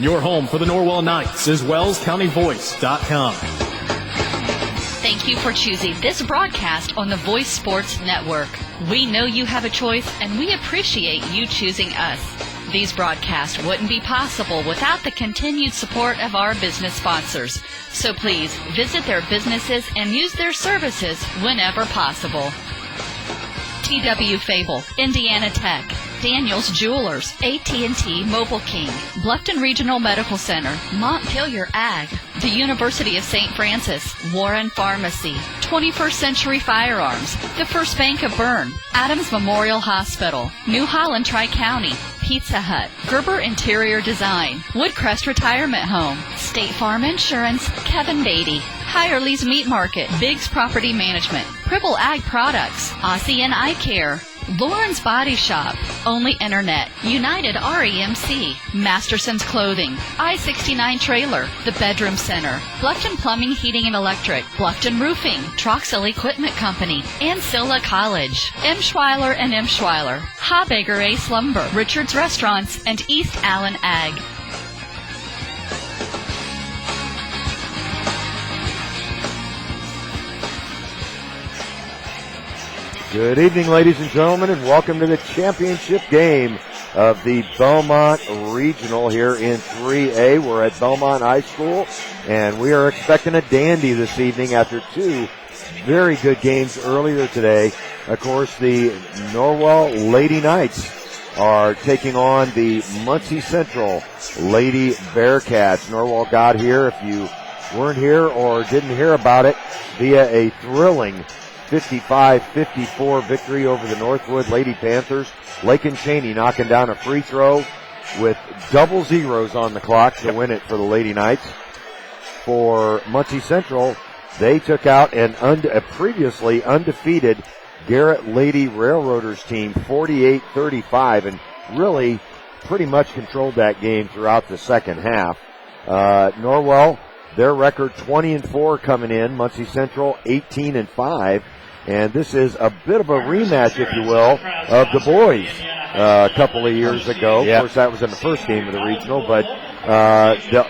Your home for the Norwell Knights is WellsCountyVoice.com. Thank you for choosing this broadcast on the Voice Sports Network. We know you have a choice, and we appreciate you choosing us. These broadcasts wouldn't be possible without the continued support of our business sponsors. So please visit their businesses and use their services whenever possible. TW Fable, Indiana Tech, Daniels Jewelers, AT&T Mobile King, Bluffton Regional Medical Center, Montpelier Ag, the University of St. Francis, Warren Pharmacy, 21st Century Firearms, the First Bank of Bern, Adams Memorial Hospital, New Holland Tri-County, Pizza Hut, Gerber Interior Design, Woodcrest Retirement Home, State Farm Insurance, Kevin Beatty, Hirely's Meat Market, Biggs Property Management, Pribble Ag Products, Aussie and Eye Care, Lauren's Body Shop, Only Internet, United REMC, Masterson's Clothing, I-69 Trailer, The Bedroom Center, Bluffton Plumbing, Heating and Electric, Bluffton Roofing, Troxel Equipment Company, Ancilla College, M. Schweiler and M. Schweiler, Habager Ace Lumber, Richard's Restaurants, and East Allen Ag. Good evening, ladies and gentlemen, and welcome to the championship game of the Belmont Regional here in 3A. We're at Belmont High School, and we are expecting a dandy this evening after two very good games earlier today. Of course, the Norwell Lady Knights are taking on the Muncie Central Lady Bearcats. Norwell got here, if you weren't here or didn't hear about it, via a thrilling 55-54 victory over the Northwood Lady Panthers. Lakin Cheney knocking down a free throw with double zeros on the clock to win it for the Lady Knights. For Muncie Central, they took out a previously undefeated Garrett Lady Railroaders team 48-35 and really pretty much controlled that game throughout the second half. Norwell, their record 20-4 coming in. Muncie Central 18-5. And this is a bit of a rematch, if you will, of the boys a couple of years ago. Of course, that was in the first game of the regional, but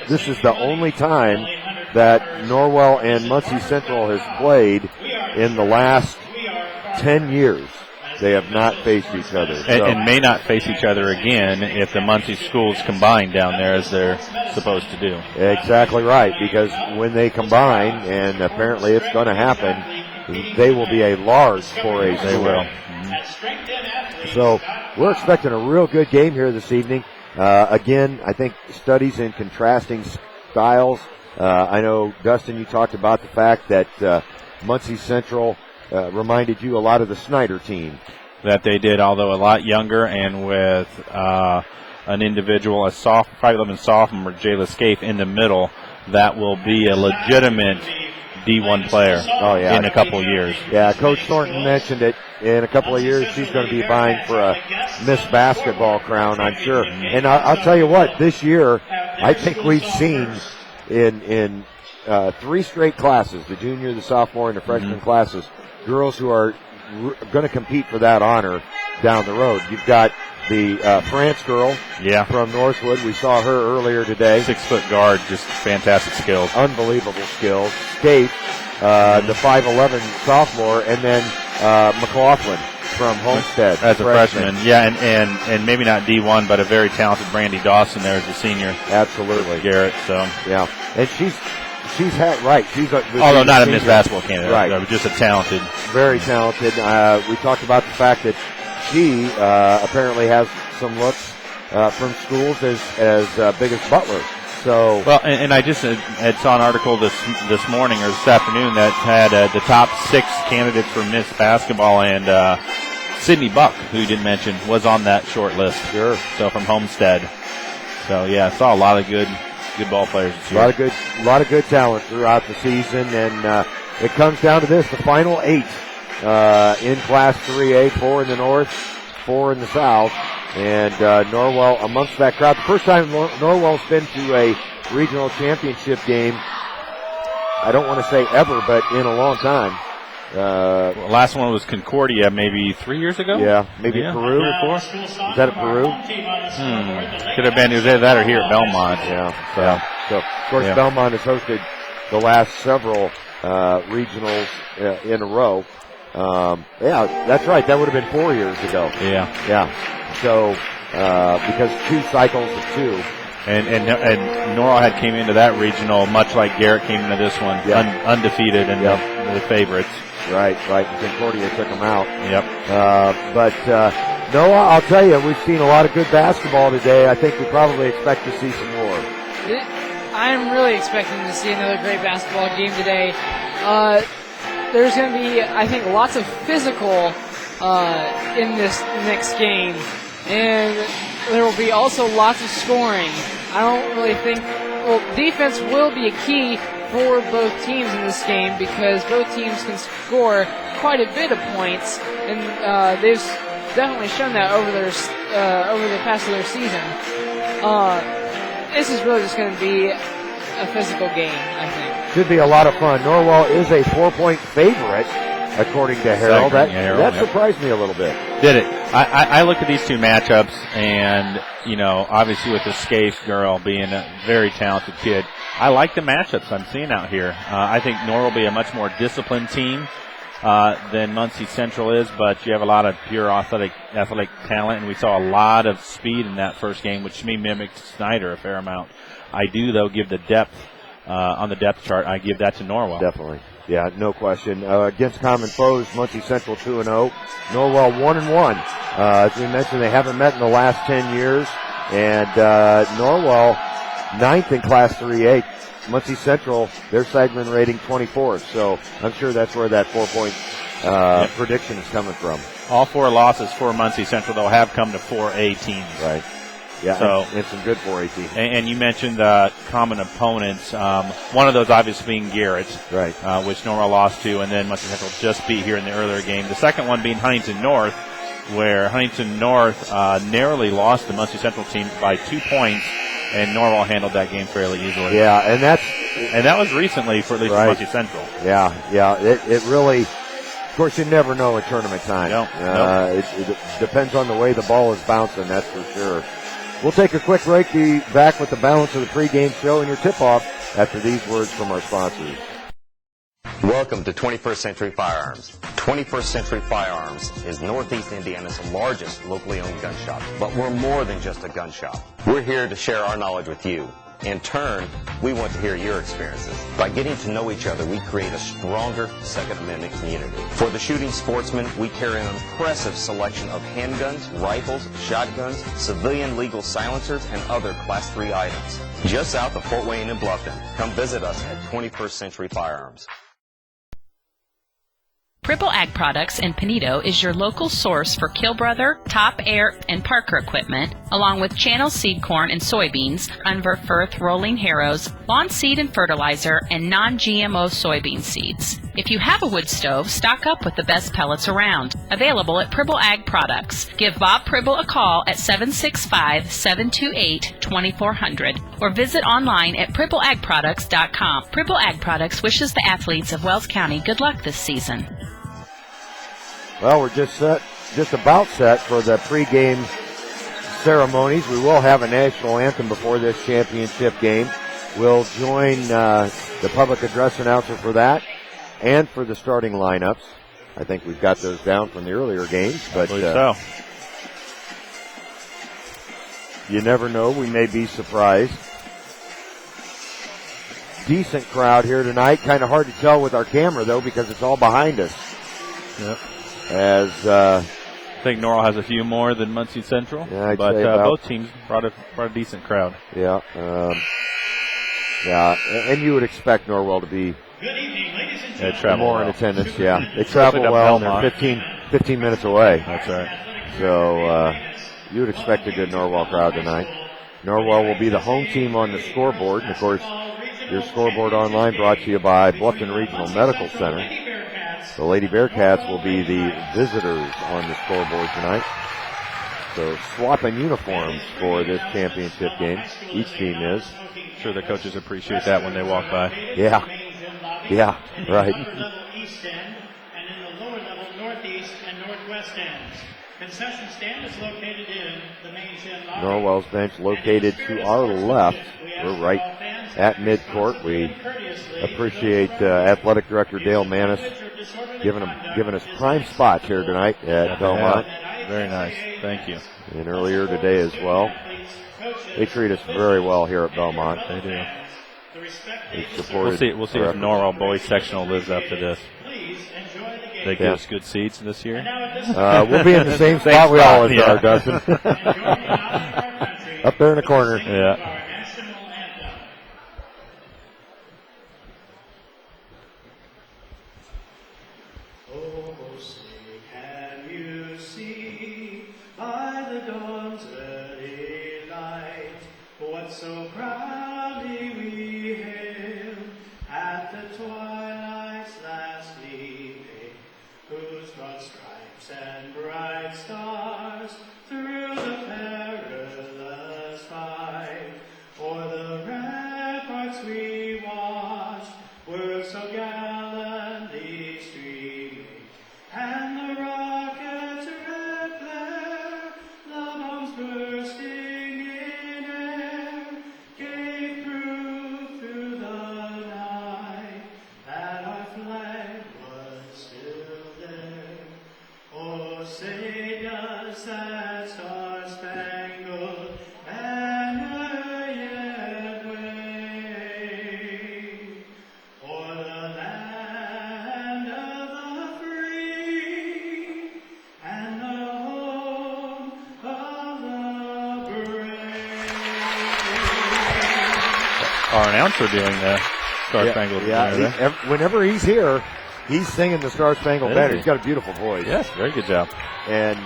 this is the only time that Norwell and Muncie Central has played in the last 10 years. They have not faced each other. And may not face each other again if the Muncie schools combine down there as they're supposed to do. Exactly right, because when they combine, and apparently it's going to happen, they will be a large 4A school. They will. So we're expecting a real good game here this evening. Again, I think studies in contrasting styles. I know, Dustin, you talked about the fact that Muncie Central reminded you a lot of the Snyder team. That they did, although a lot younger and with an individual, a 5'11" sophomore, Jayla Scaife, in the middle, that will be a legitimate D1 player in a couple of years. Yeah, Coach Thornton mentioned it. In a couple of years, she's going to be vying for a Miss Basketball crown, I'm sure. And I'll tell you what, this year, I think we've seen in three straight classes, the junior, the sophomore, and the freshman classes, girls who are going to compete for that honor down the road. You've got the France girl from Northwood. We saw her earlier today. 6-foot guard, just fantastic skills. Unbelievable skills. Scaife, the 5'11" sophomore, and then McLaughlin from Homestead. As a freshman. Yeah, and maybe not D1, but a very talented Brandy Dawson there as a senior. Absolutely. Garrett, so. Yeah, and she's although not a Miss Basketball candidate, right? Just a talented, very talented. We talked about the fact that she apparently has some looks from schools as big as Butler. So well, and I just had saw an article this morning or this afternoon that had the top 6 candidates for Miss Basketball, and Sydney Buck, who you didn't mention, was on that short list. Sure. So from Homestead. So yeah, I saw a lot of good ball players this year. A lot of good talent throughout the season, and it comes down to this: the final 8 in Class 3A, 4 in the north, 4 in the south, and Norwell amongst that crowd. The first time Norwell's been to a regional championship game, I don't want to say ever, but in a long time. Last one was Concordia maybe 3 years ago? Yeah, maybe Peru. Was that at Peru? Could have been either that or here at Belmont. So of course, Belmont has hosted the last several regionals in a row. That's right. That would have been 4 years ago. Yeah. So because 2 cycles of 2. And Norwell had came into that regional much like Garrett came into this one, undefeated and the favorites. Right. Concordia took them out. Yep. But Noah, I'll tell you, we've seen a lot of good basketball today. I think we probably expect to see some more. I'm really expecting to see another great basketball game today. There's going to be, I think, lots of physical in this next game. And there will be also lots of scoring. I don't really think, defense will be a key for both teams in this game because both teams can score quite a bit of points, and they've definitely shown that over the past of their season. This is really just going to be a physical game, I think. Should be a lot of fun. Norwell is a 4-point favorite, according to Harold. That surprised me a little bit. Did it? I look at these 2 matchups, and obviously with the Scaife girl being a very talented kid, I like the matchups I'm seeing out here. I think Norwell will be a much more disciplined team than Muncie Central is, but you have a lot of pure athletic talent, and we saw a lot of speed in that first game, which to me mimicked Snyder a fair amount. I do, though, give the depth on the depth chart. I give that to Norwell. Definitely. Yeah, no question. Against common foes, Muncie Central 2-0, Norwell 1-1. As we mentioned, they haven't met in the last 10 years, and Norwell 9th in Class 3A. Muncie Central, their segment rating 24th, so I'm sure that's where that 4-point prediction is coming from. All 4 losses for Muncie Central, though, have come to 4A teams. Right. Yeah, so, and some good 4A teams. And you mentioned common opponents. One of those obviously being Garrett, right? Which Norwell lost to, and then Muncie Central just beat here in the earlier game. The second one being Huntington North, where Huntington North narrowly lost the Muncie Central team by 2 points, and Norwell handled that game fairly easily. Yeah, and that was recently for at least Muncie Central. Yeah. It really. Of course, you never know at tournament time. It depends on the way the ball is bouncing. That's for sure. We'll take a quick break. Be back with the balance of the pregame show and your tip-off after these words from our sponsors. Welcome to 21st Century Firearms. 21st Century Firearms is Northeast Indiana's largest locally owned gun shop. But we're more than just a gun shop. We're here to share our knowledge with you. In turn, we want to hear your experiences. By getting to know each other, we create a stronger Second Amendment community. For the shooting sportsman, we carry an impressive selection of handguns, rifles, shotguns, civilian legal silencers, and other Class 3 items. Just south of Fort Wayne and Bluffton, come visit us at 21st Century Firearms. Pribble Ag Products in Penedo is your local source for Kill Brother, Top Air, and Parker equipment, along with Channel seed corn and soybeans, Unverferth rolling harrows, lawn seed and fertilizer, and non-GMO soybean seeds. If you have a wood stove, stock up with the best pellets around. Available at Pribble Ag Products. Give Bob Pribble a call at 765-728-2400 or visit online at pribbleagproducts.com. Pribble Ag Products wishes the athletes of Wells County good luck this season. Well, we're just about set for the pregame ceremonies. We will have a national anthem before this championship game. We'll join the public address announcer for that and for the starting lineups. I think we've got those down from the earlier games, but so. You never know. We may be surprised. Decent crowd here tonight. Kind of hard to tell with our camera, though, because it's all behind us. Yep. As I think Norwell has a few more than Muncie Central, but both teams brought a decent crowd. Yeah, and you would expect Norwell to be more in attendance. Yeah, they travel well, and they're 15 minutes away. That's right. So you would expect a good Norwell crowd tonight. Norwell will be the home team on the scoreboard, and of course, your scoreboard online brought to you by Bluffton Regional Medical Center. The Lady Bearcats will be the visitors on the scoreboard tonight. So swapping uniforms for this championship game. Each team is. I'm sure the coaches appreciate that when they walk by. Yeah, right. east and northwest ends. Concession stand is located in the main gym lobby. Norwell's bench located to our left. We're right at midcourt. We appreciate Athletic Director Dale Manis giving us prime spots here tonight at Belmont. Very nice. Thank you. And earlier today as well. They treat us very well here at Belmont. They do. We'll see if Norwell boys sectional lives up to this. They give us good seats this year. We'll be in the same spot we always are, Dustin. Up there in the corner. Yeah. So proudly we hailed at the twilight's last gleaming, whose broad stripes and bright stars through the perilous fight, o'er the ramparts we watched were so gallantly streaming, and the rockets' red glare, the bombs bursting that star-spangled banner yet wave, o'er the land of the free and the home of the brave. Our announcer doing the Star-Spangled Banner. Whenever he's here, he's singing the Star-Spangled Banner. He's got a beautiful voice. Yes, very good job. And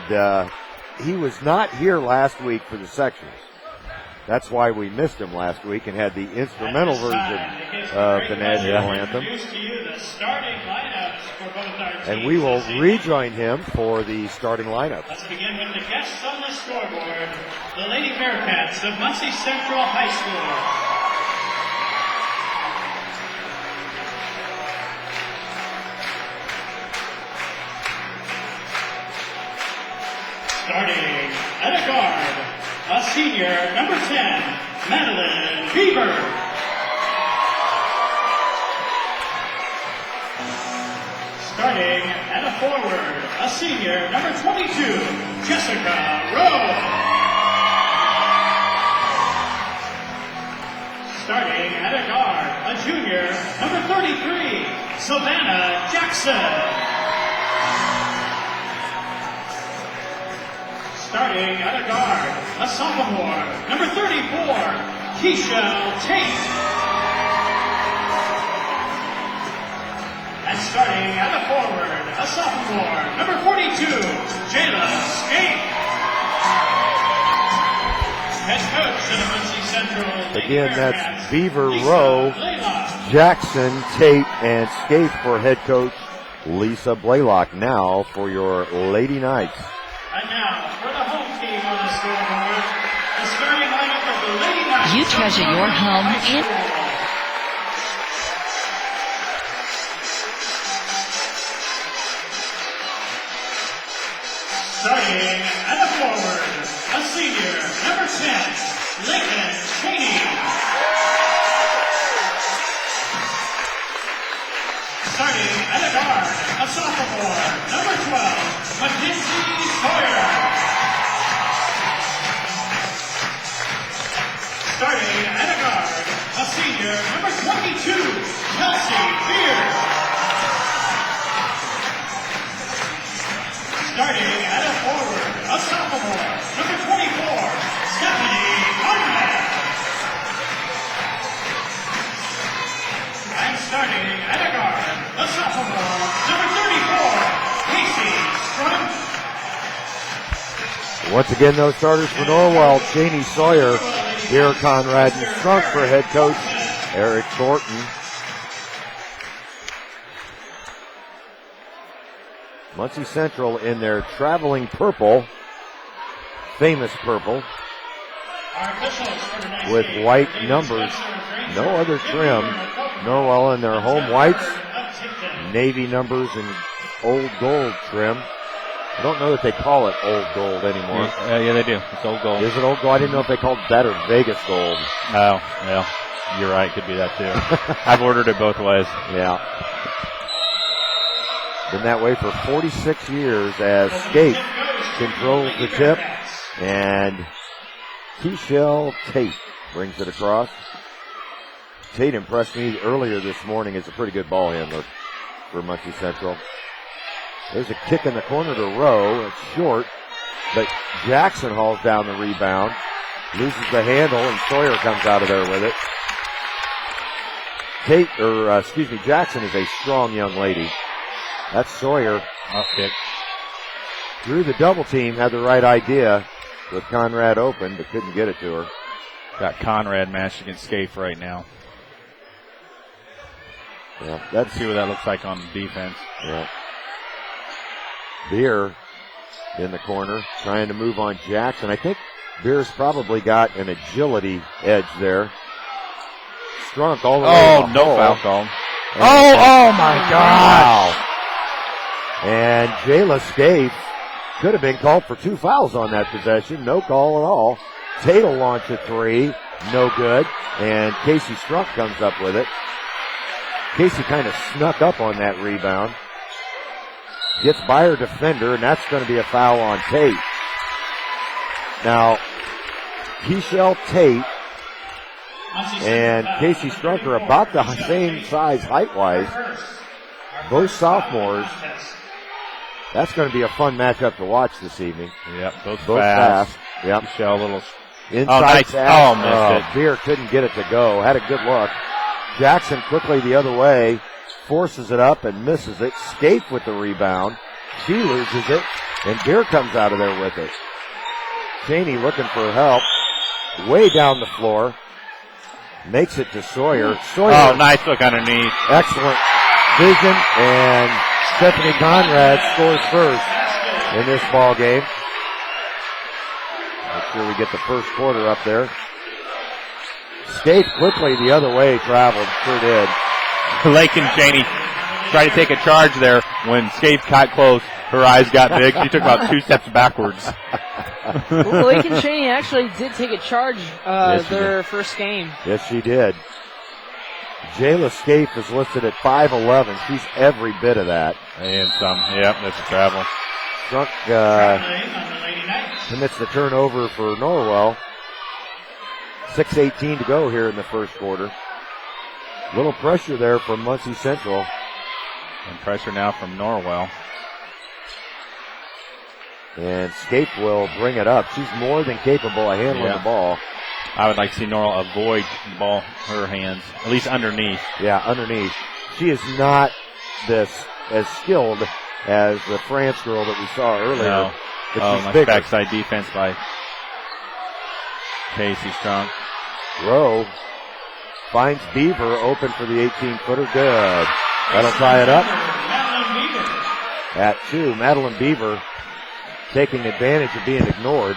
he was not here last week for the sections. That's why we missed him last week and had the instrumental version of the national anthem. And we will rejoin him for the starting lineup. Let's begin with the guests on the scoreboard, the Lady Bearcats of Muncie Central High School. Starting at a guard, a senior, number 10, Madeline Beaver. Starting at a forward, a senior, number 22, Jessica Rowe. Starting at a guard, a junior, number 33, Savannah Jackson. Starting at a guard, a sophomore, number 34, Keisha Tate. And starting at a forward, a sophomore, number 42, Jayla Skate. Head coach of the Muncie Central. Again, that's Beaver, Rowe, Jackson, Tate, and Skate for head coach Lisa Blaylock. Now for your Lady Knights. And now, for the home team on the scoreboard, the starting lineup of the Lady Knights. You treasure your home in. Starting at the forward, a senior, number 10, Lincoln Cheney. Starting at a guard, a sophomore, number 12, Mackenzie Sawyer. Starting at a guard, a senior, number 22, Kelsey Beard. Starting at a forward, a sophomore, number 24, Stephanie Conrad. And starting at a guard, a sophomore, number 34, Casey Strunk. Once again, those starters for Norwell, Janie Sawyer, Pierre Conrad, and Strunk for head coach Eric Thornton. Muncie Central in their traveling purple, famous purple, with white numbers, no other trim. Norwell in their home whites, navy numbers and old gold trim. I don't know that they call it old gold anymore. Yeah, they do. It's old gold. Is it old gold? I didn't know if they called that or Vegas gold. Oh, well, you're right. Could be that too. I've ordered it both ways. Yeah. Been that way for 46 years as Skate controls the tip, and Keishel Tate brings it across. Tate impressed me earlier this morning as a pretty good ball handler for Muncie Central. There's a kick in the corner to Rowe. It's short, but Jackson hauls down the rebound, loses the handle, and Sawyer comes out of there with it. Jackson is a strong young lady. That's Sawyer. Off kick. Drew the double team, had the right idea with Conrad open, but couldn't get it to her. Got Conrad matched against Scaife right now. Yeah, let's see what that looks like on defense. Yeah. Beer in the corner, trying to move on Jackson. I think Beer's probably got an agility edge there. Strunk all the way. Oh, no foul call. Oh my gosh. Wow. And Jayla Scaife could have been called for 2 fouls on that possession. No call at all. Tate will launch a 3. No good. And Casey Strunk comes up with it. Casey kind of snuck up on that rebound. Gets by her defender, and that's going to be a foul on Tate. Now, Keishel Tate and Casey Strunk are about the same size height-wise. Both sophomores. That's going to be a fun matchup to watch this evening. Yep, both fast. Yep. Keishel a little inside pass. Missed it. Beer couldn't get it to go. Had a good look. Jackson quickly the other way, forces it up and misses it. Scaife with the rebound. She loses it, and Beer comes out of there with it. Cheney looking for help. Way down the floor. Makes it to Sawyer. Oh, nice look underneath. Excellent vision, and Stephanie Conrad scores first in this ball game. Make sure we get the first quarter up there. Scaife quickly the other way traveled. Sure did. Lake and Cheney tried to take a charge there. When Scaife got close, her eyes got big. She took about 2 steps backwards. Well, Lake and Cheney actually did take a charge their first game. Yes, she did. Jayla Scaife is listed at 5'11". She's every bit of that. And some. Yep, that's a travel. Strunk commits the turnover for Norwell. 6:18 to go here in the first quarter. Little pressure there from Muncie Central. And pressure now from Norwell. And Scaife will bring it up. She's more than capable of handling the ball. I would like to see Norwell avoid the ball, her hands, at least underneath. Yeah, underneath. She is not as skilled as the France girl that we saw earlier. No. But she's nice bigger. backside defense by Casey Strunk. Rowe finds Beaver open for the 18-footer. Good. That'll tie it up. At 2, Madeline Beaver taking advantage of being ignored.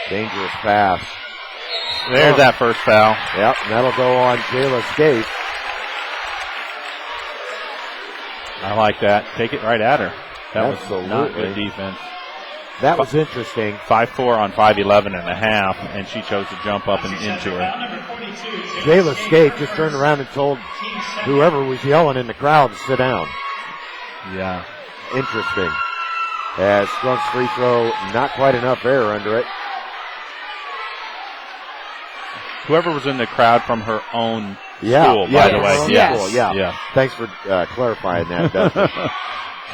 Dangerous pass. There's that first foul. Yep, and that'll go on Jayla Scaife. I like that. Take it right at her. That Absolutely. was not good defense. That was interesting. 5'4" on 5'11" and a half, and she chose to jump up and into her. Jayla Scaife just turned around and told whoever was yelling in the crowd to sit down. Yeah. Interesting. As Strunk's free throw, not quite enough air under it. Whoever was in the crowd from her own school, by the way. Yes. Yeah. Thanks for clarifying that, Dustin.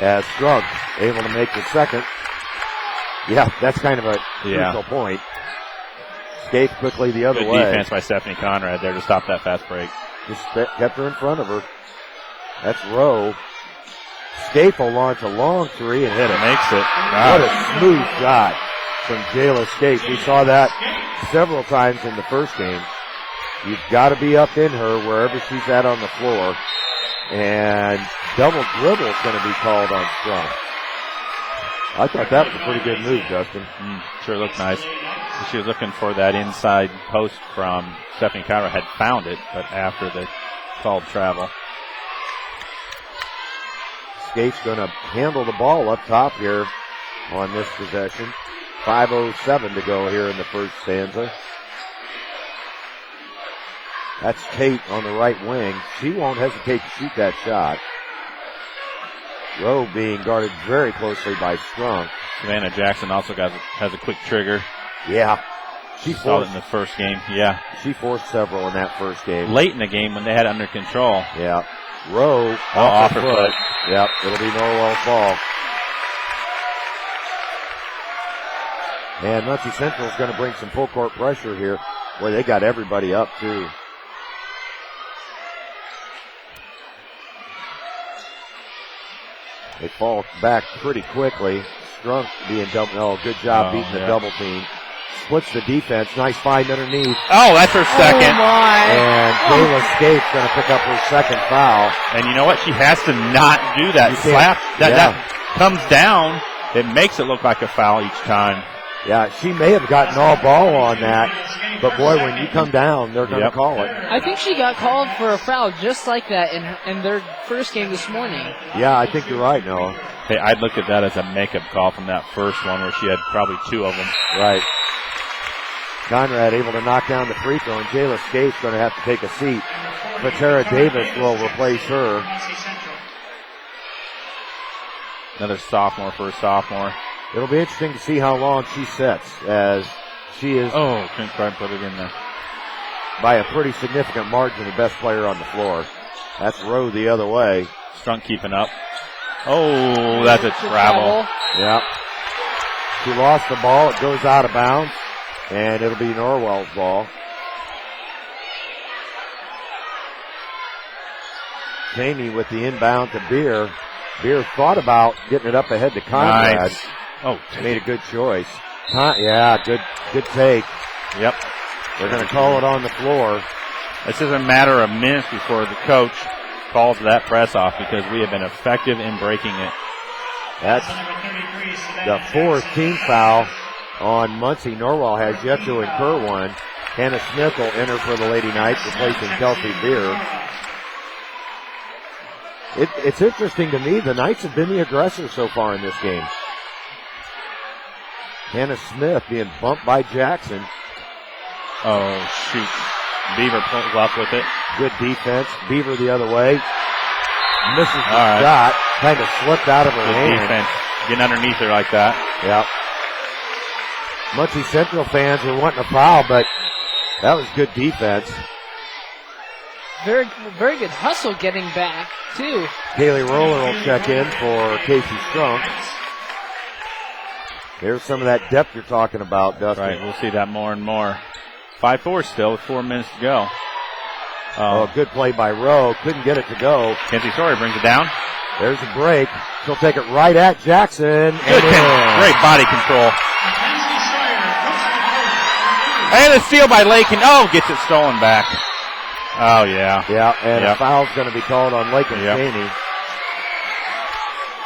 As Strunk able to make the second. Yeah, that's kind of a crucial point. Scaife quickly the other way. Good defense by Stephanie Conrad there to stop that fast break. Just kept her in front of her. That's Rowe. Scaife will launch a long 3 and hit it. Makes it. What a smooth shot from Jayla Scaife. We saw that several times in the first game. You've got to be up in her wherever she's at on the floor. And double dribble is going to be called on Strunk. I thought that was a pretty good move, Justin. Sure looked nice. She was looking for that inside post from Stephanie Conrad. Had found it, but after the called travel. Skate's going to handle the ball up top here on this possession. 5:07 to go here in the first stanza. That's Tate on the right wing. She won't hesitate to shoot that shot. Rowe being guarded very closely by Strunk. Savannah Jackson also has a quick trigger. Yeah. She saw it in the first game. Yeah. She forced several in that first game. Late in the game when they had it under control. Yeah. Rowe off her foot. Yep. It'll be Norwell's ball. And Muncie Central is going to bring some full court pressure here where they got everybody up too. They fall back pretty quickly. Strunk being dumped. Oh, good job beating the double team. Splits the defense. Nice find underneath. Oh, that's her second. Oh my. And Kayla Skate's going to pick up her second foul. And you know what? She has to not do that. Slap. That comes down. It makes it look like a foul each time. Yeah, she may have gotten all ball on that. But, boy, when you come down, they're going to call it. I think she got called for a foul just like that in their first game this morning. Yeah, I think you're right, Noah. Hey, I'd look at that as a makeup call from that first one where she had probably two of them. Right. Conrad able to knock down the free throw, and Jayla Skate's going to have to take a seat. Patera Davis will replace her. Another sophomore for a sophomore. It'll be interesting to see how long she sits, as she is. Oh, couldn't quite put it in there. By a pretty significant margin, the best player on the floor. That's Rowe the other way. Strunk keeping up. Oh, that's a travel. Yep. She lost the ball. It goes out of bounds, and it'll be Norwell's ball. Jamie with the inbound to Beer. Beer thought about getting it up ahead to Conrad. Nice. Oh, made a good choice. Yeah, good take. Yep. They're going to call it on the floor. This is a matter of minutes before the coach calls that press off because we have been effective in breaking it. That's the fourth team foul on Muncie. Norwell has yet to incur one. Hannah Smith will enter for the Lady Knights, replacing Kelsey Beer. It's interesting to me. The Knights have been the aggressor so far in this game. Hannah Smith being bumped by Jackson. Oh, shoot. Beaver pulls up with it. Good defense. Beaver the other way. Misses the shot. Kind of slipped out of her hand. Defense. Getting underneath her like that. Yep. Muncie Central fans were wanting a foul, but that was good defense. Very, very good hustle getting back, too. Kaylee Roller will check in for Casey Strunk. There's some of that depth you're talking about, Dustin. Right, we'll see that more and more. 5-4 still with 4 minutes to go. Oh, good play by Rowe. Couldn't get it to go. Kenzie Sawyer brings it down. There's a break. She'll take it right at Jackson. Great body control. And a steal by Lakin. Oh, gets it stolen back. Oh, yeah. Yeah, and a foul's going to be called on Lakin Cheney.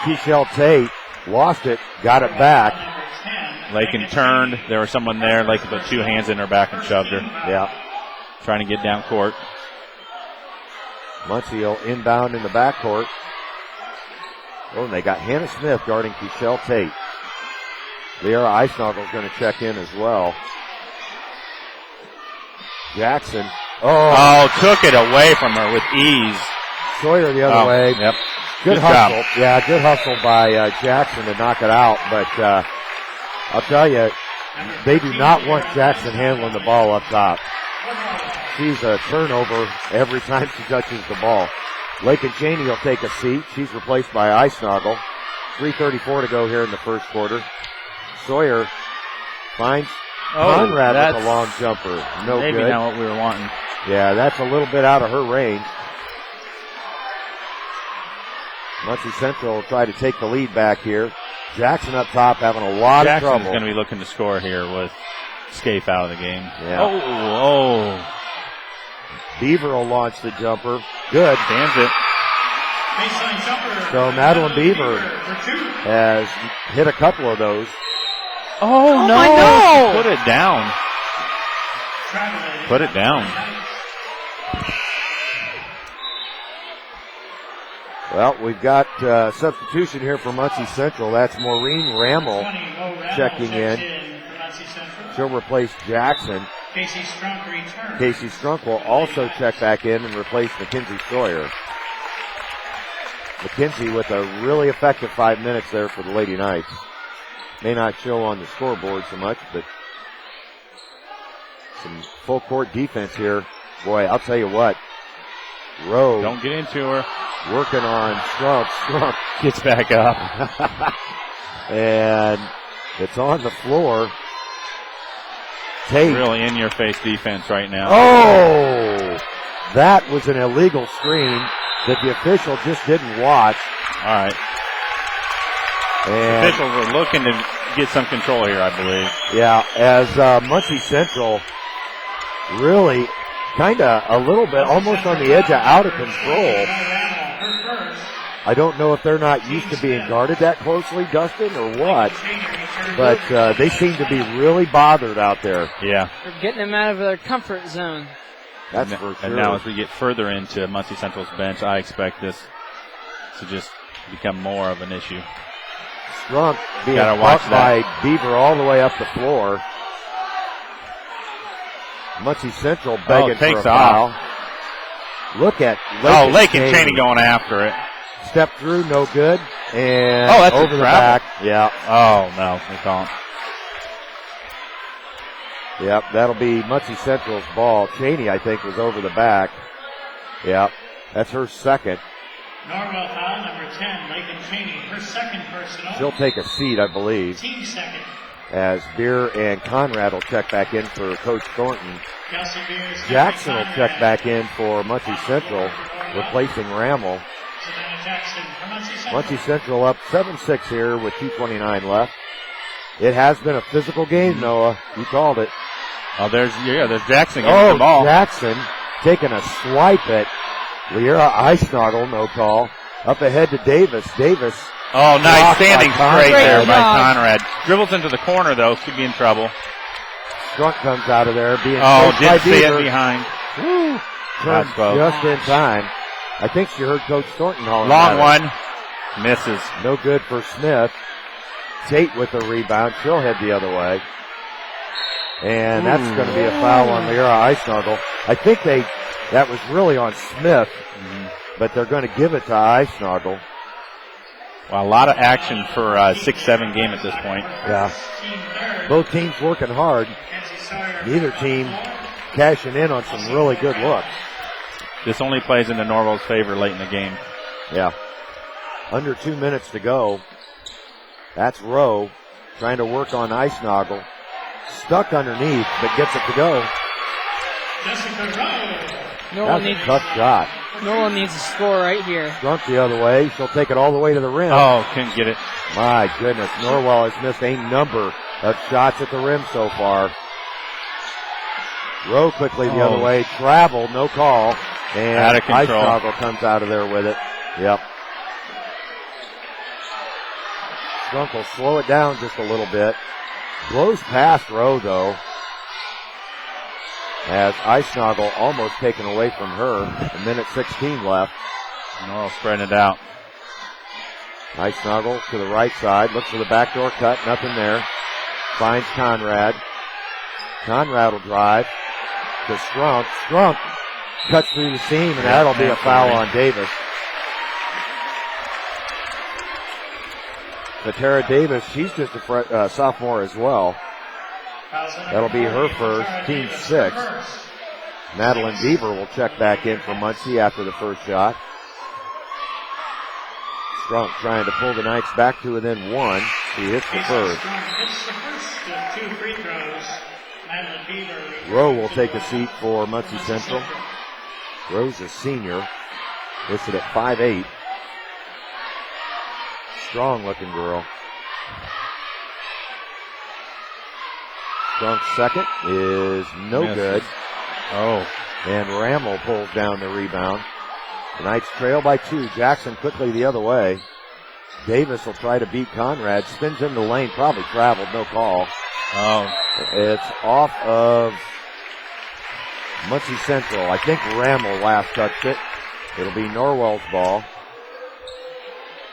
Keishel Tate lost it, got it back. Lakin turned. There was someone there. Lakin put two hands in her back and shoved her. Yeah. Trying to get down court. Muncie will inbound in the backcourt. Oh, and they got Hannah Smith guarding Keishel Tate. Liara Eisnagel's going to check in as well. Jackson. Oh, took it away from her with ease. Sawyer the other way. Yep. Good hustle. Job. Yeah, good hustle by Jackson to knock it out. But I'll tell you, they do not want Jackson handling the ball up top. She's a turnover every time she touches the ball. Lakin Cheney will take a seat. She's replaced by Eisnagel. 3:34 to go here in the first quarter. Sawyer finds Conrad with a long jumper. No maybe good. Maybe not what we were wanting. Yeah, that's a little bit out of her range. Muncie Central will try to take the lead back here. Jackson up top having a lot of trouble. Jackson's going to be looking to score here with Scaife out of the game. Yeah. Oh. Beaver will launch the jumper. Good. Stands it. So Madeline Beaver has hit a couple of those. Oh, no. No. Put it down. Put it down. Well, we've got substitution here for Muncie Central. That's Maureen Rammel checking in. For Muncie Central. She'll replace Jackson. Casey Strunk returns. Casey Strunk will also check back in and replace Mackenzie Sawyer. Mackenzie with a really effective 5 minutes there for the Lady Knights. May not show on the scoreboard so much, but some full court defense here. Boy, I'll tell you what. Rowe. Don't get into her. Working on Strunk. Strunk Gets back up. and it's on the floor. Tate. Really in-your-face defense right now. Oh! That was an illegal screen that the official just didn't watch. All right. And Officials are looking to get some control here, I believe. yeah, as Muncie Central really kind of a little bit almost on the edge of out of control. I don't know if they're not used to being guarded that closely, Dustin, or what, but they seem to be really bothered out there. Yeah. They're getting them out of their comfort zone. That's for sure. And now as we get further into Muncie Central's bench, I expect this to just become more of an issue. Strunk being Gotta watch caught by Beaver all the way up the floor. Muncie Central begging for a takes foul. off. Look at Lake and Cheney going after it. Step through, no good. And that's a over the travel. back. Yeah. Oh, no, they don't. Yep, that'll be Muncie Central's ball. Cheney, I think, was over the back. Yep, that's her second. Norwell foul number 10, Lake and Cheney, her second personal. She'll take a seat, I believe, Team second. as Beer and Conrad will check back in for Coach Thornton. Kelsey Beers. Jackson will check back in for Muncie Central, replacing Rammel. Savannah Jackson for Muncie Central. Muncie Central up 7-6 here with 2:29 left. It has been a physical game, Noah. You called it. Oh, there's Jackson getting the ball. Jackson taking a swipe at Lyra Eisnagel, no call. Up ahead to Davis. Davis. Oh, nice blocked by standing Conrad. straight there by job. Conrad. Dribbles into the corner, though. Could be in trouble. Strunk comes out of there, being Oh, chased by didn't see Beaver. it behind. Woo. Turned That's close. just in time. I think she heard Coach Thornton hollering Long at one. Misses. her. No good for Smith. Tate with the rebound. She'll head the other way. And that's going to be a foul on Lyra Eisnagel. I think that was really on Smith, but they're going to give it to Eisnagel. Well, a lot of action for a 6-7 game at this point. Yeah. Both teams working hard. Neither team cashing in on some really good looks. This only plays into Norwell's favor late in the game. Yeah. Under 2 minutes to go. That's Rowe trying to work on Eisnagel. Stuck underneath, but gets it to go. Jessica Rowe. Noah That's a tough shot. needs to score right here. Drunk the other way. She'll take it all the way to the rim. Oh, couldn't get it. My goodness. Norwell has missed a number of shots at the rim so far. Rowe quickly the other way. Travel, no call. And Out of control. Eisnagel comes out of there with it. Yep. Strunk will slow it down just a little bit. Blows past Rowe, though, as Eisnagel almost taken away from her. A minute 16 left. Norwell spreading it out. Eisnagel to the right side. Looks for the backdoor cut. Nothing there. Finds Conrad. Conrad will drive to Strunk. Strunk cuts through the seam, and that'll be a foul on Davis. Tara Davis, she's just a sophomore as well. That'll be her first, team 6. Madeline Beaver will check back in for Muncie after the first shot. Strunk trying to pull the Knights back to within 1. She hits the first. Hits the first of 2 free throws. Madeline Beaver. Rowe will take a seat for Muncie Central. Rowe's a senior, listed at 5'8". Strong looking girl. Strunk's second is no Misses. good. Oh. And Rammel pulls down the rebound. The Knights trail by 2. Jackson quickly the other way. Davis will try to beat Conrad. Spins in the lane, probably traveled, no call. Oh. It's off of Muncie Central. I think Rammel last touched it. It'll be Norwell's ball.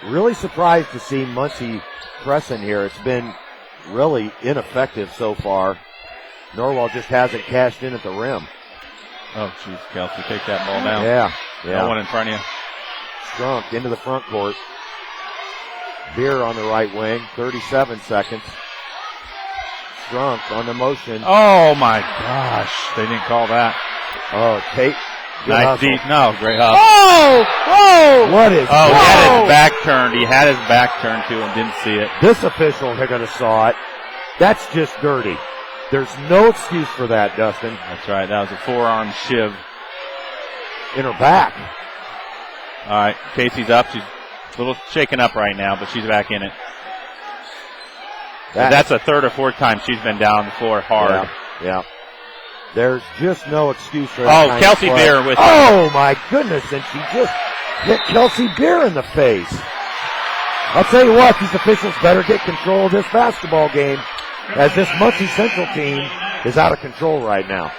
Really surprised to see Muncie pressing here. It's been really ineffective so far. Norwell just hasn't cashed in at the rim. Oh, jeez, Kelsey, take that ball down. Yeah. No one in front of you. Strunk into the front court. Beer on the right wing, 37 seconds. Strunk on the motion. Oh, my gosh. They didn't call that. Oh, Tate. Nice deep. No, great hustle. Oh! Whoa! What is Oh, he had his back turned. He had his back turned to him, didn't see it. This official could have saw it. That's just dirty. There's no excuse for that, Dustin. That's right. That was a forearm shiv. In her back. All right, Casey's up. She's a little shaken up right now, but she's back in it. That's the third or fourth time she's been down on the floor hard. Yeah. There's just no excuse for that. Oh, Kelsey Beer with Oh, my goodness, and she just hit Kelsey Beer in the face. I'll tell you what, these officials better get control of this basketball game, as this Muncie Central team is out of control right now.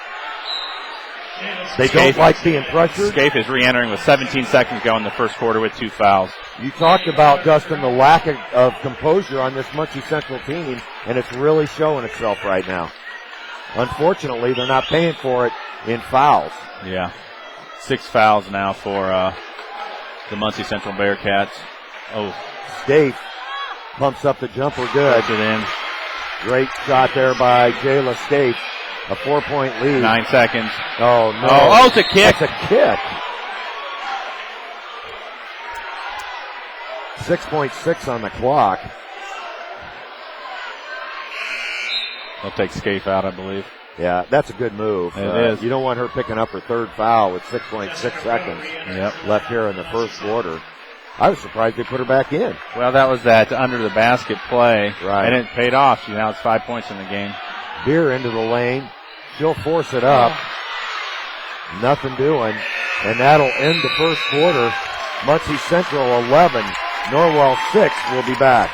They don't like being pressured. Scaife is re-entering with 17 seconds to go in the first quarter with 2 fouls. You talked about, Dustin, the lack of composure on this Muncie Central team, and it's really showing itself right now. Unfortunately, they're not paying for it in fouls. Yeah. 6 fouls now for the Muncie Central Bearcats. Oh. Scaife pumps up the jumper good. Puts it in. Great shot there by Jayla Scaife. A 4-point lead. 9 seconds. Oh, no. Oh, it's a kick. It's a kick. 6.6 on the clock. They'll take Scaife out, I believe. Yeah, that's a good move. It is. You don't want her picking up her third foul with 6.6 seconds left here in the first quarter. I was surprised they put her back in. Well, that was that under the basket play. Right. And it paid off. Now it's 5 points in the game. Beer into the lane. She'll force it up. Nothing doing. And that'll end the first quarter. Muncie Central 11. Norwell 6 will be back.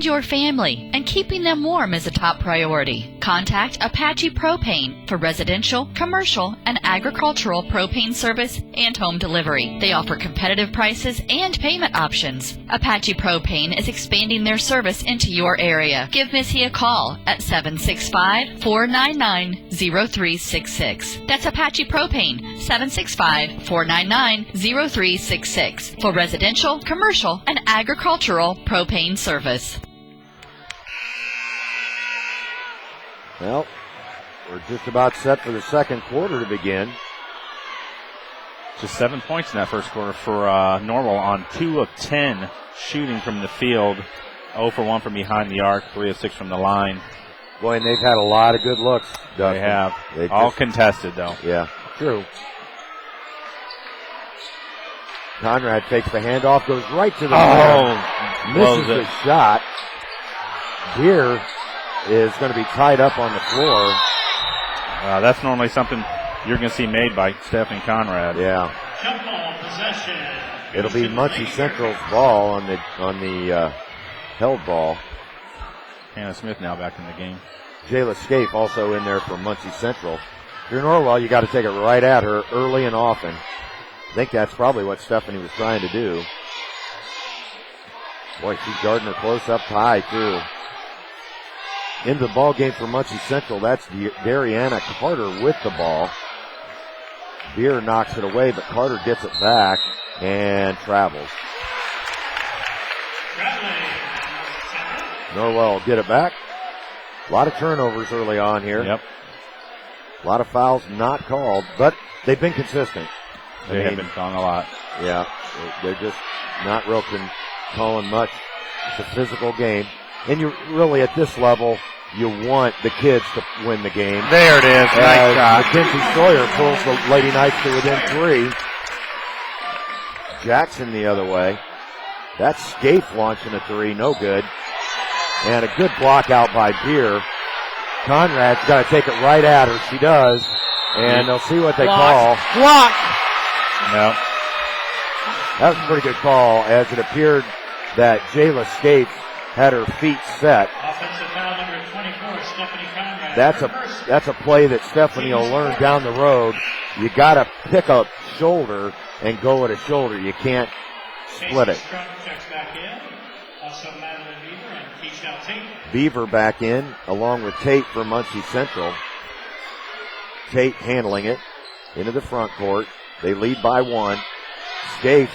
Your family, and keeping them warm is a top priority. Contact Apache Propane for residential, commercial, and agricultural propane service and home delivery. They offer competitive prices and payment options. Apache Propane is expanding their service into your area. Give Missy a call at 765-499-0366. That's Apache Propane, 765-499-0366 for residential, commercial, and agricultural propane service. Well, we're just about set for the second quarter to begin. Just 7 points in that first quarter for Norwell on 2 of 10 shooting from the field. 0 for 1 from behind the arc, 3 of 6 from the line. Boy, and they've had a lot of good looks, Dustin. They have. All contested, though. Yeah, true. Conrad takes the handoff, goes right to the rim. Misses the shot. Beer is going to be tied up on the floor. That's normally something you're going to see made by Stephanie Conrad. Yeah. Jump ball possession. It'll be Muncie Central's ball on the held ball. Hannah Smith now back in the game. Jayla Scaife also in there for Muncie Central. If you're Norwell, you got to take it right at her early and often. I think that's probably what Stephanie was trying to do. Boy, she's guarding her close up high, too. Into the ball game for Muncie Central. That's Dariana Carter with the ball. Beer knocks it away, but Carter gets it back and travels. Norwell will get it back. A lot of turnovers early on here. Yep. A lot of fouls not called, but they've been consistent. They have been calling a lot. Yeah, they're just not real calling much. It's a physical game. And you really, at this level, you want the kids to win the game. There it is. Nice shot. Mackenzie Sawyer pulls the Lady Knights to within 3. Jackson the other way. That's Scaife launching a three, no good. And a good block out by Beer. Conrad's got to take it right at her. She does. And they'll see what they call. Block! No. That was a pretty good call, as it appeared that Jayla Scaife had her feet set. Offensive foul number 24, Stephanie Conrad. That's a play that Stephanie will learn down the road. You got to pick up shoulder and go at a shoulder. You can't split it. Checks back in. Also Madeline Beaver and Keisha Tate. Beaver back in, along with Tate for Muncie Central. Tate handling it into the front court. They lead by 1. Scaife,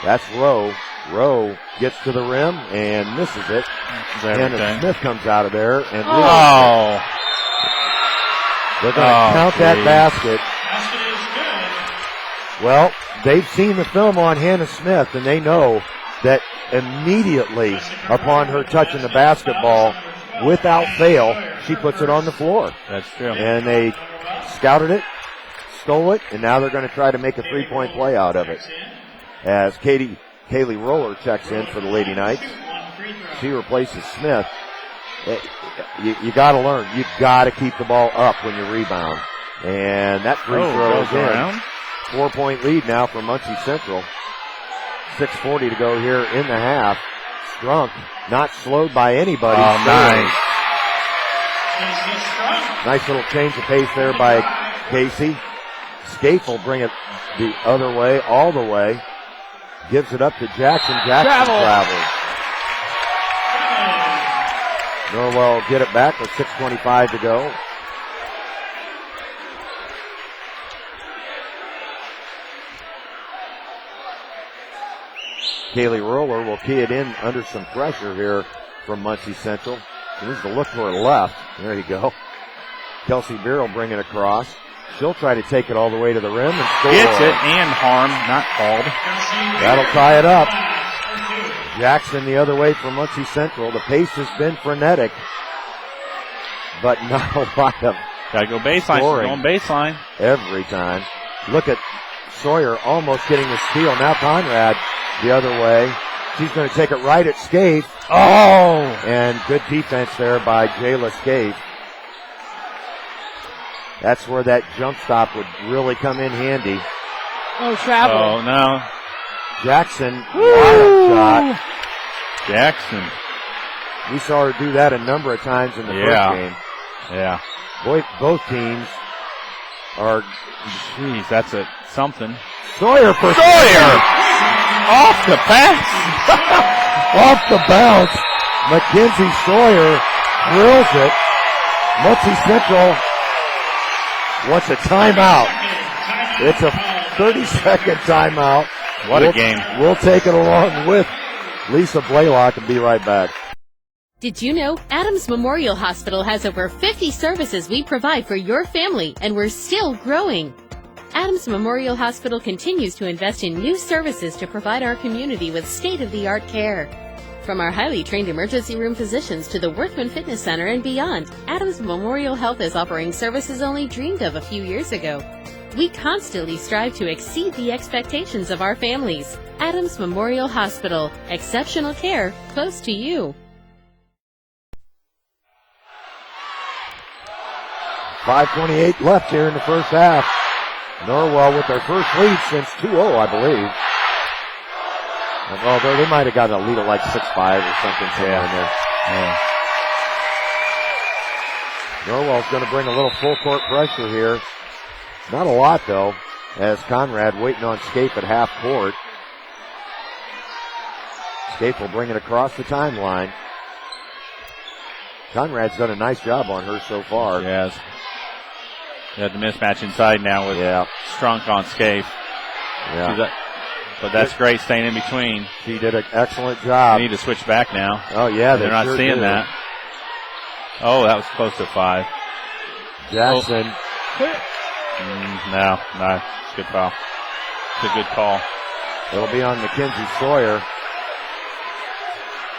that's Rowe. Rowe gets to the rim and misses it. Hannah Smith comes out of there and Oh! They're going to count that basket. Basket is good. Well, they've seen the film on Hannah Smith, and they know that immediately upon her touching the basketball, without fail, she puts it on the floor. That's true. And they scouted it, stole it, and now they're going to try to make a three-point play out of it. As Kaylee Roller checks in for the Lady Knights. She replaces Smith. You got to learn. You got to keep the ball up when you rebound. And that free throw is in. 4-point lead now for Muncie Central. 6:40 to go here in the half. Strunk, not slowed by anybody. Oh, nice. Nice little change of pace there by Casey. Scaife will bring it the other way, all the way. Gives it up to Jackson. Jackson travels. Norwell will get it back with 6:25 to go. Kaylee Roller will key it in under some pressure here from Muncie Central. She needs to look to her left. There you go. Kelsey Beer will bring it across. She'll try to take it all the way to the rim and score. Gets it and harm, not called. That'll tie it up. Jackson the other way for Muncie Central. The pace has been frenetic, but not a lot of Gotta go baseline. scoring. She's going baseline. Every time. Look at Sawyer almost getting the steal. Now Conrad the other way. She's going to take it right at Scaife. Oh! And good defense there by Jayla Scaife. That's where that jump stop would really come in handy. Oh, travel. Oh, no. Jackson, wild shot. Jackson. We saw her do that a number of times in the first game. Yeah. Boy, both teams are. Jeez, that's something. Sawyer for Sawyer! Off the pass. Off the bounce. Mackenzie Sawyer drills it. Muncie Central wants a timeout. It's a 30-second timeout. What a game. We'll take it along with Lisa Blaylock and be right back. Did you know Adams Memorial Hospital has over 50 services we provide for your family, and we're still growing? Adams Memorial Hospital continues to invest in new services to provide our community with state-of-the-art care. From our highly trained emergency room physicians to the Worthman Fitness Center and beyond, Adams Memorial Health is offering services only dreamed of a few years ago. We constantly strive to exceed the expectations of our families. Adams Memorial Hospital, exceptional care close to you. 5:28 left here in the first half. Norwell with their first lead since 2-0, I believe. Although they might have gotten a lead of like 6-5 or something somewhere in there. Yeah. Norwell's going to bring a little full court pressure here. Not a lot though, as Conrad waiting on Scaife at half court. Scaife will bring it across the timeline. Conrad's done a nice job on her so far. Yes. You have the mismatch inside now with Strunk on Scaife. Yeah. But that's great staying in between. She did an excellent job. They need to switch back now. Oh, yeah, they're not sure seeing do. that. Oh, that was close to 5. Jackson. No, it's a good foul. It's a good call. It'll be on Mackenzie Sawyer.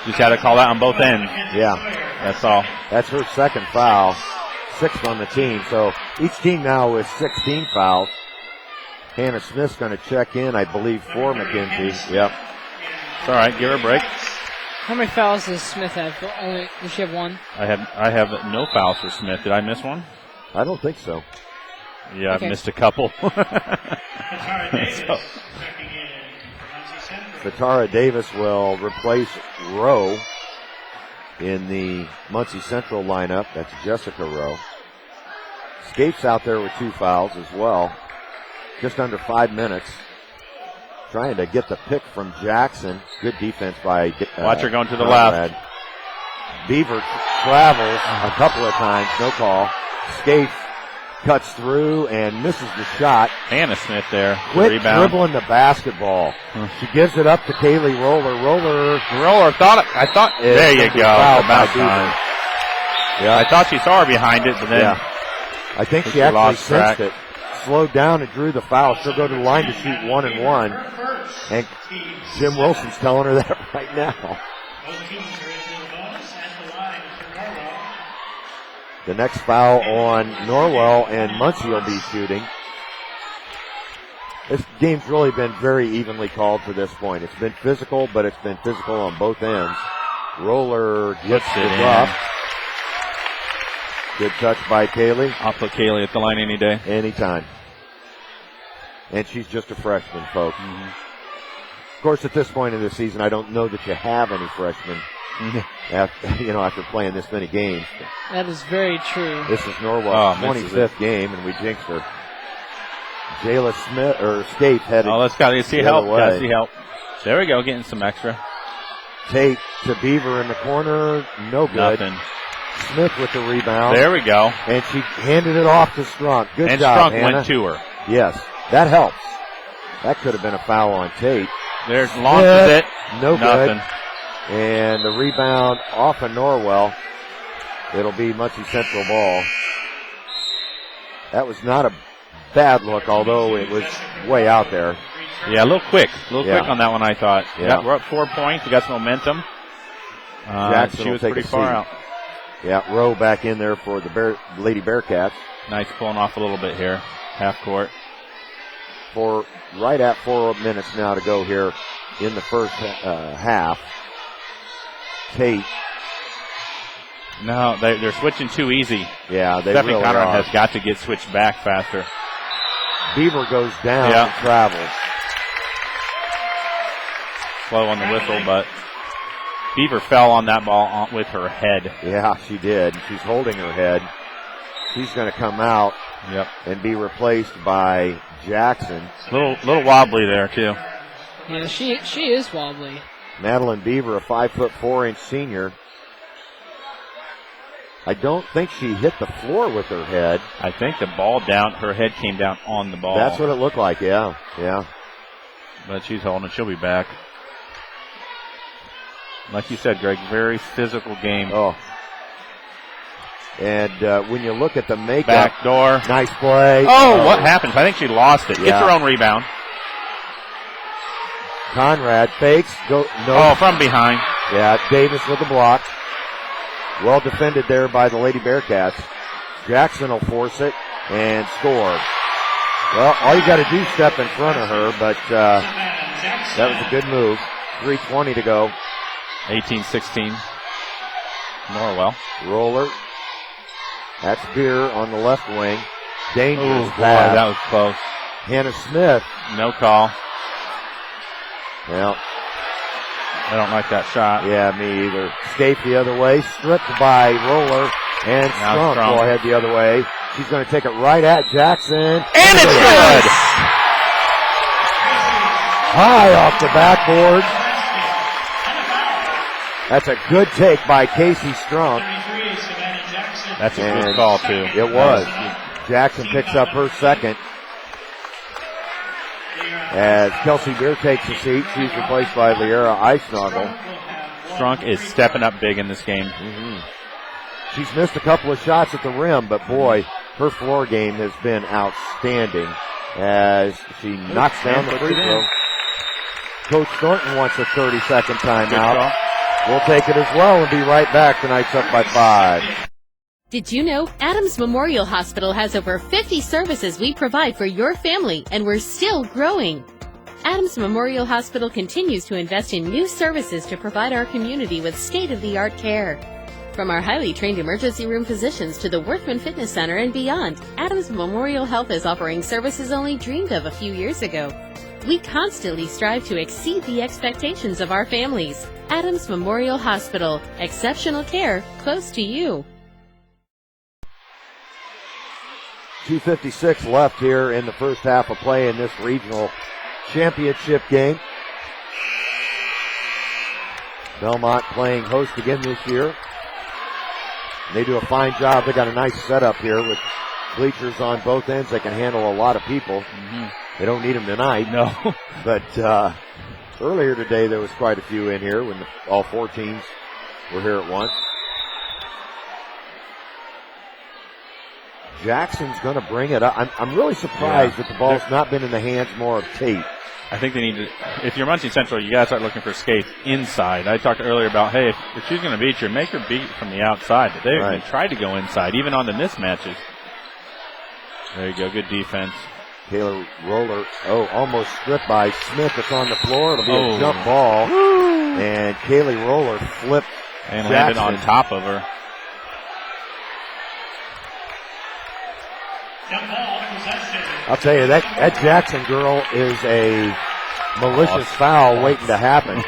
Just got to call that on both ends. Yeah. That's all. That's her second foul. 6th on the team. So each team now with 16 fouls. Hannah Smith's going to check in, I believe, for Mackenzie. Yep. It's all right. Give her a break. How many fouls does Smith have? Does she have one? I have no fouls for Smith. Did I miss one? I don't think so. Yeah, Okay. I've missed a couple. Fatara Davis will replace Rowe in the Muncie Central lineup. That's Jessica Rowe. Skates out there with 2 fouls as well. Just under 5 minutes. Trying to get the pick from Jackson. Good defense by Watch her going to the Conrad. left. Beaver travels a couple of times. No call. Skates cuts through and misses the shot. Hannah Smith there. Quit Rebound. dribbling the basketball. She gives it up to Kaylee Roller. Roller I thought. There you go. Foul by About time. Beaver. Yeah, I thought she saw her behind it, but then yeah. I think she actually lost sensed track. it. Slowed down and drew the foul. She'll go to the line to shoot 1 and 1. And Jim Wilson's telling her that right now. The next foul on Norwell, and Muncie will be shooting. This game's really been very evenly called to this point. It's been physical, but it's been physical on both ends. Roller gets Puts it the in. drop. Good touch by Kaylee. I'll put Kaylee at the line any day. Anytime. And she's just a freshman, folks. Mm-hmm. Of course, at this point in the season, I don't know that you have any freshmen after playing this many games. That is very true. This is Norwell's misses 25th game, and we jinxed her. Jayla Smith, or Skates, headed Let's see the help. other way. Gotta see help. There we go, getting some extra. Tate to Beaver in the corner, no good. Nothing. Smith with the rebound. There we go. And she handed it off to Strunk. Good And job, Strunk Hannah. went to her. Yes, that helps. That could have been a foul on Tate. There's launches it. No Nothing. good. And the rebound off of Norwell. It'll be Muncie Central ball. That was not a bad look, although it was way out there. Yeah, a little quick on that one, I thought. Yeah. We're up 4 points. We got some momentum. Jackson she will was take pretty a far seat. out. Yeah, Rowe back in there for the Lady Bearcats. Nice pulling off a little bit here. Half court. For right at 4 minutes now to go here in the first half. Tate. No, they're switching too easy. Yeah, they Stephanie really Conrad are. has got to get switched back faster. Beaver goes down Yeah. and travels. Slow on the whistle, but Beaver fell on that ball with her head. Yeah, she did. She's holding her head. She's going to come out Yep. and be replaced by Jackson. Little wobbly there too. Yeah, she is wobbly. Madeline Beaver, a 5'4" senior. I don't think she hit the floor with her head. I think the ball down, her head came down on the ball. That's what it looked like, yeah. But she's holding it. She'll be back. Like you said, Greg, very physical game. Oh. And when you look at the makeup. Back door. Nice play. Oh, what happened? I think she lost it. Yeah. Gets her own rebound. Conrad fakes. No. Oh, from behind. Yeah, Davis with the block. Well defended there by the Lady Bearcats. Jackson will force it and score. Well, all you got to do is step in front of her, but that was a good move. 3:20 to go. 18-16. Norwell. Roller. That's Beer on the left wing. Dangerous Oh, boy, pass. that was close. Hannah Smith. No call. Well, I don't like that shot. yeah, me either. Skate the other way. Stripped by Roller. And Now Strunk will head the other way. She's going to take it right at Jackson. And it's good! High off the backboard. That's a good take by Casey Strunk. That's a And good call, too. It was. Jackson picks up her second. As Kelsey Beer takes a seat, she's replaced by Liera Eisnagel. Strunk is stepping up big in this game. Mm-hmm. She's missed a couple of shots at the rim, but boy, her floor game has been outstanding as she knocks down the free throw. Coach Thornton wants a 30-second timeout. We'll take it as well and be right back. Tonight's up by 5. Did you know Adams Memorial Hospital has over 50 services we provide for your family, and we're still growing? Adams Memorial Hospital continues to invest in new services to provide our community with state-of-the-art care. From our highly trained emergency room physicians to the Worthman Fitness Center and beyond, Adams Memorial Health is offering services only dreamed of a few years ago. We constantly strive to exceed the expectations of our families. Adams Memorial Hospital, exceptional care close to you. 2:56 left here in the first half of play in this regional championship game. Belmont playing host again this year. They do a fine job. They got a nice setup here with bleachers on both ends. They can handle a lot of people. Mm-hmm. They don't need them tonight. No. But earlier today there was quite a few in here when all four teams were here at once. Jackson's going to bring it up. I'm really surprised that the ball's not been in the hands more of Tate. I think they need to, if you're Muncie Central, you got to start looking for Skate inside. I talked earlier about, hey, if she's going to beat you, make her beat from the outside. But they tried to go inside, even on the mismatches. There you go, good defense. Kayla Roller, almost stripped by Smith. It's on the floor. It'll be a jump ball. Woo. And Kaylee Roller flipped and Jackson. Landed on top of her. I'll tell you, that Jackson girl is a malicious foul waiting to happen.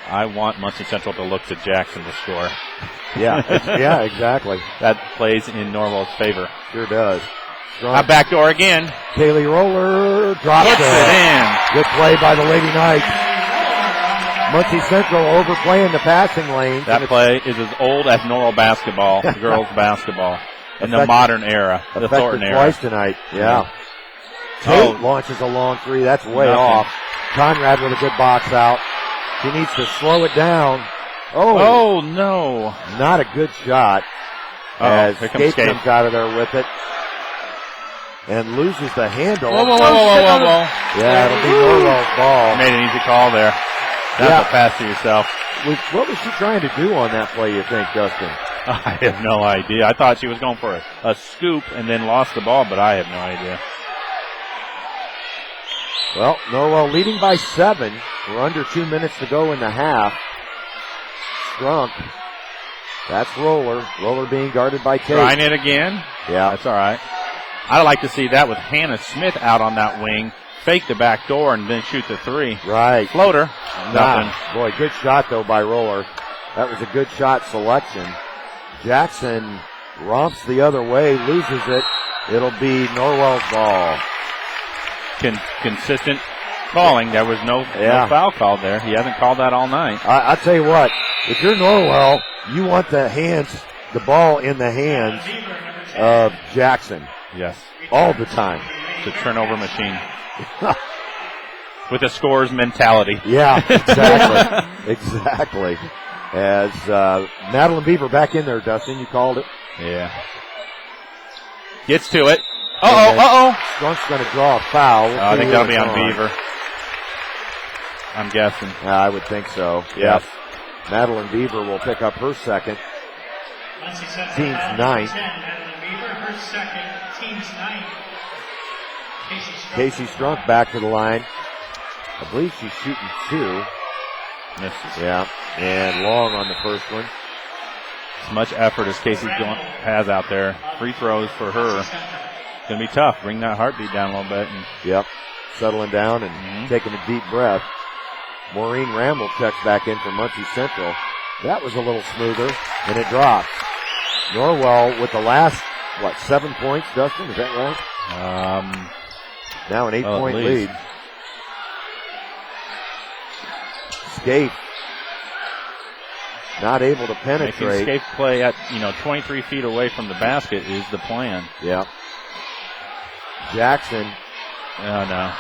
I want Muncie Central to look to Jackson to score. Yeah, exactly. That plays in Norwell's favor. Sure does. A backdoor again. Kaylee Roller drops it in. Good play by the Lady Knights. Muncie Central overplaying the passing lane. That play is as old as Norwell basketball, girls basketball, in the modern era, the Thornton era. Twice tonight, yeah. Tate launches a long three. That's way off. Conrad with a good box out. She needs to slow it down. Oh no. Not a good shot. As Skate comes out of there with it. And loses the handle. Whoa. Yeah, it'll be Norwell's ball. Made an easy call there. That's a pass to yourself. What was she trying to do on that play, you think, Dustin? I have no idea. I thought she was going for a scoop and then lost the ball, but I have no idea. Well, Norwell leading by 7. We're under 2 minutes to go in the half. Strunk. That's Roller. Roller being guarded by Tate. Trying it again. Yeah. That's all right. I'd like to see that with Hannah Smith out on that wing. Fake the back door and then shoot the three. Right. Floater. Nothing. Boy, good shot, though, by Roller. That was a good shot selection. Jackson romps the other way, loses it. It'll be Norwell's ball. Consistent calling. There was no foul called there. He hasn't called that all night. I'll tell you what. If you're Norwell, you want the ball in the hands of Jackson. Yes. All the time. It's a turnover machine. With a scores mentality. Yeah, exactly. Exactly. As Madeline Beaver back in there, Dustin, you called it. Yeah. Gets to it. Strunk's going to draw a foul. I think that'll be on Beaver. I'm guessing. I would think so. Yes. Madeline Beaver will pick up her second. Team's ninth. Madeline Beaver, her second. Team's ninth. Casey Strunk back to the line. I believe she's shooting 2. Misses. Yeah, and long on the first one. As much effort as Casey has out there. Free throws for her. It's going to be tough. Bring that heartbeat down a little bit. Yep, settling down and taking a deep breath. Maureen Ramble checks back in for Muncie Central. That was a little smoother, and it drops. Norwell with the last, 7 points, Dustin? Is that right? Now an 8-point lead. Skate not able to penetrate. Making Skate play at 23 feet away from the basket is the plan. Yeah. Jackson. Oh no.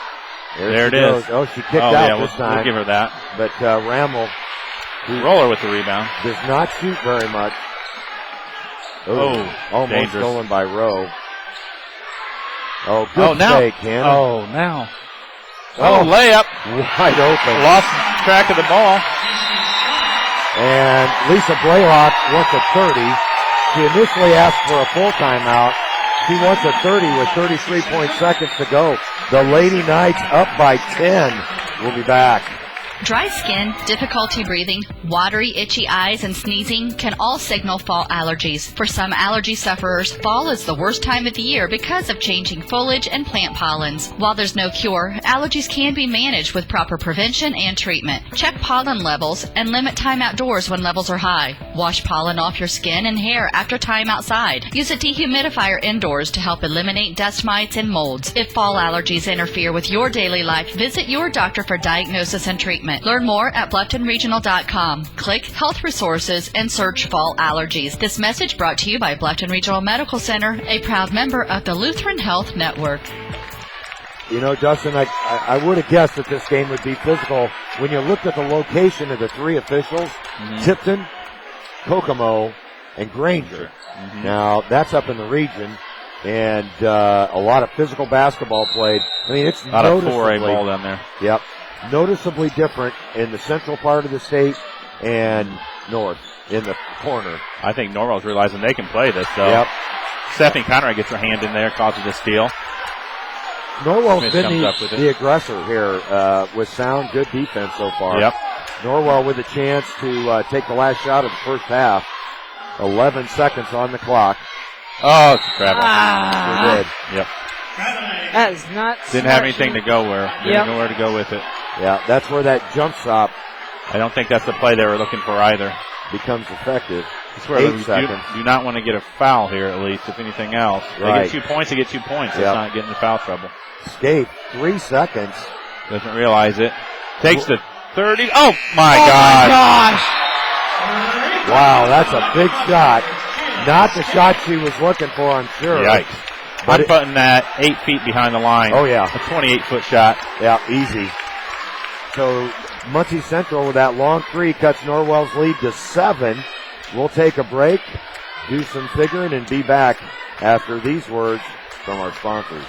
There it is. Oh, she kicked out this time. We'll give her that. But Ramel, Roller with the rebound, does not shoot very much. Almost dangerous. stolen by Rowe. Good fake, Hannah. Now. Layup. Wide open. Lost track of the ball. And Lisa Blaylock wants a 30. She initially asked for a full timeout. She wants a 30 with 33 seconds to go. The Lady Knights up by 10. We'll be back. Dry skin, difficulty breathing, watery, itchy eyes, and sneezing can all signal fall allergies. For some allergy sufferers, fall is the worst time of the year because of changing foliage and plant pollens. While there's no cure, allergies can be managed with proper prevention and treatment. Check pollen levels and limit time outdoors when levels are high. Wash pollen off your skin and hair after time outside. Use a dehumidifier indoors to help eliminate dust mites and molds. If fall allergies interfere with your daily life, visit your doctor for diagnosis and treatment. Learn more at BlufftonRegional.com. Click Health Resources and search Fall Allergies. This message brought to you by Bluffton Regional Medical Center, a proud member of the Lutheran Health Network. You know, Justin, I would have guessed that this game would be physical when you looked at the location of the three officials, Tipton, Kokomo, and Granger. Now, that's up in the region, and a lot of physical basketball played. I mean, it's a lot of noticeably 4A ball down there. Yep. Noticeably different in the central part of the state and north in the corner. I think Norwell's realizing they can play this, though. Yep. Stephanie Conrad gets her hand in there, causes a steal. Norwell's been the aggressor here with sound, good defense so far. Yep. Norwell with a chance to take the last shot of the first half. 11 seconds on the clock. Oh, it's a travel. Sure did. Yep. That is not. Didn't have anything to go where. Didn't know where to go with it. Yeah, that's where that jump stop. I don't think that's the play they were looking for either. Becomes effective. That's where 8 seconds. Do not want to get a foul here, at least, if anything else. Right. They get 2 points, they get 2 points. It's not getting in foul trouble. Skate, 3 seconds. Doesn't realize it. Takes the 30. Oh, my gosh. Wow, that's a big shot. Not the shot she was looking for, I'm sure. Yikes. I'm putting that 8 feet behind the line. Oh, yeah. A 28-foot shot. Yeah, easy. So Muncie Central with that long three cuts Norwell's lead to 7. We'll take a break, do some figuring, and be back after these words from our sponsors.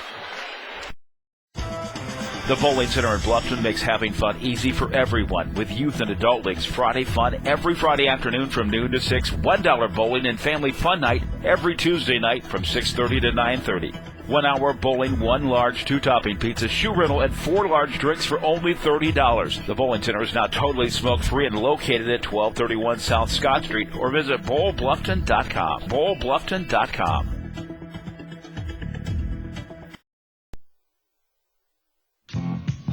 The Bowling Center in Bluffton makes having fun easy for everyone with youth and adult leagues Friday fun every Friday afternoon from noon to 6, $1 bowling and family fun night every Tuesday night from 6:30 to 9:30. 1 hour bowling, 1 large 2-topping pizza, shoe rental, and 4 large drinks for only $30. The Bowling Center is now totally smoke-free and located at 1231 South Scott Street, or visit bowlbluffton.com. bowlbluffton.com.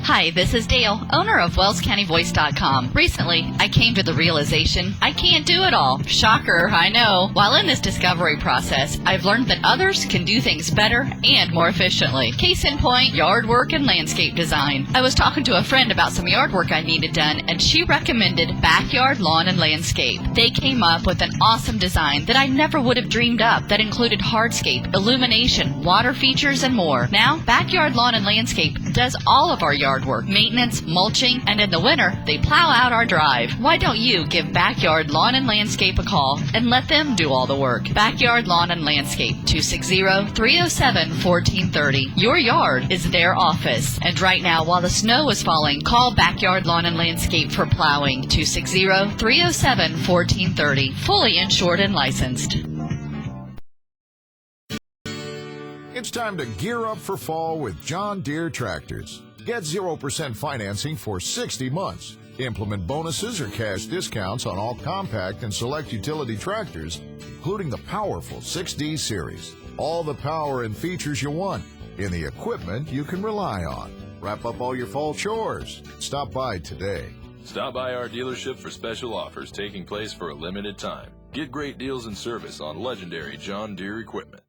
Hi, this is Dale, owner of WellsCountyVoice.com. Recently, I came to the realization I can't do it all. Shocker, I know. While in this discovery process, I've learned that others can do things better and more efficiently. Case in point, yard work and landscape design. I was talking to a friend about some yard work I needed done, and she recommended Backyard Lawn and Landscape. They came up with an awesome design that I never would have dreamed up that included hardscape, illumination, water features, and more. Now, Backyard Lawn and Landscape does all of our yard work, maintenance, mulching, and in the winter, they plow out our drive. Why don't you give Backyard Lawn and Landscape a call and let them do all the work? Backyard Lawn and Landscape, 260-307-1430. Your yard is their office. And right now, while the snow is falling, call Backyard Lawn and Landscape for plowing, 260-307-1430. Fully insured and licensed. It's time to gear up for fall with John Deere tractors. Get 0% financing for 60 months. Implement bonuses or cash discounts on all compact and select utility tractors, including the powerful 6D series. All the power and features you want in the equipment you can rely on. Wrap up all your fall chores. Stop by today. Stop by our dealership for special offers taking place for a limited time. Get great deals and service on legendary John Deere equipment.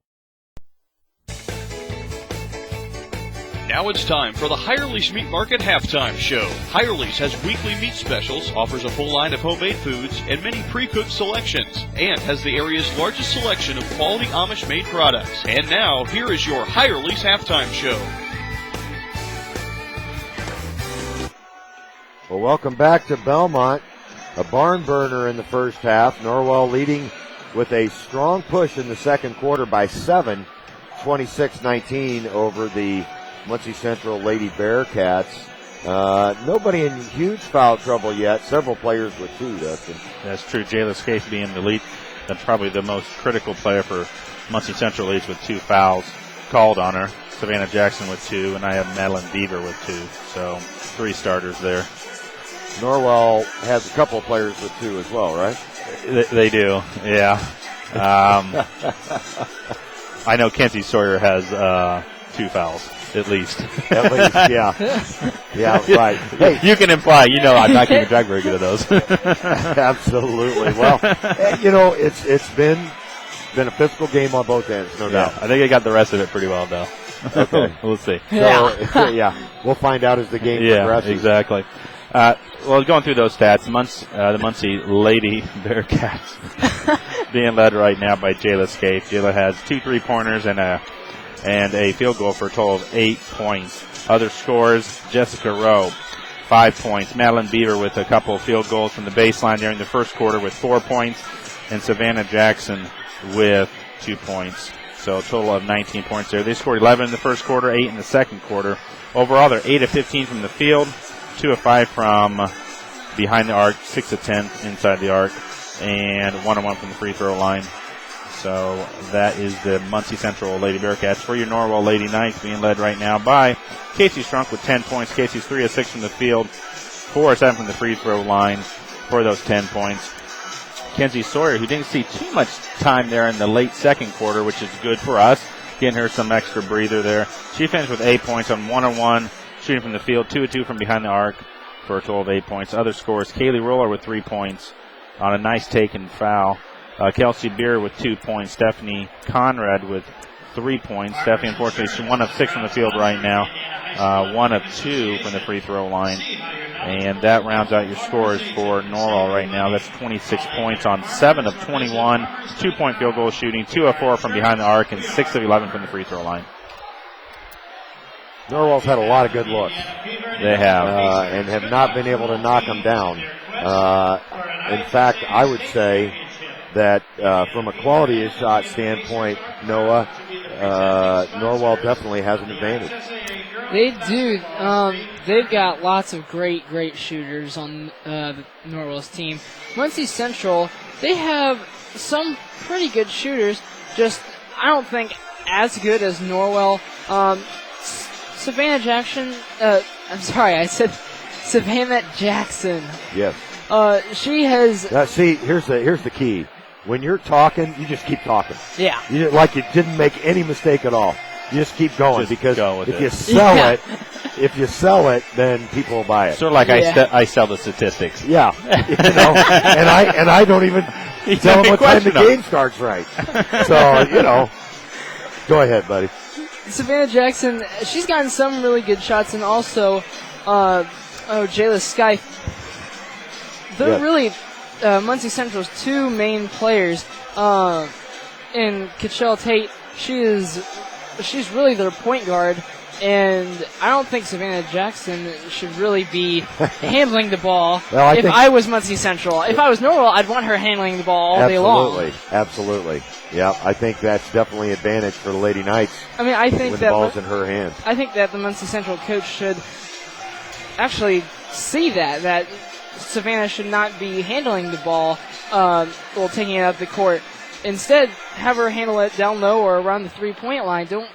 Now it's time for the Hirelease Meat Market Halftime Show. Hirelease has weekly meat specials, offers a full line of homemade foods, and many pre-cooked selections, and has the area's largest selection of quality Amish-made products. And now, here is your Hirelease Halftime Show. Well, welcome back to Belmont. A barn burner in the first half. Norwell leading with a strong push in the second quarter by 7, 26-19 over the Muncie Central Lady Bearcats. Nobody in huge foul trouble yet. Several players with 2, Dustin. That's true. Jayla Scaife being the lead. That's probably the most critical player for Muncie Central leads with 2 fouls called on her. Savannah Jackson with 2, and I have Madeline Beaver with 2. So 3 starters there. Norwell has a couple of players with 2 as well, right? They do, yeah. I know Kenzie Sawyer has 2 fouls, at least. At least, yeah. Yeah, right. Hey, you can imply, I'm not keeping track very good of those. Absolutely. Well, it's been a physical game on both ends, no doubt. I think I got the rest of it pretty well, though. Okay. We'll see. So, we'll find out as the game progresses. Yeah, exactly. Well, going through those stats, the Muncie Lady Bearcats being led right now by Jayla Scaife. Jayla has 2 3-pointers and a field goal for a total of 8 points. Other scores, Jessica Rowe, 5 points. Madeline Beaver with a couple of field goals from the baseline during the first quarter with 4 points. And Savannah Jackson with 2 points. So a total of 19 points there. They scored 11 in the first quarter, 8 in the second quarter. Overall, they're 8 of 15 from the field, 2 of 5 from behind the arc, 6 of 10 inside the arc, and 1 of 1 from the free throw line. So that is the Muncie Central Lady Bearcats. For your Norwell Lady Knights, being led right now by Casey Strunk with 10 points. Casey's 3 of 6 from the field, 4 of 7 from the free throw line for those 10 points. Kenzie Sawyer, who didn't see too much time there in the late second quarter, which is good for us, getting her some extra breather there. She finished with 8 points on 1 of 1, shooting from the field, 2 of 2 from behind the arc for a total of 8 points. Other scores, Kaylee Roller with 3 points on a nice taken foul. Kelsey Beer with 2 points. Stephanie Conrad with 3 points. Stephanie, unfortunately, she's 1 of 6 from the field right now. 1 of 2 from the free throw line. And that rounds out your scores for Norwell right now. That's 26 points on 7 of 21. 2-point field goal shooting, 2 of 4 from behind the arc, and 6 of 11 from the free throw line. Norwell's had a lot of good looks. They have. And have not been able to knock them down. In fact, I would say that from a quality of shot standpoint, Noah, Norwell definitely has an advantage. They do. They've got lots of great shooters on Norwell's team. Muncie Central, they have some pretty good shooters, just I don't think as good as Norwell. Savannah Jackson, I'm sorry, I said Savannah Jackson. Yes. She has... see, here's the key. When you're talking, you just keep talking. Yeah. You didn't make any mistake at all. You just keep going, because if you sell it, then people will buy it. Sort of like I sell the statistics. Yeah. And I don't even tell them what time the game starts right. So, go ahead, buddy. Savannah Jackson, she's gotten some really good shots, and also Jayla Scaife. They're really Muncie Central's 2 main players. In Kitchell Tate, she's really their point guard, and I don't think Savannah Jackson should really be handling the ball. Well, I was Muncie Central. If I was Norwell, I'd want her handling the ball all day long. Absolutely. Yeah, I think that's definitely an advantage for the Lady Knights. I mean, I think when that the ball's in her hands. I think that the Muncie Central coach should actually see that Savannah should not be handling the ball while taking it out of the court. Instead, have her handle it down low or around the 3-point line. Don't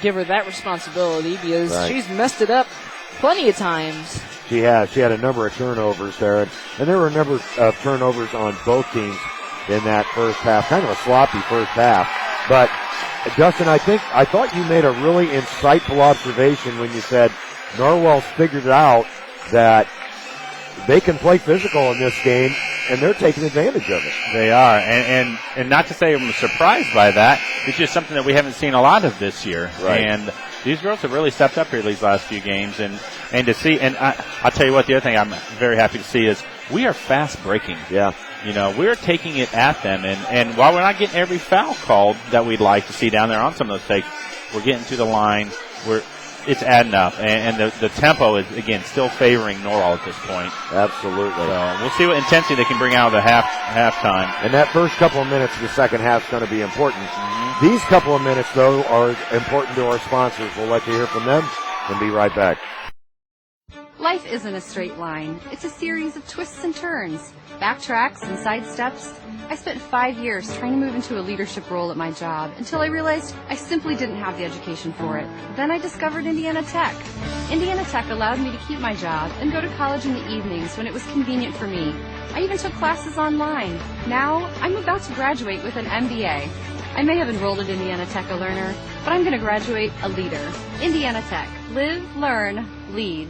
give her that responsibility, because she's messed it up plenty of times. She has. She had a number of turnovers there, and there were a number of turnovers on both teams in that first half. Kind of a sloppy first half. But, Justin, I thought you made a really insightful observation when you said Norwell's figured out that they can play physical in this game, and they're taking advantage of it. They are, and not to say I'm surprised by that. It's just something that we haven't seen a lot of this year. Right. And these girls have really stepped up here these last few games, and to see. And I'll tell you what, the other thing I'm very happy to see is we are fast breaking. Yeah. We're taking it at them, and while we're not getting every foul called that we'd like to see down there on some of those takes, we're getting to the line. It's adding up, and the tempo is, again, still favoring Norwell at this point. Absolutely. So we'll see what intensity they can bring out of the halftime. And that first couple of minutes of the second half is going to be important. Mm-hmm. These couple of minutes, though, are important to our sponsors. We'll let you hear from them and be right back. Life isn't a straight line. It's a series of twists and turns, backtracks and sidesteps. I spent 5 years trying to move into a leadership role at my job until I realized I simply didn't have the education for it. Then I discovered Indiana Tech. Indiana Tech allowed me to keep my job and go to college in the evenings when it was convenient for me. I even took classes online. Now, I'm about to graduate with an MBA. I may have enrolled at Indiana Tech a learner, but I'm going to graduate a leader. Indiana Tech. Live, learn, lead.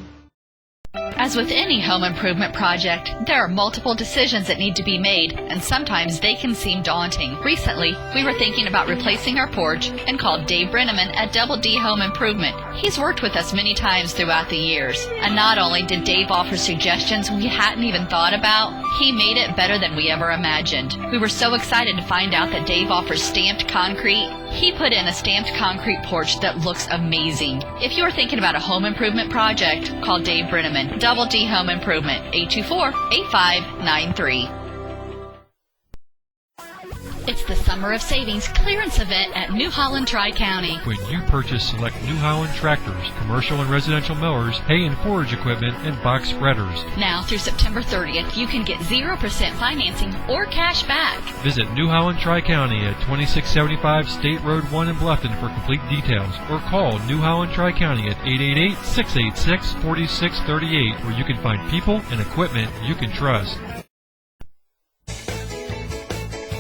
As with any home improvement project, there are multiple decisions that need to be made, and sometimes they can seem daunting. Recently, we were thinking about replacing our porch and called Dave Brenneman at Double D Home Improvement. He's worked with us many times throughout the years, and not only did Dave offer suggestions we hadn't even thought about, he made it better than we ever imagined. We were so excited to find out that Dave offers stamped concrete. He put in a stamped concrete porch that looks amazing. If you're thinking about a home improvement project, call Dave Brenneman, Double D Home Improvement, 824-8593. It's the Summer of Savings clearance event at New Holland Tri-County. When you purchase select New Holland tractors, commercial and residential mowers, hay and forage equipment, and box spreaders. Now through September 30th, you can get 0% financing or cash back. Visit New Holland Tri-County at 2675 State Road 1 in Bluffton for complete details, or call New Holland Tri-County at 888-686-4638, where you can find people and equipment you can trust.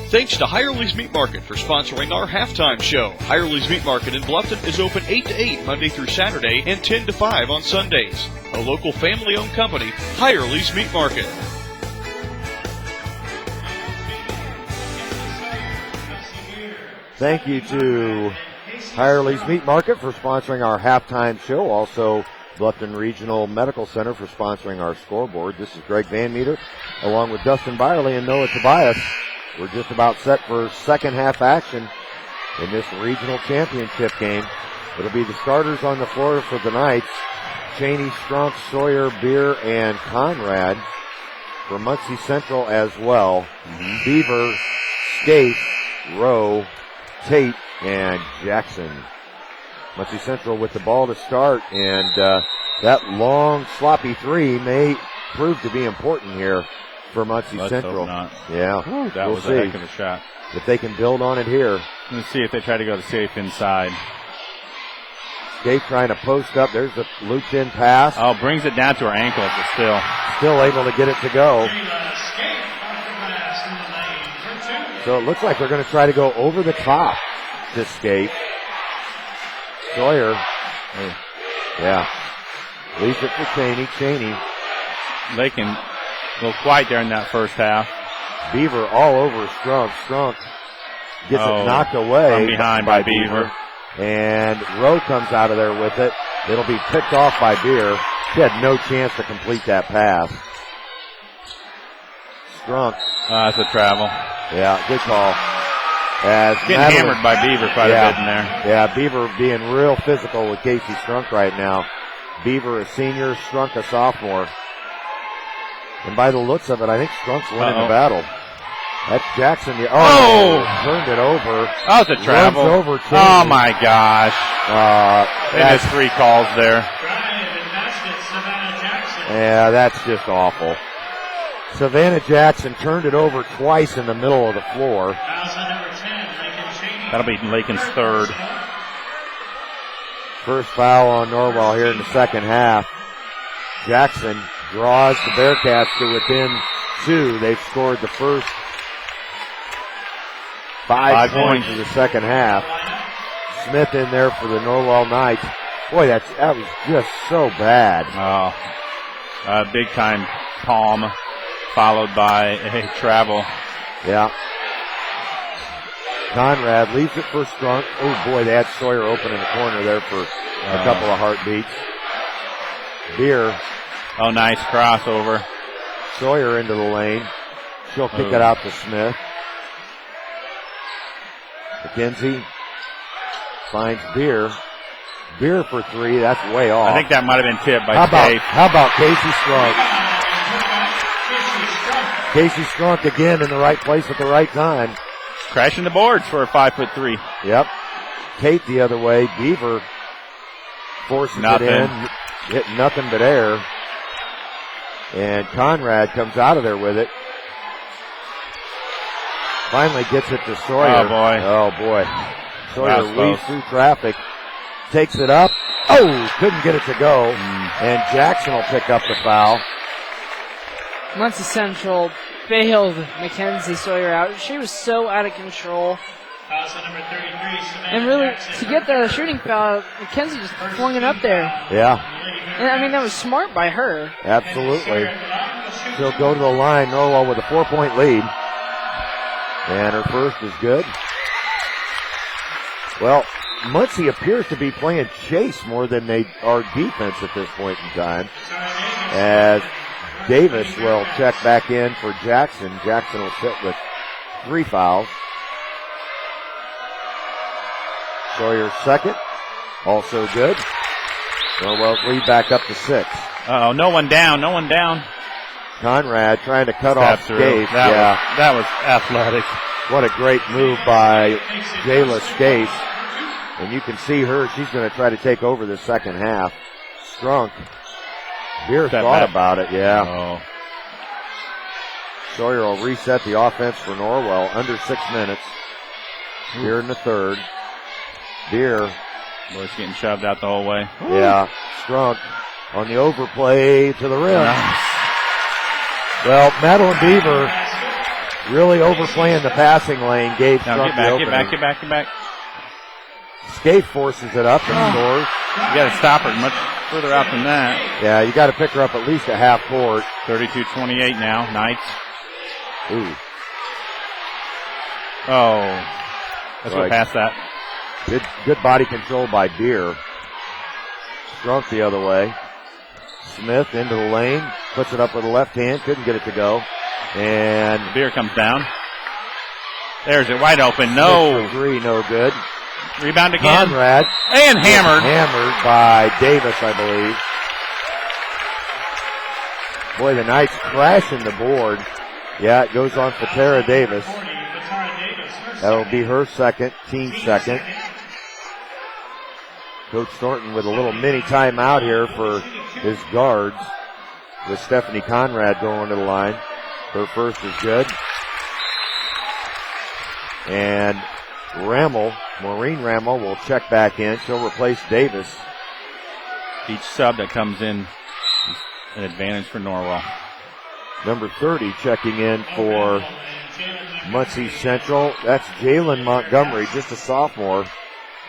Thanks to Hirely's Meat Market for sponsoring our halftime show. Hirely's Meat Market in Bluffton is open 8 to 8 Monday through Saturday and 10 to 5 on Sundays. A local family-owned company, Hirely's Meat Market. Thank you to Hirely's Meat Market for sponsoring our halftime show. Also, Bluffton Regional Medical Center for sponsoring our scoreboard. This is Greg Van Meter along with Dustin Byerly and Noah Tobias. We're just about set for second half action in this regional championship game. It'll be the starters on the floor for the Knights. Cheney, Strunk, Sawyer, Beer, and Conrad for Muncie Central as well. Beaver, Scaife, Rowe, Tate, and Jackson. Muncie Central with the ball to start, and that long, sloppy three may prove to be important here for Muncie Central. Hope not. Yeah. Woo, that was a heck of a shot. If they can build on it here. Let's see if they try to go to Scaife inside. Scaife trying to post up. There's a looped in pass. Oh, brings it down to her ankles, but still able to get it to go. So it looks like they're going to try to go over the top to Scaife. Sawyer. Yeah. Leaves it for Cheney. They can go quiet there in that first half. Beaver all over Strunk. Strunk gets it knocked away. From behind by Beaver. And Rowe comes out of there with it. It'll be picked off by Beer. She had no chance to complete that pass. Strunk. That's a travel. Yeah, good call. As getting hammered by Beaver quite a bit in there. Yeah, Beaver being real physical with Casey Strunk right now. Beaver a senior, Strunk a sophomore. And by the looks of it, I think Strunk's winning the battle. That's Jackson. Turned it over. That was a travel. Over oh, my gosh. There's 3 calls there. Yeah, that's just awful. Savannah Jackson turned it over twice in the middle of the floor. That'll be Lakin's third. First foul on Norwell here in the second half. Jackson draws the Bearcats to within 2. They've scored the first 5 points of the second half. Smith in there for the Norwell Knights. Boy, that was just so bad. Big time palm, followed by a travel. Yeah. Conrad leaves it for Strunk. Oh boy, they had Sawyer open in the corner there for a couple of heartbeats. Beer. Oh, nice crossover. Sawyer into the lane. She'll kick it out to Smith. McKenzie finds Beer. Beer for 3. That's way off. I think that might have been tipped by Scaife. How about Casey Strunk? Casey Strunk again in the right place at the right time. Crashing the boards for a 5'3". Yep. Tate the other way. Beaver forces it in. Hit nothing but air. And Conrad comes out of there with it. Finally gets it to Sawyer. Oh, boy. Oh, boy. Sawyer That's weaves close. through traffic. Takes it up. Oh, couldn't get it to go. And Jackson will pick up the foul. Muncie Central bailed Mackenzie Sawyer out. She was so out of control. And really, to get the shooting foul, Mackenzie just flung it up there. Yeah. And I mean, that was smart by her. Absolutely. She'll go to the line. Norwell with a 4-point lead. And her first is good. Well, Muncie appears to be playing chase more than they are defense at this point in time. As Davis will check back in for Jackson. Jackson will sit with 3 fouls. Sawyer's second, also good. Norwell's lead back up to 6. Uh-oh, no one down. Conrad trying to cut Step off through. Scaife. That was athletic. What a great move by Jayla Scaife. And you can see her, she's going to try to take over the second half. Strunk. Beer thought about it, yeah. Oh. Sawyer will reset the offense for Norwell under 6 minutes. Here in the third. Beer. Boy, it's getting shoved out the whole way. Yeah. Strunk on the overplay to the rim. Nice. Well, Madeline Beaver really overplaying the passing lane. Gave Strunk the opening. Get back. Scaife forces it up and scores. You got to stop her much further out than that. Yeah, you got to pick her up at least a half court. 32-28 now, Knights. Ooh. Oh, let's go past that. Good body control by Beer. Strunk the other way. Smith into the lane, puts it up with the left hand, couldn't get it to go. And Beer comes down. There's it, wide open. No. 3, no good. Rebound again. Conrad. And hammered. Hammered by Davis, I believe. Boy, the Knights crashing the board. Yeah, it goes on for Tara Davis. That'll be her second, team second. Coach Thornton with a little mini timeout here for his guards, with Stephanie Conrad going to the line. Her first is good. And Maureen Rammel will check back in. She'll replace Davis. Each sub that comes in is an advantage for Norwell. Number 30 checking in for Muncie Central. That's Jalen Montgomery, just a sophomore.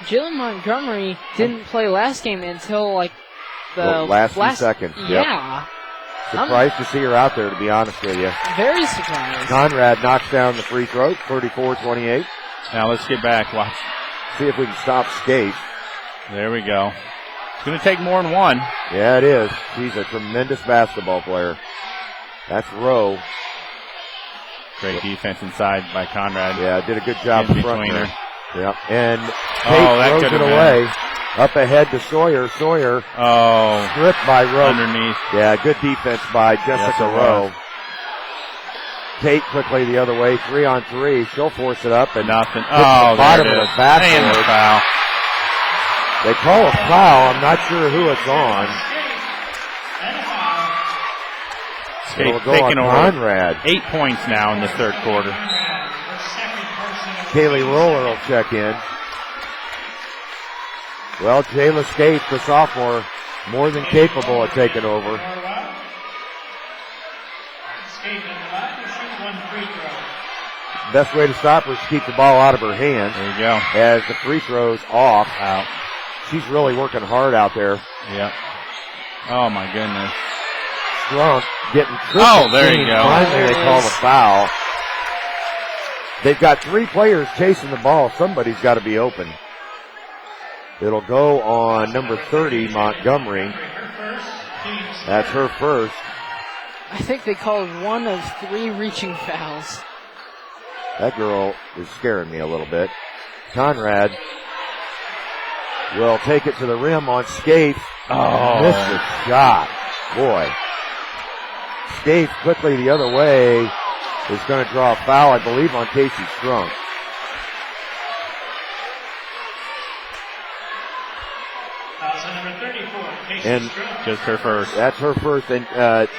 Jalen Montgomery didn't play last game until like the last few seconds. Yeah. Yep. Surprised to see her out there, to be honest with you. Very surprised. Conrad knocks down the free throw, 34-28. Now let's get back. Watch. See if we can stop Scaife. There we go. It's going to take more than one. Yeah, it is. She's a tremendous basketball player. That's Rowe. Great defense inside by Conrad. Yeah, did a good job in front between her. her. Yeah, and Kate throws it away. Up ahead to Sawyer. Sawyer stripped by Rowe. Underneath. Yeah, good defense by Jessica Rowe. Kate quickly the other way, 3-on-3. She'll force it up and nothing. The bottom of the backboard. Foul. They call a foul. I'm not sure who it's on. Skate go taking on over. Conrad. 8 points now in the third quarter. Kaylee Roller will check in. Well, Jayla Scaife, the sophomore, more than capable of taking over. Best way to stop her is to keep the ball out of her hands. There you go. As the free throw's off. Out. She's really working hard out there. Yep. Oh, my goodness. Strunk getting triple. Oh, there you go. Finally, they call the foul. They've got 3 players chasing the ball. Somebody's got to be open. It'll go on number 30, Montgomery. That's her first. I think they called 1 of 3 reaching fouls. That girl is scaring me a little bit. Conrad will take it to the rim on Scaife. Oh. Missed the shot. Boy. Scaife quickly the other way is going to draw a foul, I believe, on Casey Strunk. And just her first. That's her first. And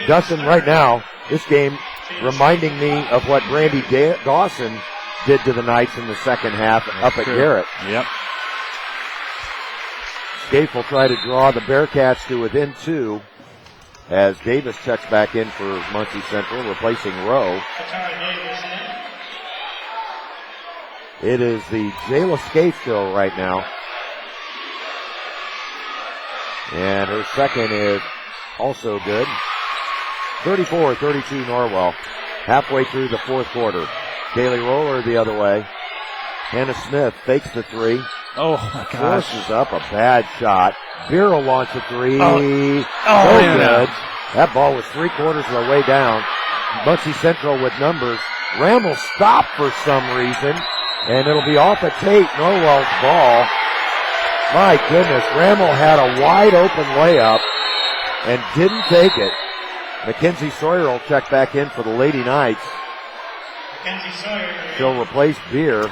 Dustin, right now, this game reminding me of what Brandy Dawson did to the Knights in the second half up at Garrett. Yep. Scaife will try to draw the Bearcats to within 2 as Davis checks back in for Muncie Central, replacing Rowe. It is the Jayla Scaife show right now. And her second is also good. 34-32 Norwell. Halfway through the fourth quarter. Kaylee Roller the other way. Hannah Smith fakes the 3. Oh my gosh. Forces up a bad shot. Beer will launch a 3. Oh, Good. That ball was 3/4 of the way down. Muncie Central with numbers. Ramel stopped for some reason. And it'll be off of Tate, Norwell's ball. My goodness, Ramel had a wide open layup and didn't take it. Mackenzie Sawyer will check back in for the Lady Knights. She'll replace Beer.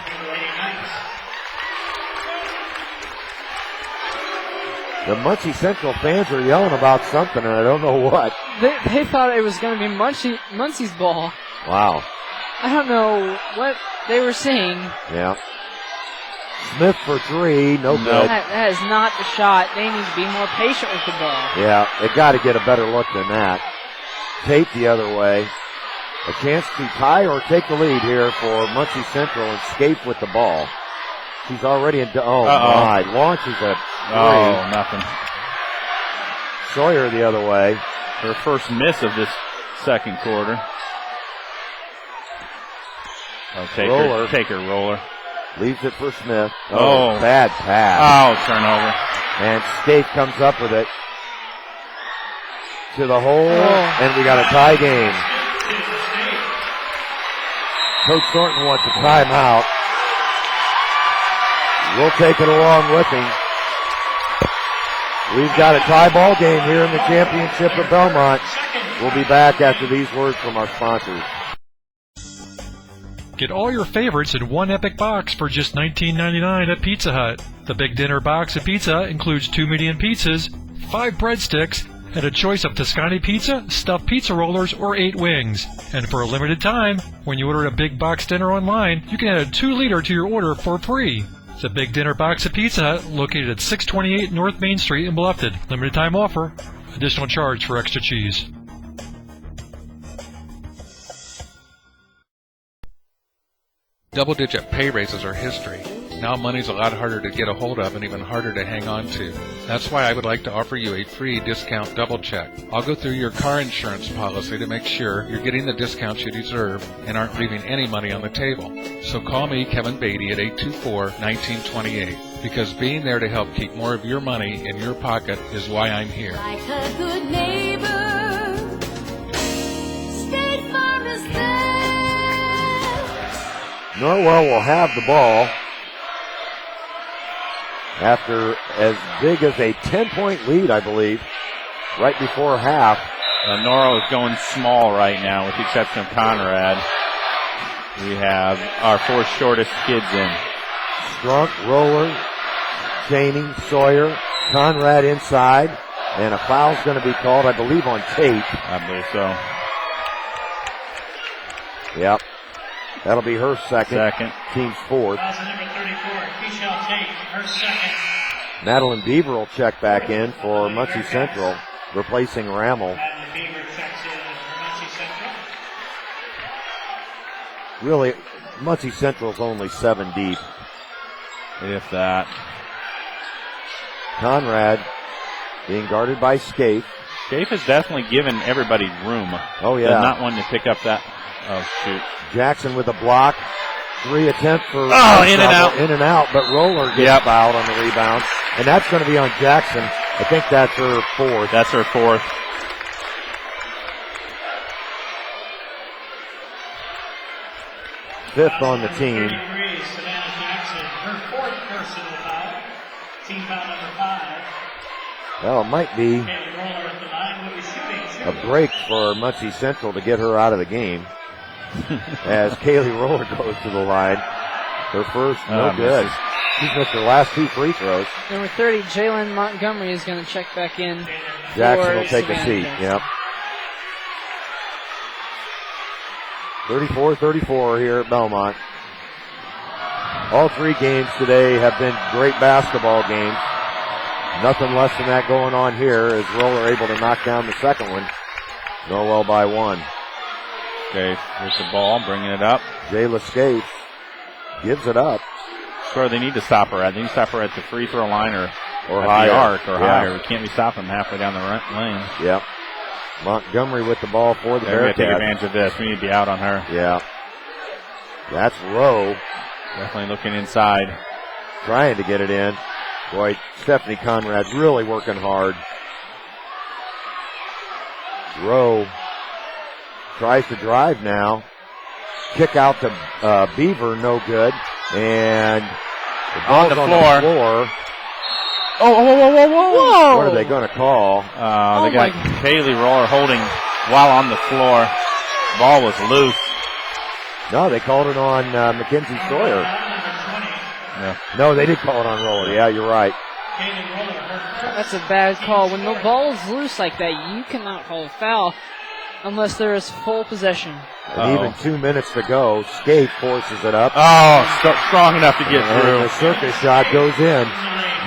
The Muncie Central fans are yelling about something, and I don't know what. They thought it was going to be Muncie's ball. Wow. I don't know what they were saying. Yeah. Smith for 3, no good. That is not the shot. They need to be more patient with the ball. Yeah, they got to get a better look than that. Tate the other way. A chance to tie or take the lead here for Muncie Central, and Scaife with the ball. She's already in. My. Launches a 3. Oh, nothing. Sawyer the other way. Her first miss of this second quarter. Oh, take her, Roller. Leaves it for Smith. Oh. Bad pass. Oh, turnover. And Scaife comes up with it to the hole, and we got a tie game. Coach Thornton wants a timeout. We'll take it along with him. We've got a tie ball game here in the championship of Belmont. We'll be back after these words from our sponsors. Get all your favorites in one epic box for just $19.99 at Pizza Hut. The Big Dinner Box of Pizza includes 2 medium pizzas, 5 breadsticks, and a choice of Toscani pizza, stuffed pizza rollers, or 8 wings. And for a limited time, when you order a big box dinner online, you can add a 2-liter to your order for free. The Big Dinner Box of Pizza Hut, located at 628 North Main Street in Bluffton. Limited time offer. Additional charge for extra cheese. Double-digit pay raises are history. Now money's a lot harder to get a hold of and even harder to hang on to. That's why I would like to offer you a free discount double check. I'll go through your car insurance policy to make sure you're getting the discounts you deserve and aren't leaving any money on the table. So call me, Kevin Beatty, at 824-1928, because being there to help keep more of your money in your pocket is why I'm here. Like a good neighbor, State Farm is there. Norwell will have the ball after as big as a 10-point lead, I believe, right before half. Norwell is going small right now, with the exception of Conrad. We have our 4 shortest kids in. Strunk, Roller, Cheney, Sawyer, Conrad inside, and a foul's going to be called, I believe, on Tate. I believe so. Yep. That'll be her second. Team's 4th. Number 34, Keishel Tate, her second. Madeline Beaver will check back in for Muncie Central, replacing Ramel. Madeline Beaver checks in for Muncie Central. Really, Muncie Central's only 7 deep. If that. Conrad being guarded by Scaife. Scaife has definitely given everybody room. Oh, yeah. They're not wanting to pick up that. Oh, shoot. Jackson with a block. 3 attempt for in and out. In and out, but Roller gets fouled on the rebound. And that's going to be on Jackson. I think that's her 4th. That's her 4th. Fifth on the team. Savannah Jackson, her 4th personal foul. Team foul number 5. Well, it might be Kaylee Roller at the line will be shooting 2. a break for Muncie Central to get her out of the game as Kaylee Roller goes to the line. Her first, no good. Misses. She's missed her last 2 free throws. Number 30, Jalen Montgomery is going to check back in. Jackson will take Savannah a seat. Johnson. Yep. 34-34 here at Belmont. All 3 games today have been great basketball games. Nothing less than that going on here as Roller able to knock down the second one. Norwell by 1. Okay, here's the ball, bringing it up. Jayla Scaife gives it up. Where they need to stop her at. They need to stop her at the free throw line or at higher. the arc or Yeah. higher. We can't be stopping them halfway down the lane. Yep. Montgomery with the ball for the Yeah, we gotta take Bearcats. advantage of this. We need to be out on her. Yeah. That's Rowe. Definitely looking inside. Trying to get it in. Boy, Stephanie Conrad's really working hard. Rowe tries to drive now. Kick out to Beaver, no good. And the ball's on the on floor. the floor. Whoa! What are they going to call? They got Kaylee Roller holding while on the floor. Ball was loose. No, they called it on Mackenzie Sawyer. Yeah. No, they did call it on Roller. Yeah, you're right. That's a bad call. When the ball is loose like that, you cannot call a foul unless there is full possession. And even 2 minutes to go. Scaife forces it up. Strong enough to get through. And the circus shot goes in.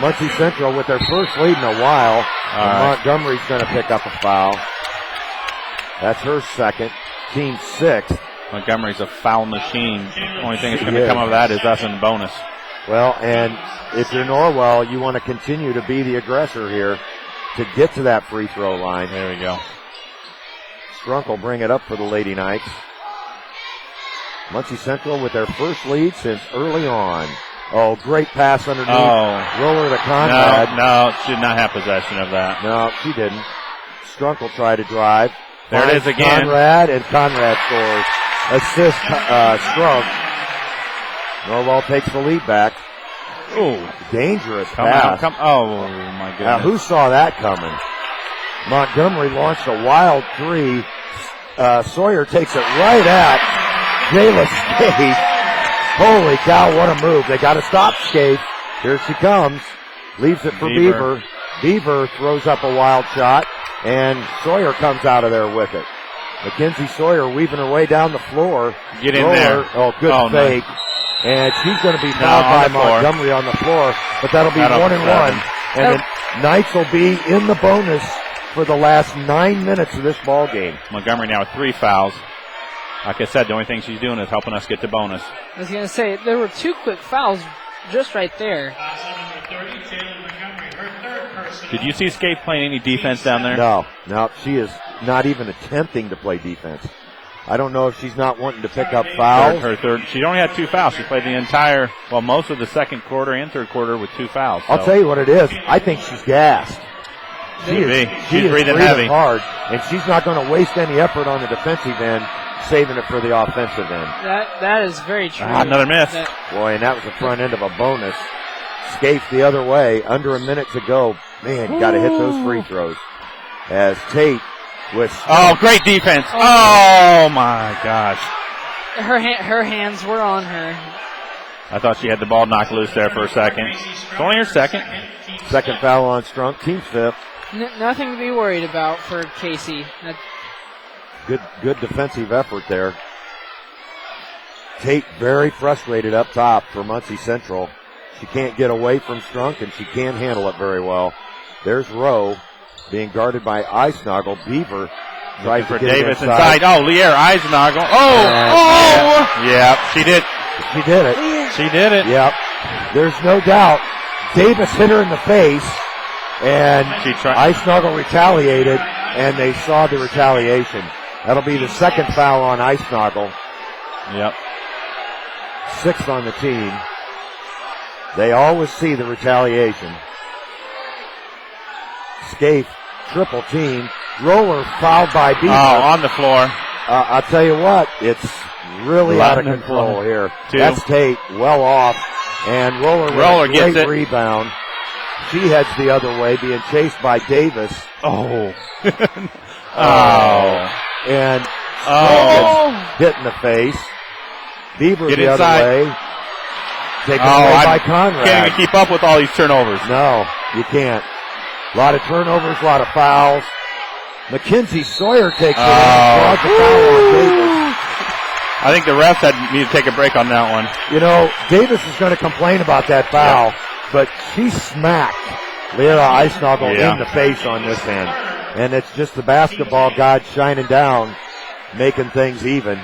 Muncie Central with their first lead in a while. And Montgomery's going to pick up a foul. That's her second. Team 6th. Montgomery's a foul machine. The only thing that's going to come of that is us in bonus. Well, and if you're Norwell, you want to continue to be the aggressor here to get to that free throw line. There we go. Strunk will bring it up for the Lady Knights. Muncie Central with their first lead since early on. Oh, great pass underneath. Roller to Conrad. No, she did not have possession of that. No, she didn't. Strunk will try to drive. There it is again. Conrad, and Conrad scores. Assist Strunk. Norwell takes the lead back. Ooh. Dangerous Come pass. out. Oh, my goodness. Now, who saw that coming? Montgomery launched a wild 3. Sawyer takes it right at Jayla Scaife. Holy cow, what a move. They got to stop Scaife. Here she comes. Leaves it for Beaver. Beaver throws up a wild shot, and Sawyer comes out of there with it. Mackenzie Sawyer weaving her way down the floor. Get in there. Oh, good fake. Nice. And she's going to be fouled by Montgomery on the floor, but that'll be 1 and 1. And the Knights will be in the bonus for the last 9 minutes of this ball game. Montgomery now with 3 fouls. Like I said, the only thing she's doing is helping us get to bonus. I was going to say, there were 2 quick fouls just right there. Did you see Scaife playing any defense down there? No, she is not even attempting to play defense. I don't know if she's not wanting to pick up fouls. Her third. She only had 2 fouls. She played the entire, most of the second quarter and third quarter with 2 fouls. So. I'll tell you what it is. I think she's gassed. She's breathing heavy. Hard, and she's not going to waste any effort on the defensive end, saving it for the offensive end. That is very true. Another miss. Boy, and that was the front end of a bonus. Scaife the other way, under a minute to go. Man, you got to hit those free throws. As Tate with... Oh, great defense. Oh, my gosh. Her hands were on her. I thought she had the ball knocked loose there for a second. It's only her second. Second foul on Strunk, team 5th. Nothing to be worried about for Casey. Good defensive effort there. Tate very frustrated up top for Muncie Central. She can't get away from Strunk, and she can't handle it very well. There's Rowe being guarded by Eisnagel. Beaver tries for to get Davis inside. Oh, Lear Eisnagel. Yeah, she did. She did it. She did it. Yep. There's no doubt. Davis hit her in the face, and Eisnagel retaliated, and they saw the retaliation. That'll be the second foul on Eisnagel. Yep. 6th on the team. They always see the retaliation. Scaife, triple team. Roller fouled by Beaver. Oh, on the floor. I'll tell you what, it's really out of control here. That's Tate, well off. And Roller gets great it. Rebound. She heads the other way, being chased by Davis. Oh. And hit in the face. Beaver Get the inside. other way. taken away by Conrad. Can't even keep up with all these turnovers. No, you can't. A lot of turnovers, a lot of fouls. Mackenzie Sawyer takes it and draws the foul on Davis. I think the refs need to take a break on that one. You know, Davis is going to complain about that foul, but she smacked Lyra Eisnagel in the face on this end. And it's just the basketball god shining down, making things even.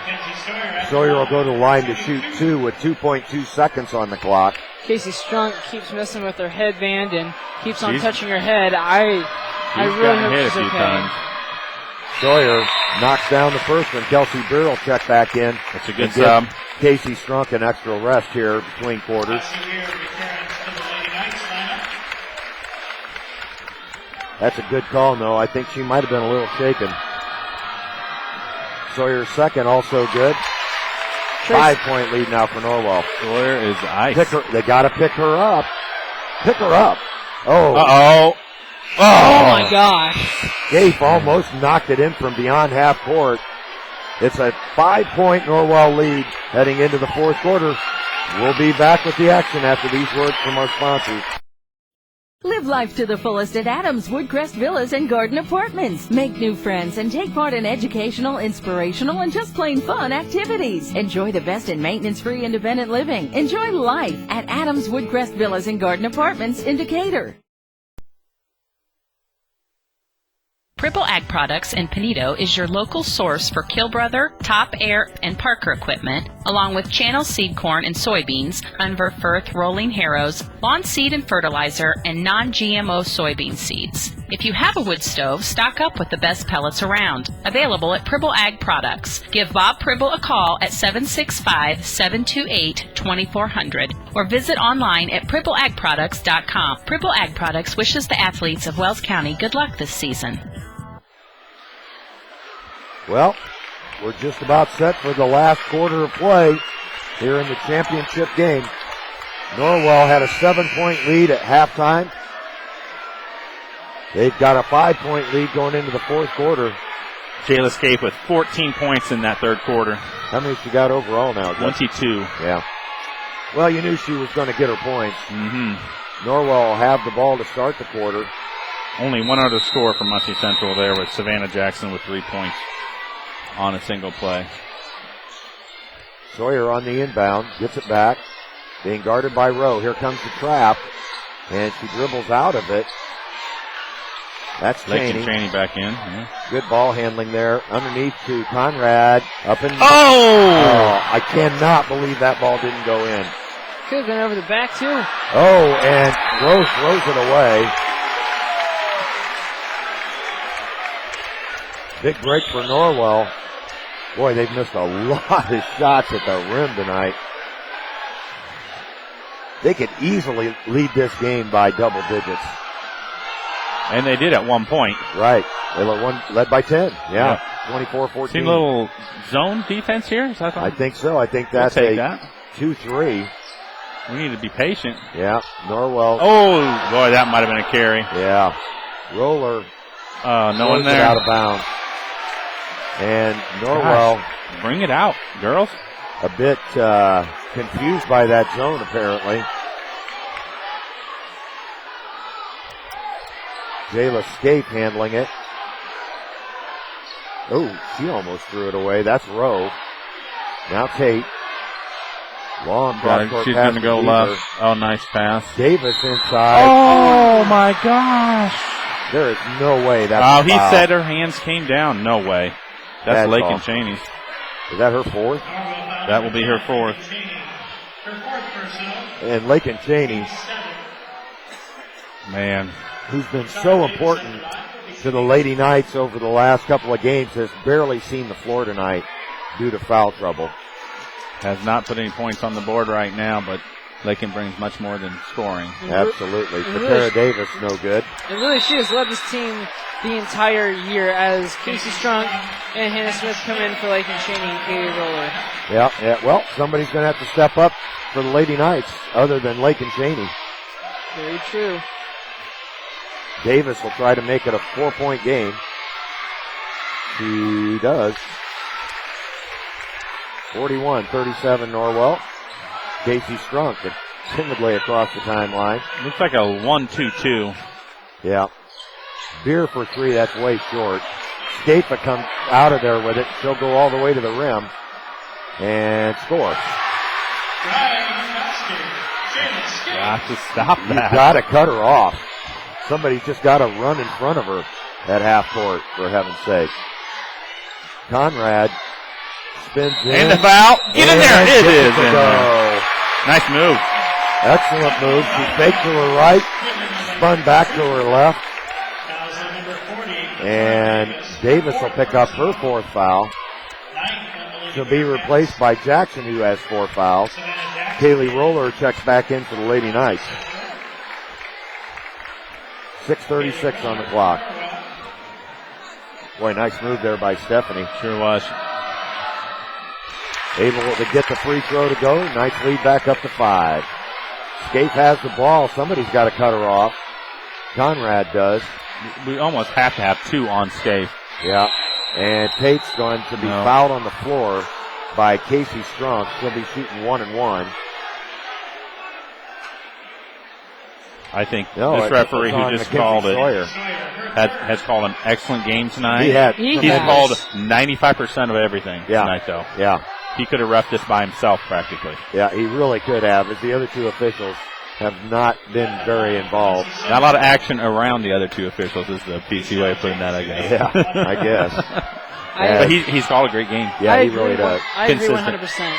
Sawyer will go to the line to shoot 2 with 2.2 seconds on the clock. Casey Strunk keeps messing with her headband and keeps on touching her head. I really hope she's okay. Times. Sawyer knocks down the first one. Kelsey Beer will check back in. That's a good sub. Casey Strunk an extra rest here between quarters. That's a good call, though. I think she might have been a little shaken. Sawyer's second also good. 5-point lead now for Norwell. Sawyer is ice. They got to pick her up. Pick her up. Oh. Uh-oh. Oh, my gosh. Gape almost knocked it in from beyond half court. It's a 5-point Norwell lead heading into the fourth quarter. We'll be back with the action after these words from our sponsors. Live life to the fullest at Adams Woodcrest Villas and Garden Apartments. Make new friends and take part in educational, inspirational, and just plain fun activities. Enjoy the best in maintenance-free independent living. Enjoy life at Adams Woodcrest Villas and Garden Apartments in Decatur. Pribble Ag Products in Penedo is your local source for Kilbrother, Top Air, and Parker equipment, along with Channel seed corn and soybeans, Unver Firth rolling harrows, lawn seed and fertilizer, and non-GMO soybean seeds. If you have a wood stove, stock up with the best pellets around. Available at Pribble Ag Products. Give Bob Pribble a call at 765-728-2400 or visit online at pribbleagproducts.com. Pribble Ag Products wishes the athletes of Wells County good luck this season. Well, we're just about set for the last quarter of play here in the championship game. Norwell had a 7-point lead at halftime. They've got a 5-point lead going into the fourth quarter. Jayla Scape with 14 points in that third quarter. How many she got overall now? 22. Yeah. Well, you knew she was going to get her points. Mm-hmm. Norwell will have the ball to start the quarter. Only one other score from Muncie Central there with Savannah Jackson with 3 points on a single play. Sawyer on the inbound, gets it back, being guarded by Rowe. Here comes the trap, and she dribbles out of it. That's Chaney. Chaney back in. Yeah. Good ball handling there. Underneath to Conrad. Up and I cannot believe that ball didn't go in. Could have been over the back, too. Oh, and Rowe throws it away. Big break for Norwell. Boy, they've missed a lot of shots at the rim tonight. They could easily lead this game by double digits. And they did at one point. Right. They led by 10. Yeah. 24-14. See a little zone defense here? Is that I think so. I think that's a 2-3. We need to be patient. Yeah. Norwell. Oh, boy, that might have been a carry. Yeah. Roller. No one there. Out of bounds. And Norwell. Gosh, bring it out, girls. A bit confused by that zone, apparently. Jayla Scape handling it. Oh, she almost threw it away. That's Rowe. Now Tate. Long cross court she's pass going to go left. Oh, nice pass. Davis inside. Oh, my gosh. There is no way that's Oh, he said her hands came down. No way. That's Lakin Chaney's. Is that her fourth? That will be her fourth. And Lakin Chaney, man, who's been so important to the Lady Knights over the last couple of games, has barely seen the floor tonight due to foul trouble. Has not put any points on the board right now, but Lakin brings much more than scoring. Absolutely. Katara Davis, no good. And really, she has led this team the entire year as Casey Strunk and Hannah Smith come in for Lakin Chaney and Katie Roller. Yeah. Well, somebody's going to have to step up for the Lady Knights other than Lakin Chaney. Very true. Davis will try to make it a 4-point game. She does. 41-37 Norwell. Casey Strunk timidly across the timeline. Looks like a 1-2-2. Yeah. Beer for 3, that's way short. Scaife comes out of there with it. She'll go all the way to the rim and score. Got to stop that. You got to cut her off. Somebody's just got to run in front of her at half court, for heaven's sake. Conrad spins in. And the foul. Get in there. It is in there. Nice move. Excellent move. She faked to her right, spun back to her left. And Davis will pick up her 4th foul. She'll be replaced by Jackson, who has 4 fouls. Kaylee Roller checks back in for the Lady Knights. 6:36 on the clock. Boy, nice move there by Stephanie. Sure was. Able to get the free throw to go. Nice lead back up to 5. Scaife has the ball. Somebody's got to cut her off. Conrad does. We almost have to have 2 on Scaife. Yeah. And Tate's going to be fouled on the floor by Casey Strunk. She'll be shooting 1 and 1. I think this referee who just called it has called an excellent game tonight. He's called 95% of everything tonight, though. Yeah. He could have reffed this by himself practically. Yeah, he really could have. As the other 2 officials have not been very involved. Not a lot of action around the other 2 officials is the PC way of putting that, I guess. Yeah, I guess. But he's called a great game. Yeah, he really does. I agree 100%.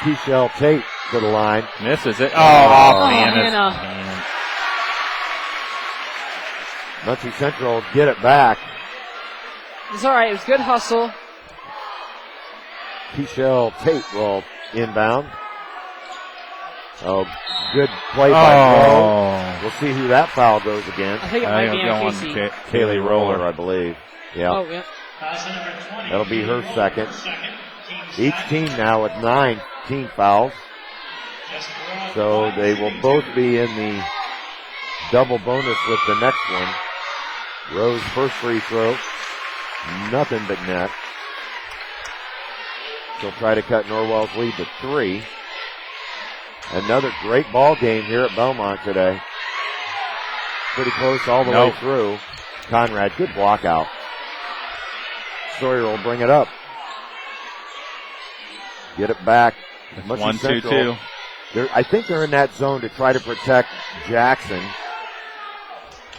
Keishel Tate to the line. Misses it. Off Hannah's hand. Muncie Central get it back. It's all right. It was good hustle. Keishel Tate will inbound. Oh, good play by Rowe. We'll see who that foul goes against. I think it might be on Kaylee Roller, I believe. Yeah. Oh, yeah. That'll be her second. Each team now with 9 team fouls. So they will both be in the double bonus with the next one. Rowe's first free throw. Nothing but net. She'll try to cut Norwell's lead to 3. Another great ball game here at Belmont today. Pretty close all the way through. Conrad, good block out. Sawyer will bring it up. Get it back. 1-2-2. I think they're in that zone to try to protect Jackson.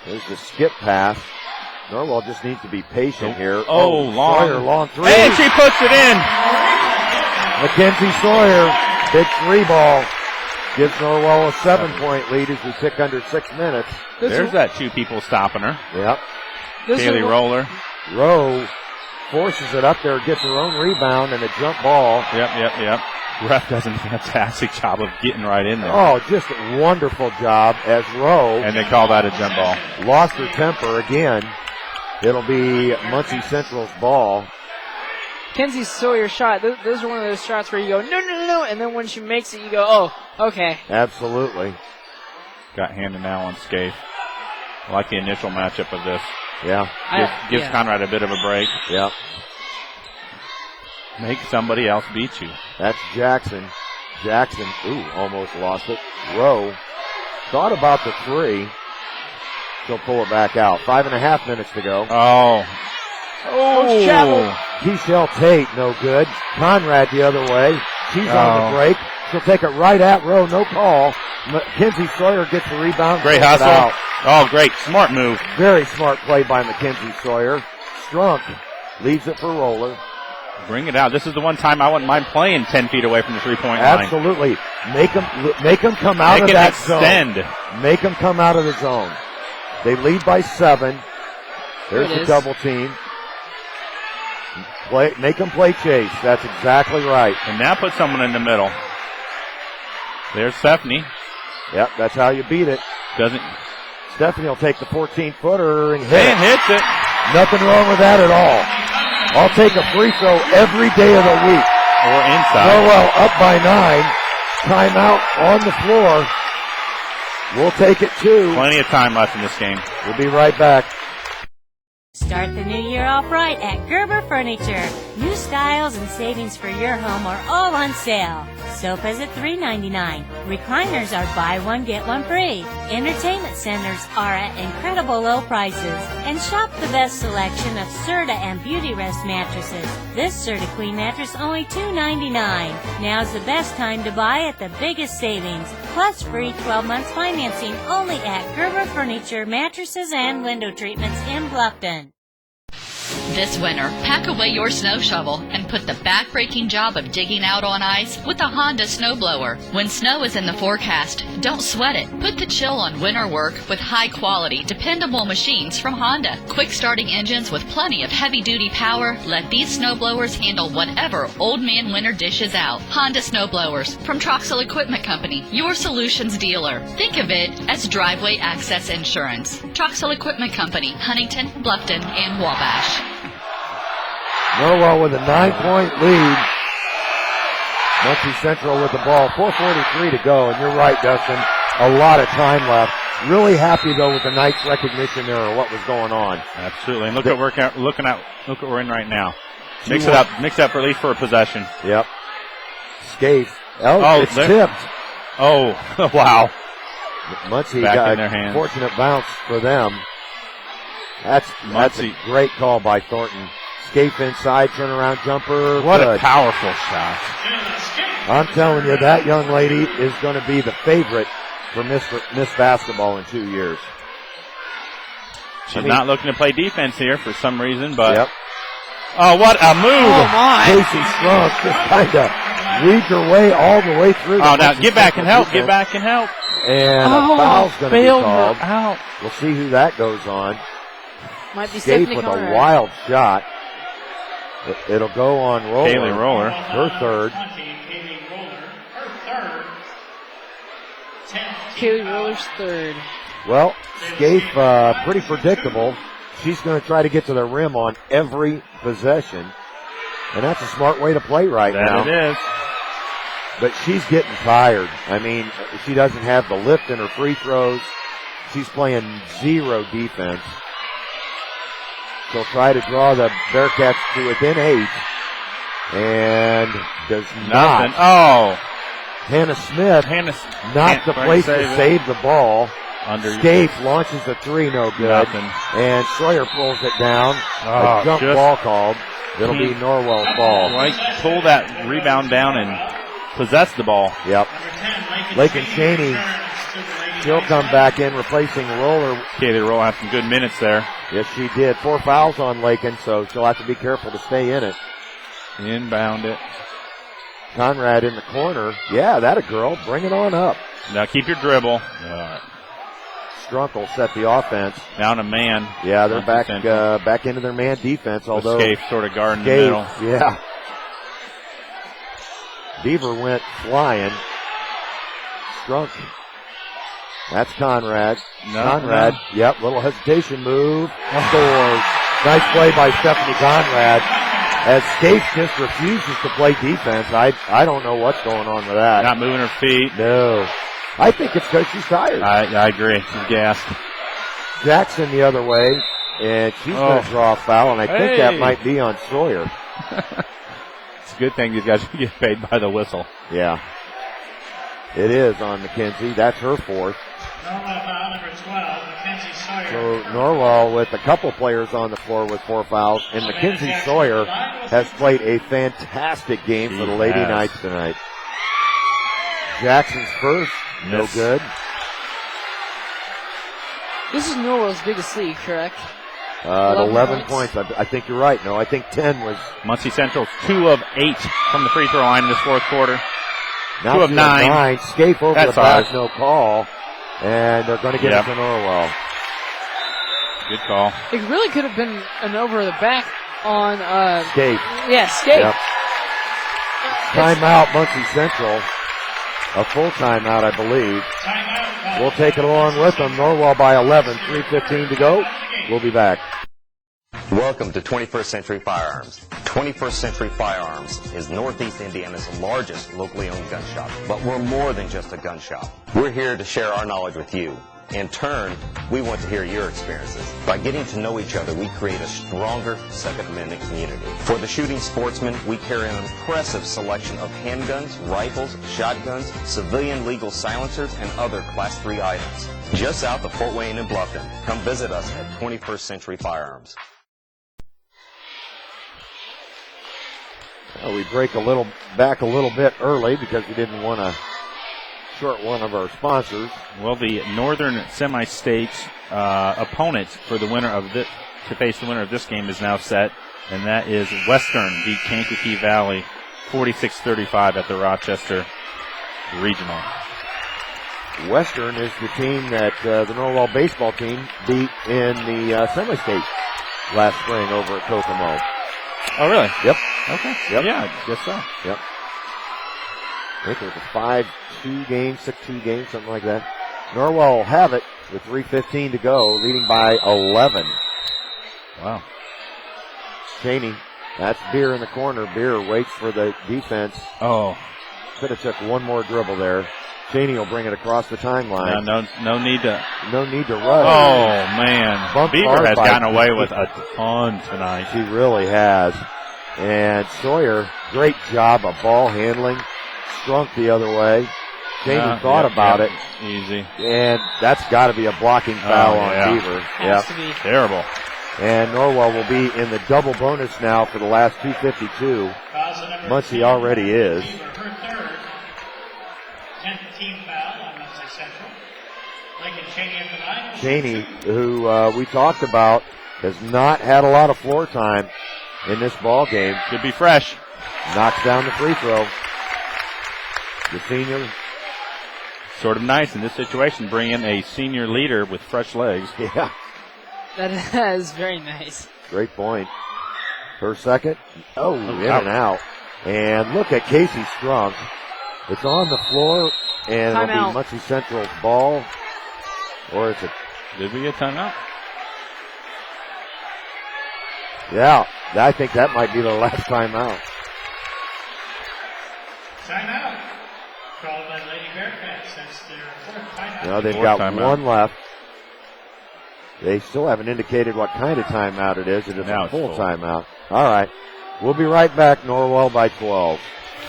There's the skip pass. Norwell just needs to be patient here. Long. Sawyer, long 3. And she puts it in. Mackenzie Sawyer, big 3 ball. Gives Norwell a 7-point lead as we tick under 6 minutes. There's that 2 people stopping her. Yep. Kaylee Roller. Rowe forces it up there, gets her own rebound and a jump ball. Yep. Ref does a fantastic job of getting right in there. Oh, just a wonderful job as Rowe. And they call that a jump ball. Lost her temper again. It'll be Muncie Central's ball. Kenzie Sawyer shot. Those are one of those shots where you go, no. And then when she makes it, you go, oh, okay. Absolutely. Got handed now on Scaife. I like the initial matchup of this. Yeah. Gives Conrad a bit of a break. Yeah. Make somebody else beat you. That's Jackson. Jackson, almost lost it. Rowe thought about the 3. She'll pull it back out. 5.5 minutes to go. Keishel Tate, no good. Conrad the other way. She's on the break. She'll take it right at Rowe, no call. Mackenzie Sawyer gets the rebound. Great hustle. Oh, great. Smart move. Very smart play by Mackenzie Sawyer. Strunk leaves it for Roller. Bring it out. This is the one time I wouldn't mind playing 10 feet away from the 3-point line. Absolutely. Make them come out of that extend. zone. Make them come out of the zone. They lead by 7. There's the double team. Make them play chase. That's exactly right. And now put someone in the middle. There's Stephanie. Yep, that's how you beat it. Stephanie will take the 14-footer and hit. And hits it. Nothing wrong with that at all. I'll take a free throw every day of the week. Or inside. Norwell up by 9. Timeout on the floor. We'll take it 2. Plenty of time left in this game. We'll be right back. Start the new year off right at Gerber Furniture. New styles and savings for your home are all on sale. Sofas at $3.99. Recliners are buy one, get one free. Entertainment centers are at incredible low prices. And shop the best selection of Serta and Beauty Rest mattresses. This Serta Queen mattress only $2.99. Now's the best time to buy at the biggest savings. Plus free 12 months financing only at Gerber Furniture, Mattresses, and Window Treatments in Bluffton. This winter, pack away your snow shovel and put the back-breaking job of digging out on ice with a Honda snowblower. When snow is in the forecast, don't sweat it. Put the chill on winter work with high-quality, dependable machines from Honda. Quick-starting engines with plenty of heavy-duty power let these snowblowers handle whatever old man winter dishes out. Honda snowblowers from Troxel Equipment Company, your solutions dealer. Think of it as driveway access insurance. Troxel Equipment Company, Huntington, Bluffton, and Wabash. Norwell with a 9-point lead. Muncie Central with the ball. 4:43 to go, and you're right, Dustin. A lot of time left. Really happy though with the Knights' recognition there of what was going on. Absolutely, and look what we're in right now. Mix it up for at least for a possession. Yep. Scaife. It's tipped. Oh, wow. Muncie back got in their a hands. Fortunate bounce for them. That's a great call by Thornton. Scaife inside, turnaround jumper. What Good. a powerful shot. I'm telling you, that young lady is going to be the favorite for Miss Basketball in 2 years. She's not looking to play defense here for some reason, but. Yep. Oh, what a move! Oh, my. Casey Strunk just kind of weaved her way all the way through. Oh, now get back and help. Get back and help. And a foul's going to be called. Out. We'll see who that goes on. Might be Scaife Stephanie with Conrad. a wild shot. It'll go on Roller. Kaylee Roller. Her third. Kaylee Roller's third. Well, Scaife, pretty predictable. She's going to try to get to the rim on every possession. And that's a smart way to play right now. That it is. But she's getting tired. I mean, she doesn't have the lift in her free throws. She's playing zero defense. She'll try to draw the Bearcats to within 8. And does not. Nothing. Oh. Hannah Smith, not the place to save the ball. Scaife launches a 3, no good. Nothing. And Sawyer pulls it down. Oh, a jump ball called. It'll be Norwell's ball. Right, pull that rebound down and possess the ball. Yep. Lakin Cheney, she'll come back in, replacing Roller. Kaylee Roller had some good minutes there. Yes, she did. 4 fouls on Lakin, so she'll have to be careful to stay in it. Inbound it. Conrad in the corner. Yeah, that a girl. Bring it on up. Now keep your dribble. Strunk will set the offense. Down a man. Yeah, they're back into their man defense. Although Scaife sort of guarding the middle. Yeah. Beaver went flying. Strunk. That's Conrad. Conrad. Yep, little hesitation move. Scores. Nice play by Stephanie Conrad. As Scaife just refuses to play defense. I don't know what's going on with that. Not moving her feet. No. I think it's because she's tired. I agree. She's gassed. Jackson the other way, and she's going to draw a foul, and I think that might be on Sawyer. It's a good thing these guys get paid by the whistle. Yeah. It is on McKenzie. That's her 4th. Norwell foul number 12, Mackenzie Sawyer. So Norwell with a couple players on the floor with 4 fouls, and Mackenzie Sawyer has played a fantastic game for the Lady Knights tonight. Jackson's first, no good. This is Norwell's biggest lead, correct? 11 points. I think you're right. No, I think 10 was. Muncie Central 2 of 8 from the free throw line in this 4th quarter. Now 2 of 9. Scaife over the back, no call. And they're going to get it to Norwell. Good call. It really could have been an over the back on Scaife. Yeah, Scaife. Yep. Timeout, Muncie Central. A full timeout, I believe. We'll take it along with them. Norwell by 11, 3:15 to go. We'll be back. Welcome to 21st Century Firearms. 21st Century Firearms is Northeast Indiana's largest locally owned gun shop. But we're more than just a gun shop. We're here to share our knowledge with you. In turn, we want to hear your experiences. By getting to know each other, we create a stronger Second Amendment community. For the shooting sportsman, we carry an impressive selection of handguns, rifles, shotguns, civilian legal silencers, and other Class 3 items. Just south of Fort Wayne and Bluffton. Come visit us at 21st Century Firearms. We break back a little bit early because we didn't want to short one of our sponsors. Well, the Northern Semi-State opponent for the winner of this, to face the winner of this game is now set, and that is Western beat Kankakee Valley 46-35 at the Rochester Regional. Western is the team that the Norwell baseball team beat in the semi-state last spring over at Kokomo. Oh, really? Yep. Okay. Yep. Yeah, I guess so. Yep. I think it was a 5-2 game, 6-2 game, something like that. Norwell will have it with 3:15 to go, leading by 11. Wow. Cheney, that's Beer in the corner. Beer waits for the defense. Oh. Could have took one more dribble there. Cheney will bring it across the timeline. No need to rush. Oh, man. Bumped Beaver hard has by gotten away with a ton tonight. She really has. And Sawyer, great job of ball handling. Strunk the other way. Cheney thought about it. Easy. And that's got to be a blocking foul on Beaver. Has to be. Terrible. And Norwell will be in the double bonus now for the last 2:52. Muncie already is. Her third. 10th team foul on Muncie Central. Lincoln Cheney at the line. Cheney, who we talked about, has not had a lot of floor time in this ball game. Should be fresh. Knocks down the free throw. The senior. Sort of nice in this situation, bring in a senior leader with fresh legs. Yeah. That is very nice. Great point. Her second. Oh, in and out. And look at Casey Strunk. It's on the floor, and it'll be Muncie Central's ball. Or is it? Did we get timeout? Yeah, I think that might be the last timeout. Timeout. Called by Lady Bearcats. That's their fourth timeout. No, they've got one left. They still haven't indicated what kind of timeout it is. It is a full timeout. All right. We'll be right back. Norwell by 12.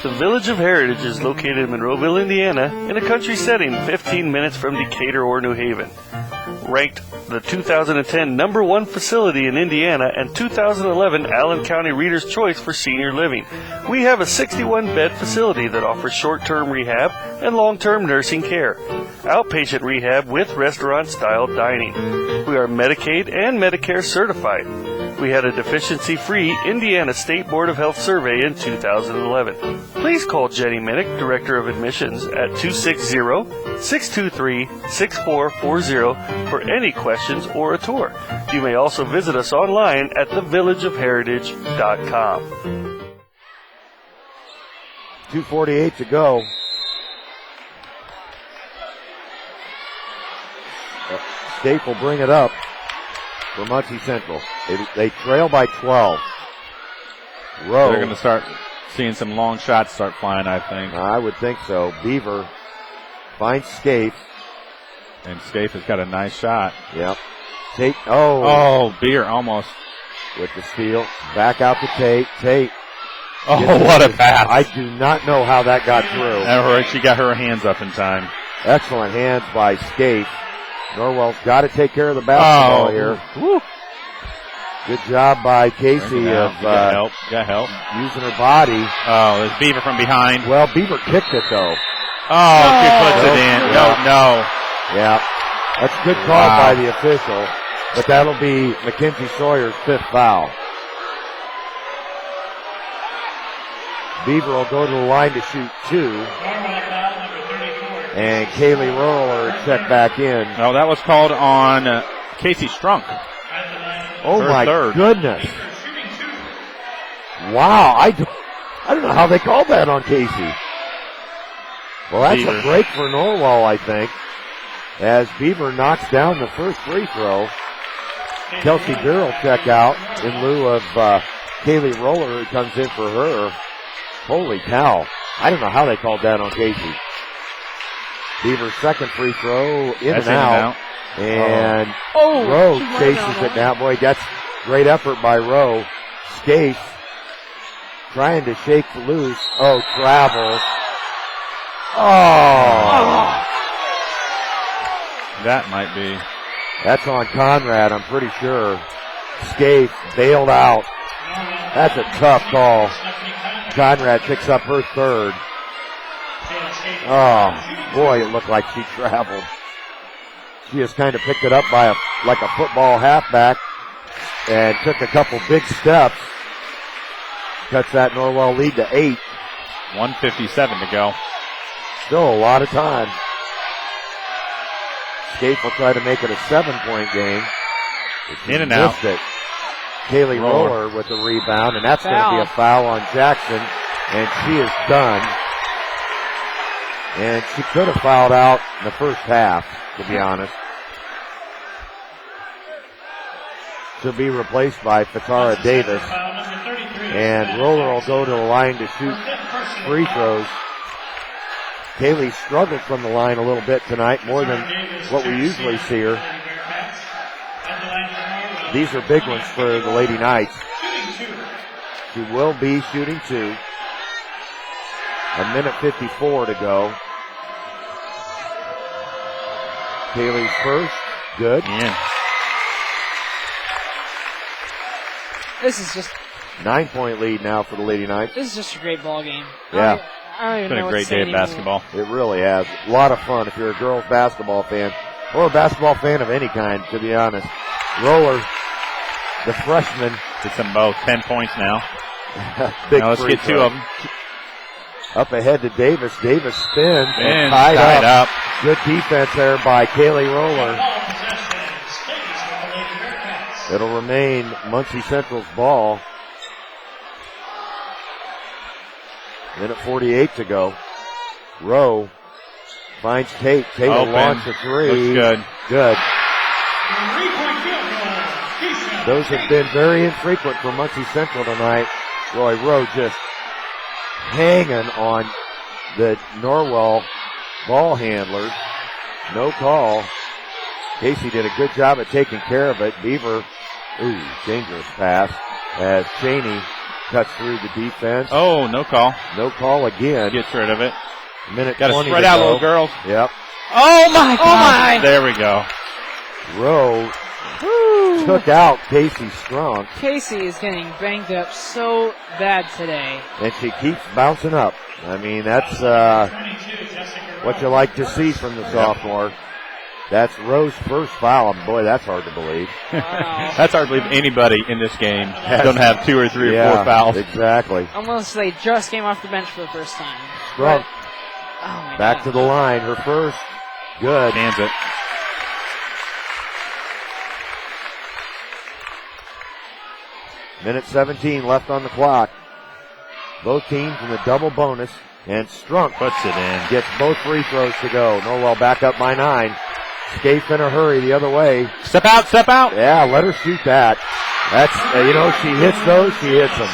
The Village of Heritage is located in Monroeville, Indiana, in a country setting 15 minutes from Decatur or New Haven. Ranked the 2010 #1 facility in Indiana and 2011 Allen County Reader's Choice for senior living. We have a 61-bed facility that offers short-term rehab and long-term nursing care. Outpatient rehab with restaurant-style dining. We are Medicaid and Medicare certified. We had a deficiency-free Indiana State Board of Health survey in 2011. Please call Jenny Minnick, Director of Admissions, at 260-623-6440 for any questions or a tour. You may also visit us online at thevillageofheritage.com. 2:48 to go. State will bring it up for Muncie Central. They trail by 12. Rowe. They're going to start seeing some long shots start flying, I think. I would think so. Beaver finds Scaife. And Scaife has got a nice shot. Yep. Tate. Oh. Oh, Beer almost. With the steal. Back out to Tate. Tate. Oh, what a pass. I do not know how that got through. And she got her hands up in time. Excellent hands by Scaife. Norwell's got to take care of the basketball here. Woo. Good job by Casey of got help. Using her body. Oh, there's Beaver from behind. Well, Beaver kicked it though. Oh, she puts it in. No. Yeah, that's a good call by the official, but that'll be Mackenzie Sawyer's 5th foul. Beaver will go to the line to shoot 2. And Kaylee Roller check back in. No, that was called on Casey Strunk. Oh my goodness. Wow, I don't know how they called that on Casey. Well, that's a break for Norwell, I think. As Beaver knocks down the first free throw. Kelsey Beer will check out in lieu of Kaylee Roller, who comes in for her. Holy cow. I don't know how they called that on Casey. Beaver's second free throw in and out. And Rowe chases it now. Boy, that's great effort by Rowe. Scaife trying to shake loose. Oh, travel. Oh. That might be. That's on Conrad, I'm pretty sure. Scaife bailed out. That's a tough call. Conrad picks up her third. Oh, boy, it looked like she traveled. She just kind of picked it up by like a football halfback and took a couple big steps. Cuts that Norwell lead to 8. 1:57 to go. Still a lot of time. Scaife will try to make it a 7-point game. In and out. It. Kaylee Roller with the rebound, and that's going to be a foul on Jackson, and she is done. And she could have fouled out in the first half, to be honest. She'll be replaced by Fatara Davis. And Roller will go to the line to shoot free throws. Kaylee struggled from the line a little bit tonight, more than what we usually see her. These are big ones for the Lady Knights. She will be shooting 2. 1:54 to go. Kaylee's first. Good. Yeah. This is just 9-point lead now for the Lady Knights. This is just a great ball game. Yeah. I don't even It's been know a great day of basketball. It really has. A lot of fun if you're a girls basketball fan or a basketball fan of any kind, to be honest. Roller, the freshman. Gets them both 10 points now. Big now let's free get throw. 2 of them. Up ahead to Davis. Davis spins. And tied up. Good defense there by Kaylee Roller. It'll remain Muncie Central's ball. 1:48 to go. Rowe finds Tate. Tate will launch a 3. Looks good. Good. Those have been very infrequent for Muncie Central tonight. Roy Rowe just hanging on the Norwell ball handlers. No call. Casey did a good job at taking care of it. Beaver, dangerous pass as Cheney cuts through the defense. Oh, no call. No call again. Gets rid of it. Minute Got to 20 spread to out, go. little girls. Yep. Oh, my God. There we go. Rowe took out Casey Strunk. Casey is getting banged up so bad today. And she keeps bouncing up. I mean, that's what you like to see from the sophomore. That's Rowe's first foul. Boy, that's hard to believe. Wow. That's hard to believe anybody in this game doesn't have 2 or 3 or 4 fouls. Exactly. Almost they just came off the bench for the first time. Strunk Oh back to the line. Her first. Good. Hands it. Minute 17 left on the clock. Both teams in the double bonus. And Strunk puts it in. Gets both free throws to go. Norwell back up by 9. Scaife in a hurry the other way. Step out, step out. Yeah, let her shoot that. That's, she hits those, she hits them.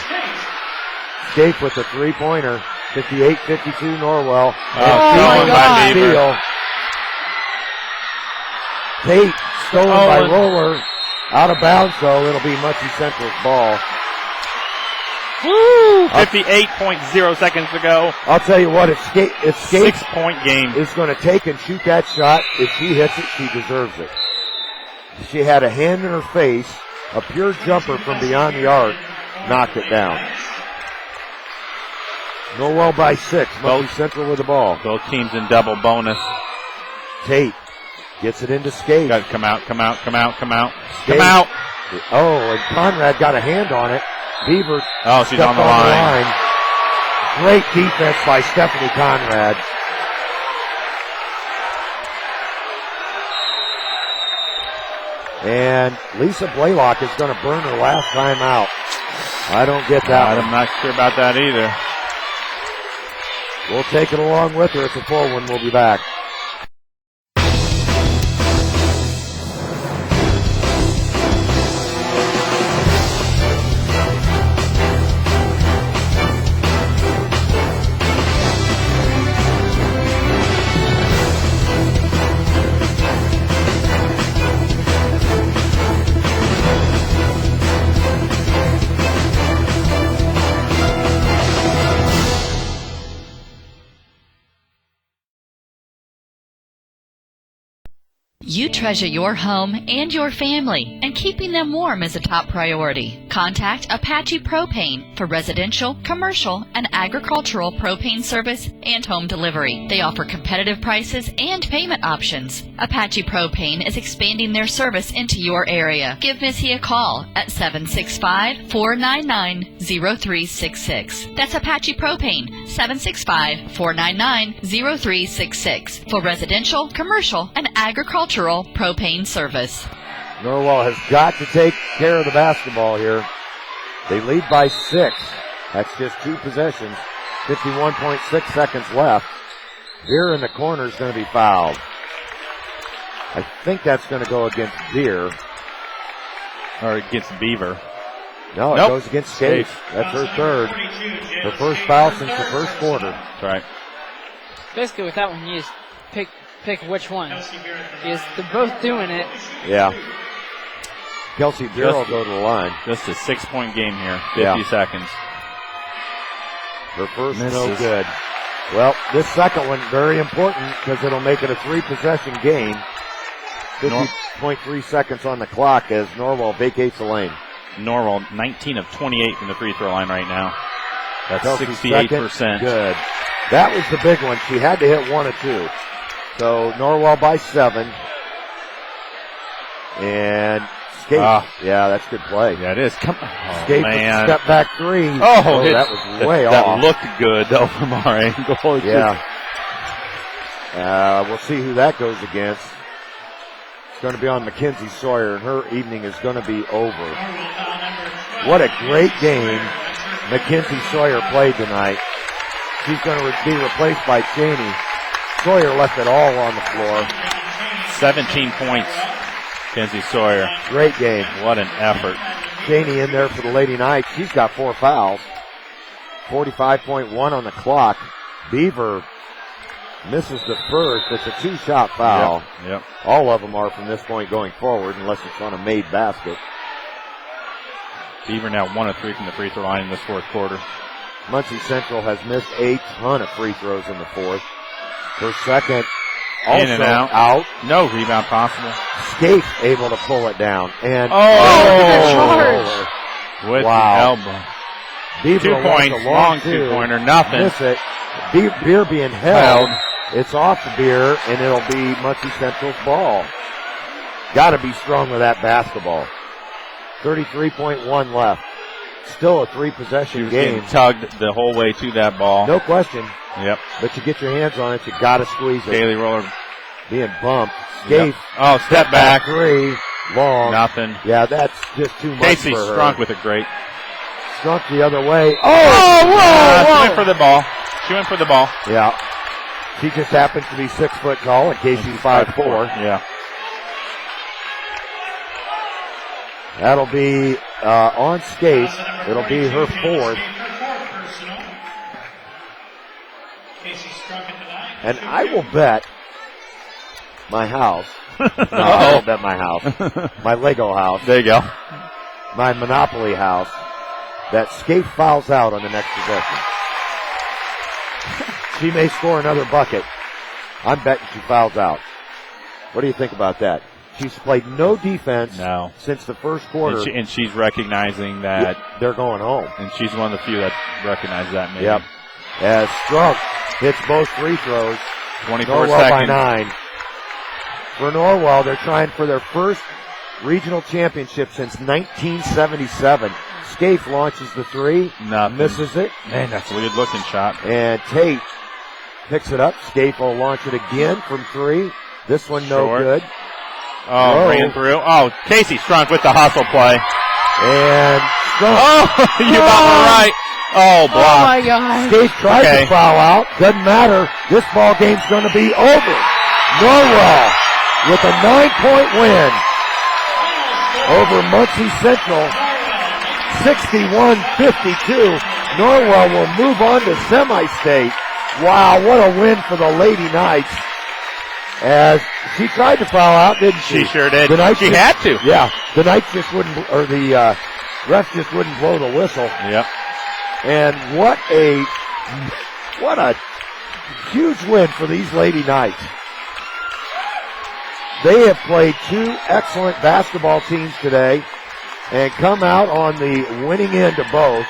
Scaife with a 3-pointer. 58-52 Norwell. Oh, my steal. Tate stolen by Roller. Out of bounds, though. It'll be Muncie Central's ball. Woo! 58.0 seconds to go. I'll tell you what, if Scaife 6-point game is going to take and shoot that shot, if she hits it, she deserves it. She had a hand in her face, a pure jumper from beyond the arc, knocked it down. Norwell by 6, Muncie Central with the ball. Both teams in double bonus. Tate gets it into Scaife. Got to come out. Scaife. Come out. Oh, and Conrad got a hand on it. Beaver. Oh, she's on the line. Great defense by Stephanie Conrad. And Lisa Blaylock is going to burn her last time out. I don't get that. I'm not sure about that either. We'll take it along with her. It's a full one. We'll be back. You treasure your home and your family, and keeping them warm is a top priority. Contact Apache Propane for residential, commercial, and agricultural propane service and home delivery. They offer competitive prices and payment options. Apache Propane is expanding their service into your area. Give Missy a call at 765-499-0366. That's Apache Propane, 765-499-0366 for residential, commercial, and agricultural propane service. Norwell has got to take care of the basketball here. They lead by 6. That's just 2 possessions. 51.6 seconds left. Beer in the corner is going to be fouled. I think that's going to go against Beer. Or against Beaver. No, it goes against Scaife. That's her third. Her first foul since the first quarter. That's right. Basically, with that one, you just pick which one. Because they're both doing it. Yeah. Kelsey Beer will go to the line. Just a 6-point game here. 50 seconds. Her first no good. Well, this second one, very important because it'll make it a 3-possession game. 50.3 seconds on the clock as Norwell vacates the lane. Norwell, 19 of 28 from the free throw line right now. That's Kelsey's 68%. Second, good. That was the big one. She had to hit 1 or 2. So Norwell by 7. And Scaife. Yeah, that's good play. Yeah, it is. Come on. Scaife Man. Step back 3. Oh, that was way off. That looked good, though, from our angle. Yeah. We'll see who that goes against. It's going to be on Mackenzie Sawyer, and her evening is going to be over. What a great game Mackenzie Sawyer played tonight. She's going to be replaced by Cheney. Sawyer left it all on the floor. 17 points, Mackenzie Sawyer. Great game. What an effort. Cheney in there for the Lady Knights. She's got 4 fouls. 45.1 on the clock. Beaver misses the first. It's a 2-shot foul. Yep. All of them are from this point going forward unless it's on a made basket. Beaver now 1 of 3 from the free throw line in this fourth quarter. Muncie Central has missed a ton of free throws in the fourth. Her second also in and out. No rebound possible. Scaife able to pull it down. And with the elbow. Beaver 2 points, long 2-pointer, nothing. Miss it. Beer being held. It's off the Beer, and it'll be Muncie Central's ball. Got to be strong with that basketball. 33.1 left. Still a 3-possession game. Getting tugged the whole way to that ball. No question. Yep. But you get your hands on it, you got to squeeze it. Daly Roller being bumped. Scaife. Yep. Oh, step back. 3. Long. Nothing. Yeah, that's just too much Casey for her. Strunk with a great. Strunk the other way. Whoa! She went for the ball. Yeah. She just happens to be 6 foot tall, and Casey's 5'4". Yeah. That'll be on Scaife. It'll be her 4th. And I will bet my house. I will bet my house. My Lego house. There you go. My Monopoly house. That Scaife fouls out on the next possession. She may score another bucket. I'm betting she fouls out. What do you think about that? She's played no defense since the first quarter. And she's recognizing that. They're going home. And she's one of the few that recognize that, maybe. Yep. As Strunk hits both free throws. 24 Norwell seconds. by 9. For Norwell, they're trying for their first regional championship since 1977. Scaife launches the 3. Nothing. Misses it. Man, that's a good looking shot. And Tate picks it up. Scaife will launch it again from 3. This one no good. Oh, ran through. Oh, Casey Strunk with the hustle play. And Strunk. Oh, you got me right. Oh, block. Oh, my God. Scaife tried to foul out. Doesn't matter. This ball game's going to be over. Norwell with a 9-point win over Muncie Central. 61-52. Norwell will move on to semi-state. Wow, what a win for the Lady Knights. As she tried to foul out, didn't she? She sure did. She had to. Yeah, the Knights just wouldn't, or the refs just wouldn't blow the whistle. Yep. And what a huge win for these Lady Knights. they have played two excellent basketball teams today and come out on the winning end of both.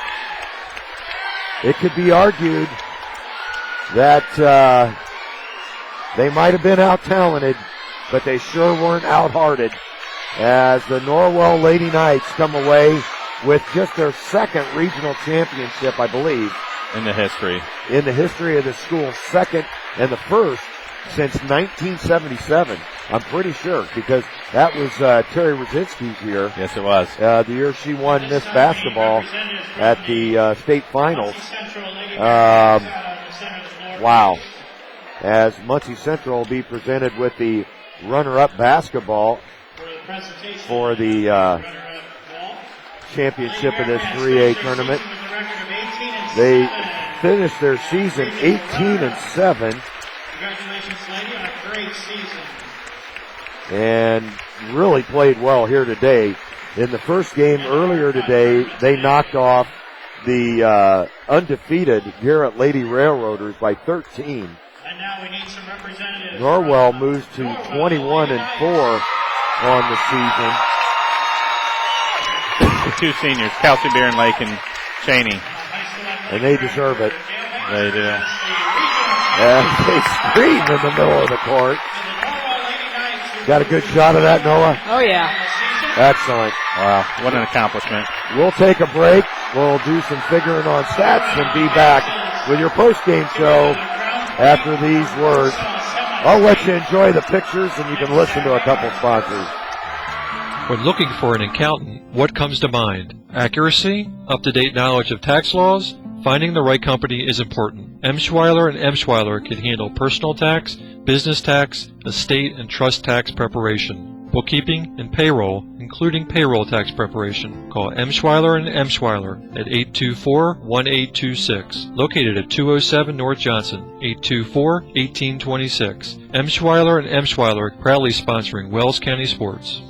It could be argued that they might have been out-talented, but they sure weren't out-hearted, as the Norwell Lady Knights come away with just their second regional championship, I believe. In the history. In the history of the school, second and the first since 1977. I'm pretty sure, because that was Terry Rosicki's year. Yes, it was. The year she won Miss Basketball at the state finals. Wow. As Muncie Central will be presented with the runner-up basketball for the championship of this 3A tournament. They finished their season 18-7. Congratulations, lady, on a great season. And really played well here today. In the first game earlier today, they knocked off the undefeated Garrett Lady Railroaders by 13. And now we need some representatives. Norwell moves to 21-4 on the season. The two seniors, Kelsey Beer Lake and Cheney. And they deserve it. They do. And they scream in the middle of the court. Got a good shot of that, Noah? Oh, yeah. Excellent. Wow, what an accomplishment. We'll take a break. We'll do some figuring on stats and be back with your post-game show after these words. I'll let you enjoy the pictures and you can listen to a couple sponsors. When looking for an accountant, what comes to mind? Accuracy, up-to-date knowledge of tax laws? Finding the right company is important. M. Schweiler and M. Schweiler can handle personal tax, business tax, estate and trust tax preparation, bookkeeping, and payroll, including payroll tax preparation. Call M. Schweiler and M. Schweiler at 824-1826, located at 207 North Johnson, 824-1826. M. Schweiler and M. Schweiler proudly sponsoring Wells County Sports.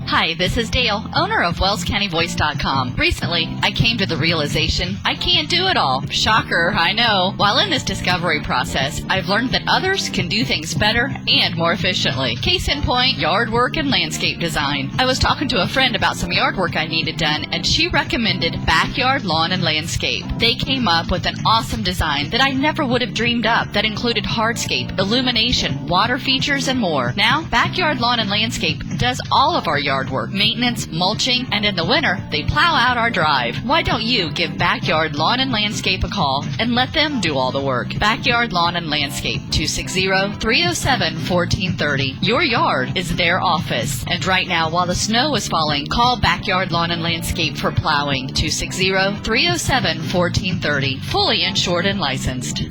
Hi, this is Dale, owner of WellsCountyVoice.com. Recently, I came to the realization I can't do it all. Shocker, I know. While in this discovery process, I've learned that others can do things better and more efficiently. Case in point, yard work and landscape design. I was talking to a friend about some yard work I needed done, and she recommended Backyard Lawn and Landscape. They came up with an awesome design that I never would have dreamed up that included hardscape, illumination, water features, and more. Now, Backyard Lawn and Landscape does all of our yard work, maintenance, mulching, and in the winter, they plow out our drive. Why don't you give Backyard Lawn and Landscape a call and let them do all the work? Backyard Lawn and Landscape, 260-307-1430. Your yard is their office. And right now, while the snow is falling, call Backyard Lawn and Landscape for plowing, 260-307-1430. Fully insured and licensed.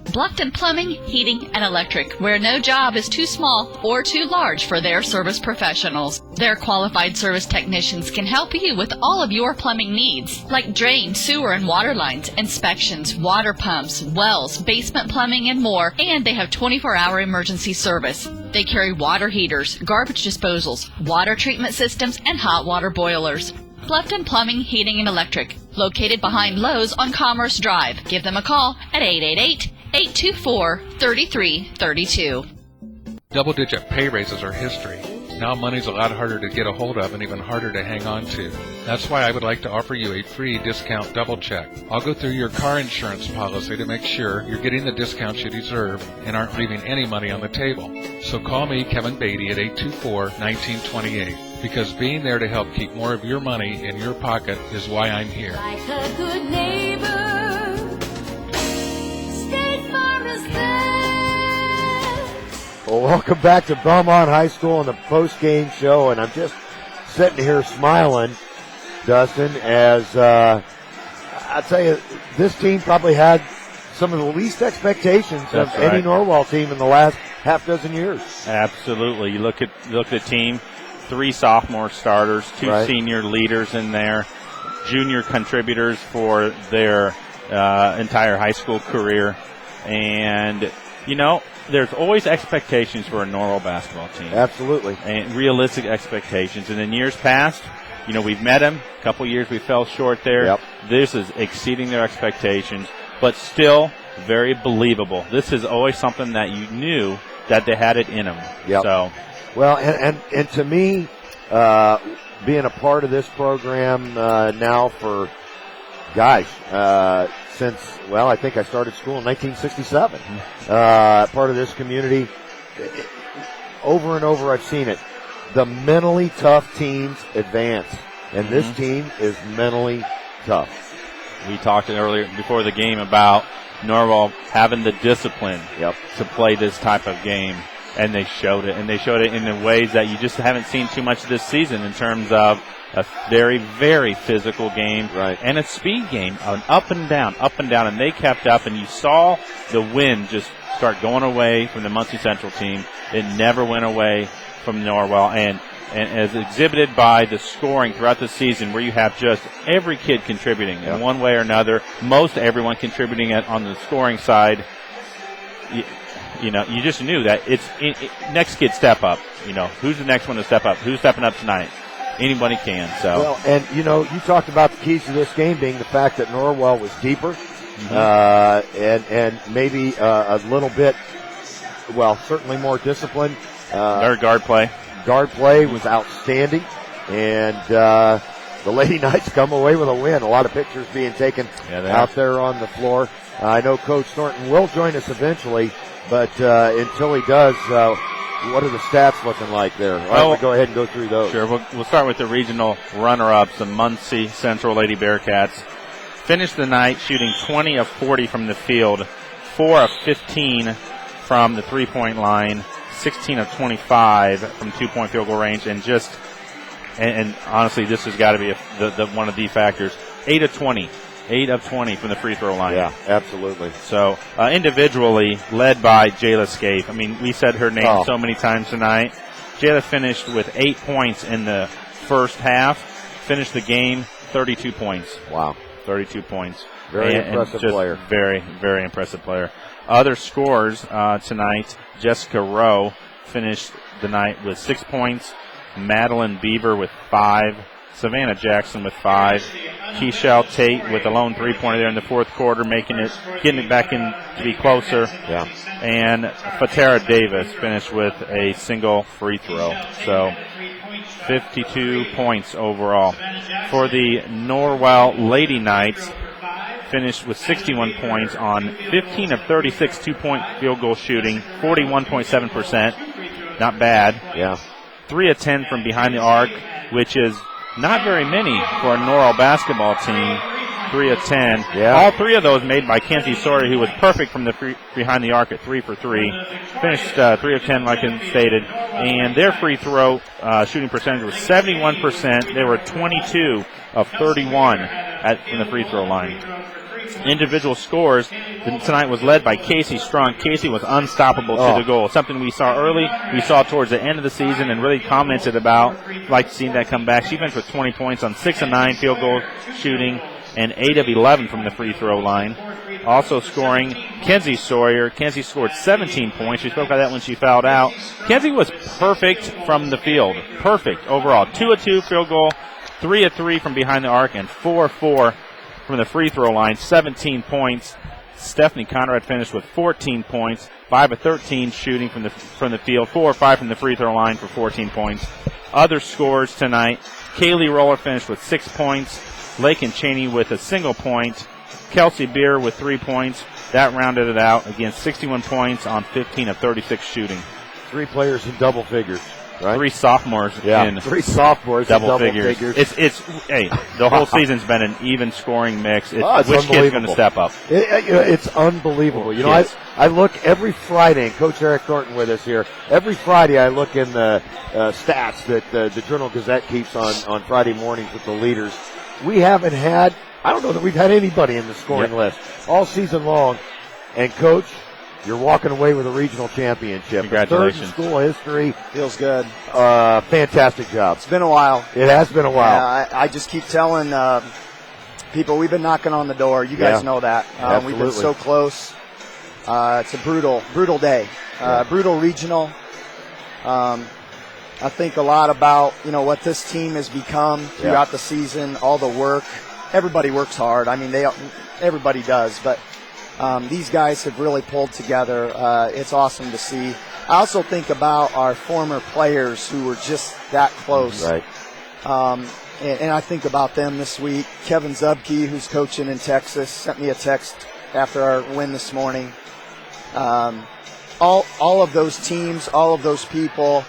Bluffton Plumbing, Heating, and Electric, where no job is too small or too large for their service professionals. Their qualified service technicians can help you with all of your plumbing needs, like drain, sewer, and water lines, inspections, water pumps, wells, basement plumbing, and more, and they have 24-hour emergency service. They carry water heaters, garbage disposals, water treatment systems, and hot water boilers. Bluffton Plumbing, Heating, and Electric, located behind Lowe's on Commerce Drive. Give them a call at 888-824-3332. Double-digit pay raises are history. Now money's a lot harder to get a hold of and even harder to hang on to. That's why I would like to offer you a free discount double check. I'll go through your car insurance policy to make sure you're getting the discounts you deserve and aren't leaving any money on the table. So call me, Kevin Beatty, at 824-1928, because being there to help keep more of your money in your pocket is why I'm here. Like a good neighbor, State Farm is there. Well, welcome back to Belmont High School and the post-game show, and I'm just sitting here smiling, Dustin, as I tell you, this team probably had some of the least expectations of any Norwell team in the last half dozen years. Absolutely. You look at the team, 3 sophomore starters, 2 senior leaders in there, junior contributors for their entire high school career, and you know, there's always expectations for a Norwell basketball team. Absolutely. And realistic expectations. And in years past, you know, we've met them. A couple years we fell short there. Yep. This is exceeding their expectations, but still very believable. This is always something that you knew that they had it in them. Yep. So, well, and to me, being a part of this program now for, since, I think I started school in 1967. Part of this community, over and over I've seen it. The mentally tough teams advance, and this team is mentally tough. We talked earlier before the game about Norwell having the discipline to play this type of game, and they showed it. And they showed it in the ways that you just haven't seen too much this season in terms of a very, very physical game and a speed game, an up and down, and they kept up, and you saw the wind just start going away from the Muncie Central team. It never went away from Norwell, and as exhibited by the scoring throughout the season, where you have just every kid contributing in one way or another, most everyone contributing on the scoring side. You just knew that next kid step up. Who's the next one to step up? Who's stepping up tonight? Anybody can. So. Well, and you talked about the keys to this game being the fact that Norwell was deeper, and maybe a little bit, certainly more disciplined. Their guard play. Guard play was outstanding, and the Lady Knights come away with a win. A lot of pictures being taken out there on the floor. I know Coach Thornton will join us eventually, but until he does, what are the stats looking like there? Why don't we go ahead and go through those? Sure. We'll start with the regional runner-ups, the Muncie Central Lady Bearcats. Finished the night shooting 20 of 40 from the field, 4 of 15 from the three-point line, 16 of 25 from two-point field goal range, and honestly, this has got to be one of the factors. 8 of 20 from the free throw line. Yeah, absolutely. So individually, led by Jayla Scaife. I mean, we said her name so many times tonight. Jayla finished with 8 points in the first half. Finished the game 32 points. Wow, 32 points. Very impressive player. Very, very impressive player. Other scores tonight, Jessica Rowe finished the night with 6 points, Madeline Beaver with 5, Savannah Jackson with 5, Keishel Tate with a lone three-pointer there in the fourth quarter, getting it back in to be closer. Yeah. And Fatara Davis finished with a single free throw. So 52 points overall. For the Norwell Lady Knights, finished with 61 points on 15 of 36 two-point field goal shooting, 41.7%. Not bad. Yeah. 3 of 10 from behind the arc, which is not very many for a Norwell basketball team. 3 of 10. Yeah. All 3 of those made by Kenzie Sawyer, who was perfect from the behind the arc at 3 for 3. Finished 3 of 10, like I stated. And their free throw shooting percentage was 71%. They were 22 of 31 from the free throw line. Individual scores tonight was led by Casey Strong. Casey was unstoppable to the goal. Something we saw early, we saw towards the end of the season, and really commented about. Like seeing that come back. She finished with 20 points on 6 of 9 field goal shooting and 8 of 11 from the free throw line. Also scoring, Kenzie Sawyer. Kenzie scored 17 points. We spoke about that when she fouled out. Kenzie was perfect from the field. Perfect overall. 2 of 2 field goal, 3 of 3 from behind the arc, and 4 of 4 from the free throw line, 17 points. Stephanie Conrad finished with 14 points, 5 of 13 shooting from the field, 4 or 5 from the free throw line for 14 points. Other scores tonight, Kaylee Roller finished with 6 points, Lakin Cheney with a single point, Kelsey Beer with 3 points. That rounded it out. Again, 61 points on 15 of 36 shooting. 3 players in double figures. Right? 3 sophomores in 3 sophomores double in figures. It's the whole season's been an even scoring mix. It's which kid's going to step up? It's unbelievable. I look every Friday, and Coach Eric Thornton with us here. Every Friday I look in the stats that the Journal-Gazette keeps on Friday mornings with the leaders. We haven't had, I don't know that we've had anybody in the scoring list all season long. And Coach, you're walking away with a regional championship. Congratulations. 3rd in school history. Feels good. Fantastic job. It's been a while. It has been a while. Yeah, I just keep telling people we've been knocking on the door. You guys know that. We've been so close. It's a brutal day. Brutal regional. I think a lot about, what this team has become throughout the season, all the work. Everybody works hard. I mean, everybody does, but these guys have really pulled together. It's awesome to see. I also think about our former players who were just that close. Right. And I think about them this week. Kevin Zubke, who's coaching in Texas, sent me a text after our win this morning. All of those teams, all of those people,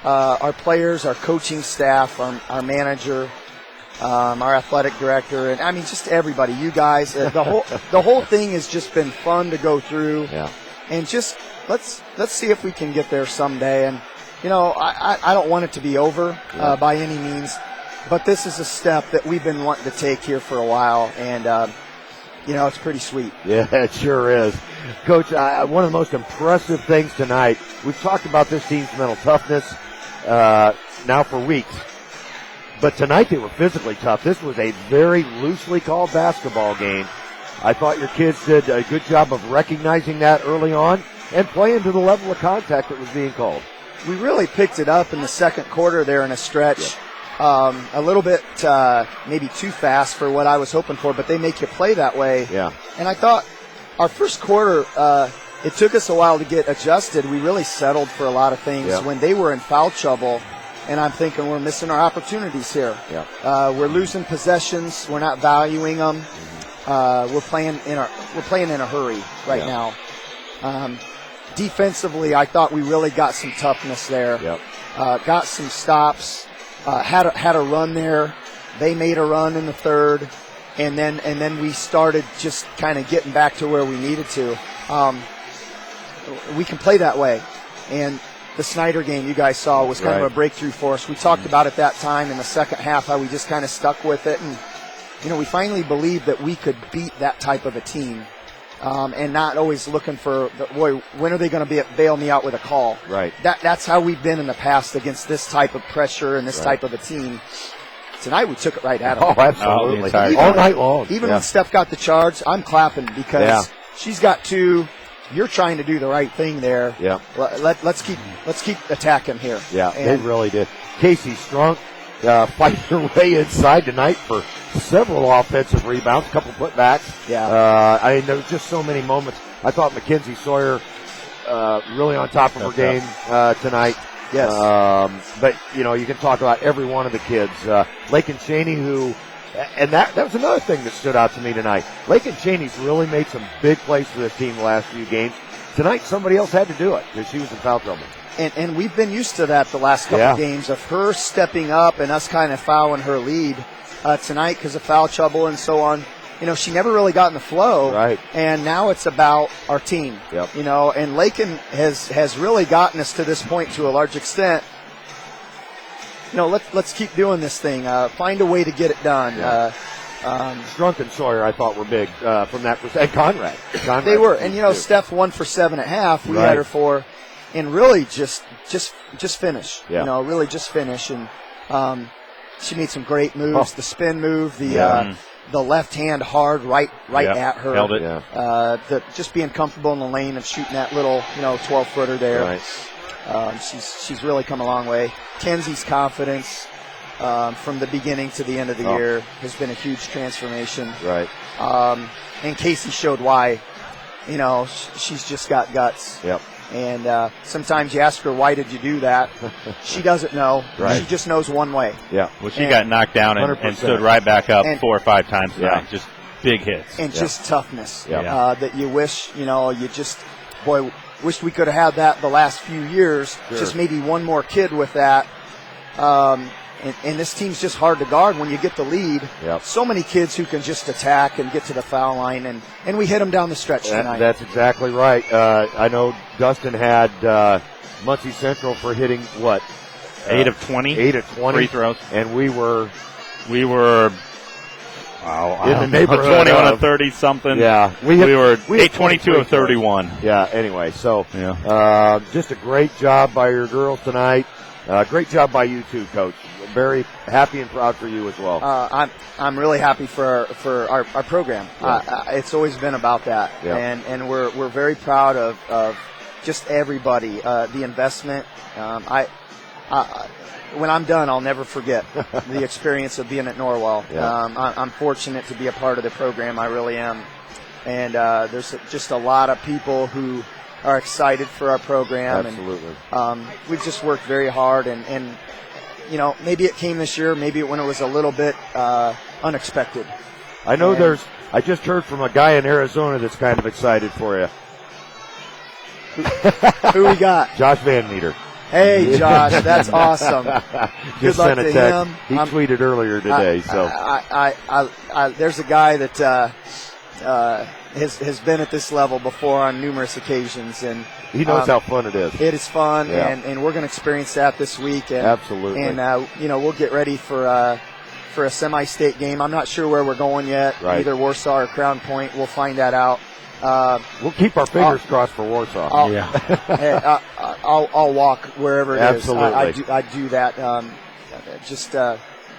our players, our coaching staff, our manager, our athletic director, and I mean just everybody. You guys, the whole thing has just been fun to go through. Yeah. And just let's see if we can get there someday. And you know, I don't want it to be over by any means, but this is a step that we've been wanting to take here for a while, and you know, it's pretty sweet. Yeah, it sure is. Coach, one of the most impressive things tonight, we've talked about this team's mental toughness now for weeks, but tonight they were physically tough. This was a very loosely called basketball game. I thought your kids did a good job of recognizing that early on and playing to the level of contact that was being called. We really picked it up in the second quarter there in a stretch. A little bit maybe too fast for what I was hoping for, but they make you play that way. Yeah. And I thought our first quarter, it took us a while to get adjusted. We really settled for a lot of things when they were in foul trouble. And I'm thinking we're missing our opportunities here. Yeah. We're losing possessions. We're not valuing them. We're playing in a hurry right now. Defensively, I thought we really got some toughness there. Yep. Got some stops. Had a run there. They made a run in the third, and then we started just kind of getting back to where we needed to. We can play that way, and the Snyder game you guys saw was kind of a breakthrough for us. We talked about it that time in the second half, how we just kind of stuck with it, and you know, we finally believed that we could beat that type of a team, and not always looking for, boy, when are they going to bail me out with a call? Right. That's how we've been in the past against this type of pressure and this type of a team. Tonight we took it right at them. Oh, absolutely. All night long. Even when Steph got the charge, I'm clapping because she's got two. You're trying to do the right thing there. Yeah. Let's keep attacking here. Yeah, they really did. Casey Strunk fighting her way inside tonight for several offensive rebounds, a couple putbacks. Yeah. I mean, there was just so many moments. I thought Mackenzie Sawyer really on top of her game tonight. Yes. But, you know, you can talk about every one of the kids. Lakin Cheney, who, and that was another thing that stood out to me tonight. Lakin Cheney's really made some big plays for this team the last few games. Tonight, somebody else had to do it because she was in foul trouble. And we've been used to that the last couple of games of her stepping up and us kind of fouling her lead. Tonight, because of foul trouble and so on, you know, she never really got in the flow. Right. And now it's about our team. Yep. You know, and Lakin has really gotten us to this point to a large extent. You know, let's keep doing this thing. Find a way to get it done. Yeah. Strunk and Sawyer, I thought, were big from that perspective. And Conrad. They were. And, you know, Steph 1 for 7 at half. We had her for, and really just finish. Yeah. You know, really just finish. And she made some great moves. The spin move, the left hand hard right at her. Held it. Just being comfortable in the lane of shooting that little, 12-footer there. Right. She's really come a long way. Kenzie's confidence from the beginning to the end of the year has been a huge transformation. Right. And Casey showed why. You know, she's just got guts. Yep. And sometimes you ask her, why did you do that? She doesn't know. Right. She just knows one way. Yeah. Well, she got knocked down and stood right back up 4 or 5 times tonight. Just big hits. And just toughness. Yeah. That you wish, wish we could have had that the last few years. Sure. Just maybe one more kid with that. And this team's just hard to guard when you get the lead. Yep. So many kids who can just attack and get to the foul line, and we hit them down the stretch tonight. That's exactly right. I know Dustin had Muncie Central for hitting what? 8 of 20. 8 of 20 free throws. And we were in the neighborhood 21 of 30 something. Yeah. We were 22 of 31. Yeah, anyway, so just a great job by your girls tonight. Great job by you too, Coach. Very happy and proud for you as well. I'm really happy for our program. Yeah. It's always been about that, and we're very proud of just everybody. The investment. When I'm done, I'll never forget the experience of being at Norwell. Yeah. I'm fortunate to be a part of the program. I really am, and there's just a lot of people who are excited for our program. Absolutely. And we've just worked very hard, and you know, maybe it came this year, maybe when it was a little bit unexpected. I know I just heard from a guy in Arizona that's kind of excited for you. Who we got? Josh Van Meter. Hey, Josh, that's awesome. Good luck to him. He tweeted earlier today. There's a guy that has been at this level before on numerous occasions, and he knows how fun it is. It is fun, yeah. and we're going to experience that this week. And, absolutely. And you know, we'll get ready for a semi-state game. I'm not sure where we're going yet. Right. Either Warsaw or Crown Point. We'll find that out. We'll keep our fingers crossed for Warsaw. I'll walk wherever it absolutely. is. I do that.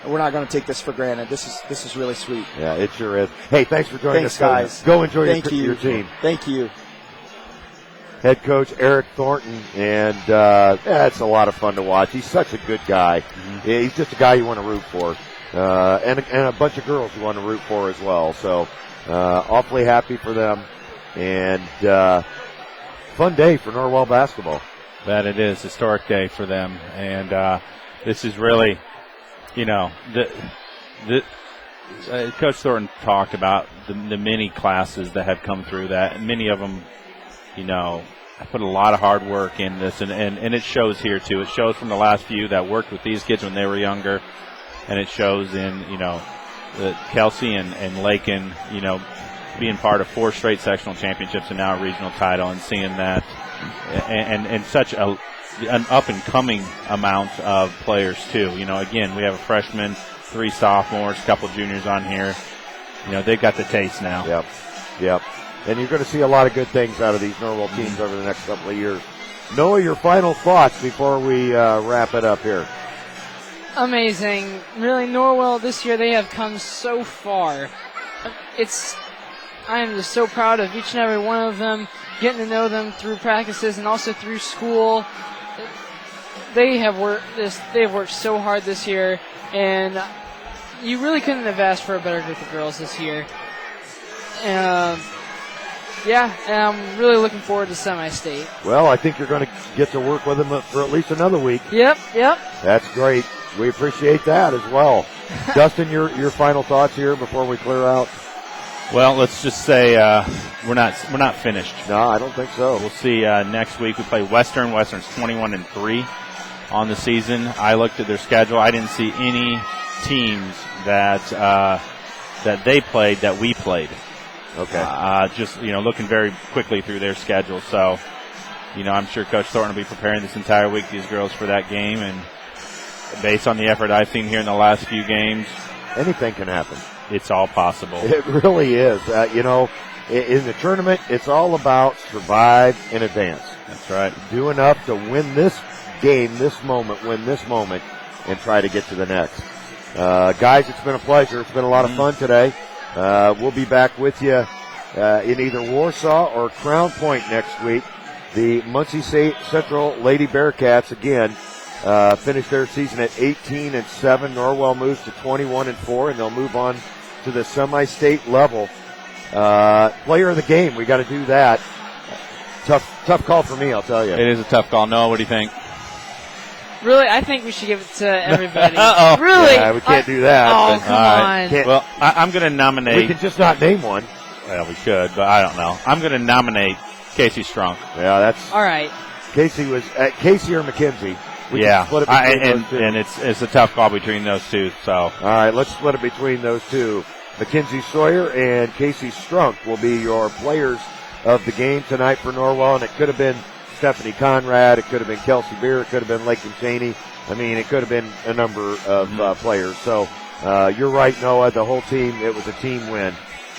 We're not going to take this for granted. This is really sweet. Yeah, it sure is. Hey, thanks for joining us, guys. Go enjoy your team. Thank you. Head coach Eric Thornton, and it's a lot of fun to watch. He's such a good guy. Mm-hmm. Yeah, he's just a guy you want to root for, and a bunch of girls you want to root for as well. So awfully happy for them, and fun day for Norwell basketball. That it is, historic day for them, and this is really, you know, Coach Thornton talked about the many classes that have come through that, and many of them, you know, I put a lot of hard work in this, and it shows here too. It shows from the last few that worked with these kids when they were younger, and it shows in, you know, Kelsey and Lakin, you know, being part of 4 straight sectional championships and now a regional title, and seeing that, and such an up and coming amount of players too. You know, again, we have a freshman, 3 sophomores, a couple juniors on here. You know, they got the taste now. Yep. And you're going to see a lot of good things out of these Norwell teams over the next couple of years. Noah, your final thoughts before we wrap it up here. Amazing. Really, Norwell this year, they have come so far. I am just so proud of each and every one of them, getting to know them through practices and also through school. They've worked so hard this year, and you really couldn't have asked for a better group of girls this year. And I'm really looking forward to semi-state. Well, I think you're going to get to work with them for at least another week. Yep. That's great. We appreciate that as well. Dustin, your final thoughts here before we clear out? Well, let's just say we're not finished. No, I don't think so. We'll see next week. We play Western. Western's 21-3 on the season. I looked at their schedule. I didn't see any teams that they played that we played. Okay. Just, you know, looking very quickly through their schedule. So, you know, I'm sure Coach Thornton will be preparing this entire week, these girls, for that game. And based on the effort I've seen here in the last few games, anything can happen. It's all possible. It really is. You know, in the tournament, it's all about survive and advance. That's right. Do enough to win this game, win this moment, and try to get to the next. Guys, it's been a pleasure. It's been a lot of fun today. We'll be back with you in either Warsaw or Crown Point next week. The Muncie Central Lady Bearcats, again, finished their season at 18-7. Norwell moves to 21-4, and they'll move on to the semi-state level. Player of the game, we got to do that. Tough call for me, I'll tell you. It is a tough call. Noah, what do you think? Really, I think we should give it to everybody. Uh-oh. Really? Yeah, we can't do that. Oh, come on. Well, I'm going to nominate. We can just not name one. Well, we could, but I don't know. I'm going to nominate Casey Strunk. Yeah, that's all right. Casey was Casey or McKenzie. Yeah, split it between those two. And it's a tough call between those two. So, all right, let's split it between those two. Mackenzie Sawyer and Casey Strunk will be your players of the game tonight for Norwell, and it could have been Stephanie Conrad, it could have been Kelsey Beer, it could have been Lakin Cheney. I mean, it could have been a number of players. So you're right, Noah. The whole team, it was a team win.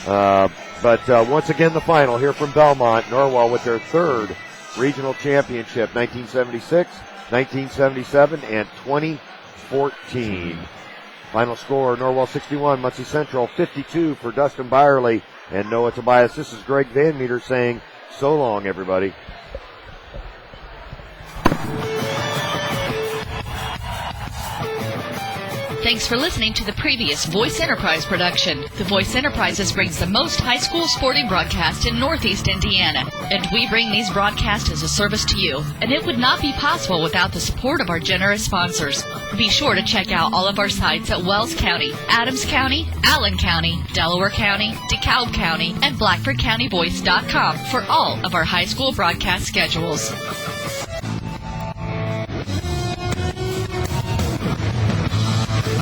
But once again, the final here from Belmont, Norwell with their 3rd regional championship, 1976, 1977, and 2014. Final score, Norwell 61, Muncie Central 52 for Dustin Byerly and Noah Tobias. This is Greg Van Meter saying so long, everybody. Thanks for listening to the previous Voice Enterprise production. The Voice Enterprises brings the most high school sporting broadcast in Northeast Indiana. And we bring these broadcasts as a service to you. And it would not be possible without the support of our generous sponsors. Be sure to check out all of our sites at Wells County, Adams County, Allen County, Delaware County, DeKalb County, and BlackfordCountyVoice.com for all of our high school broadcast schedules.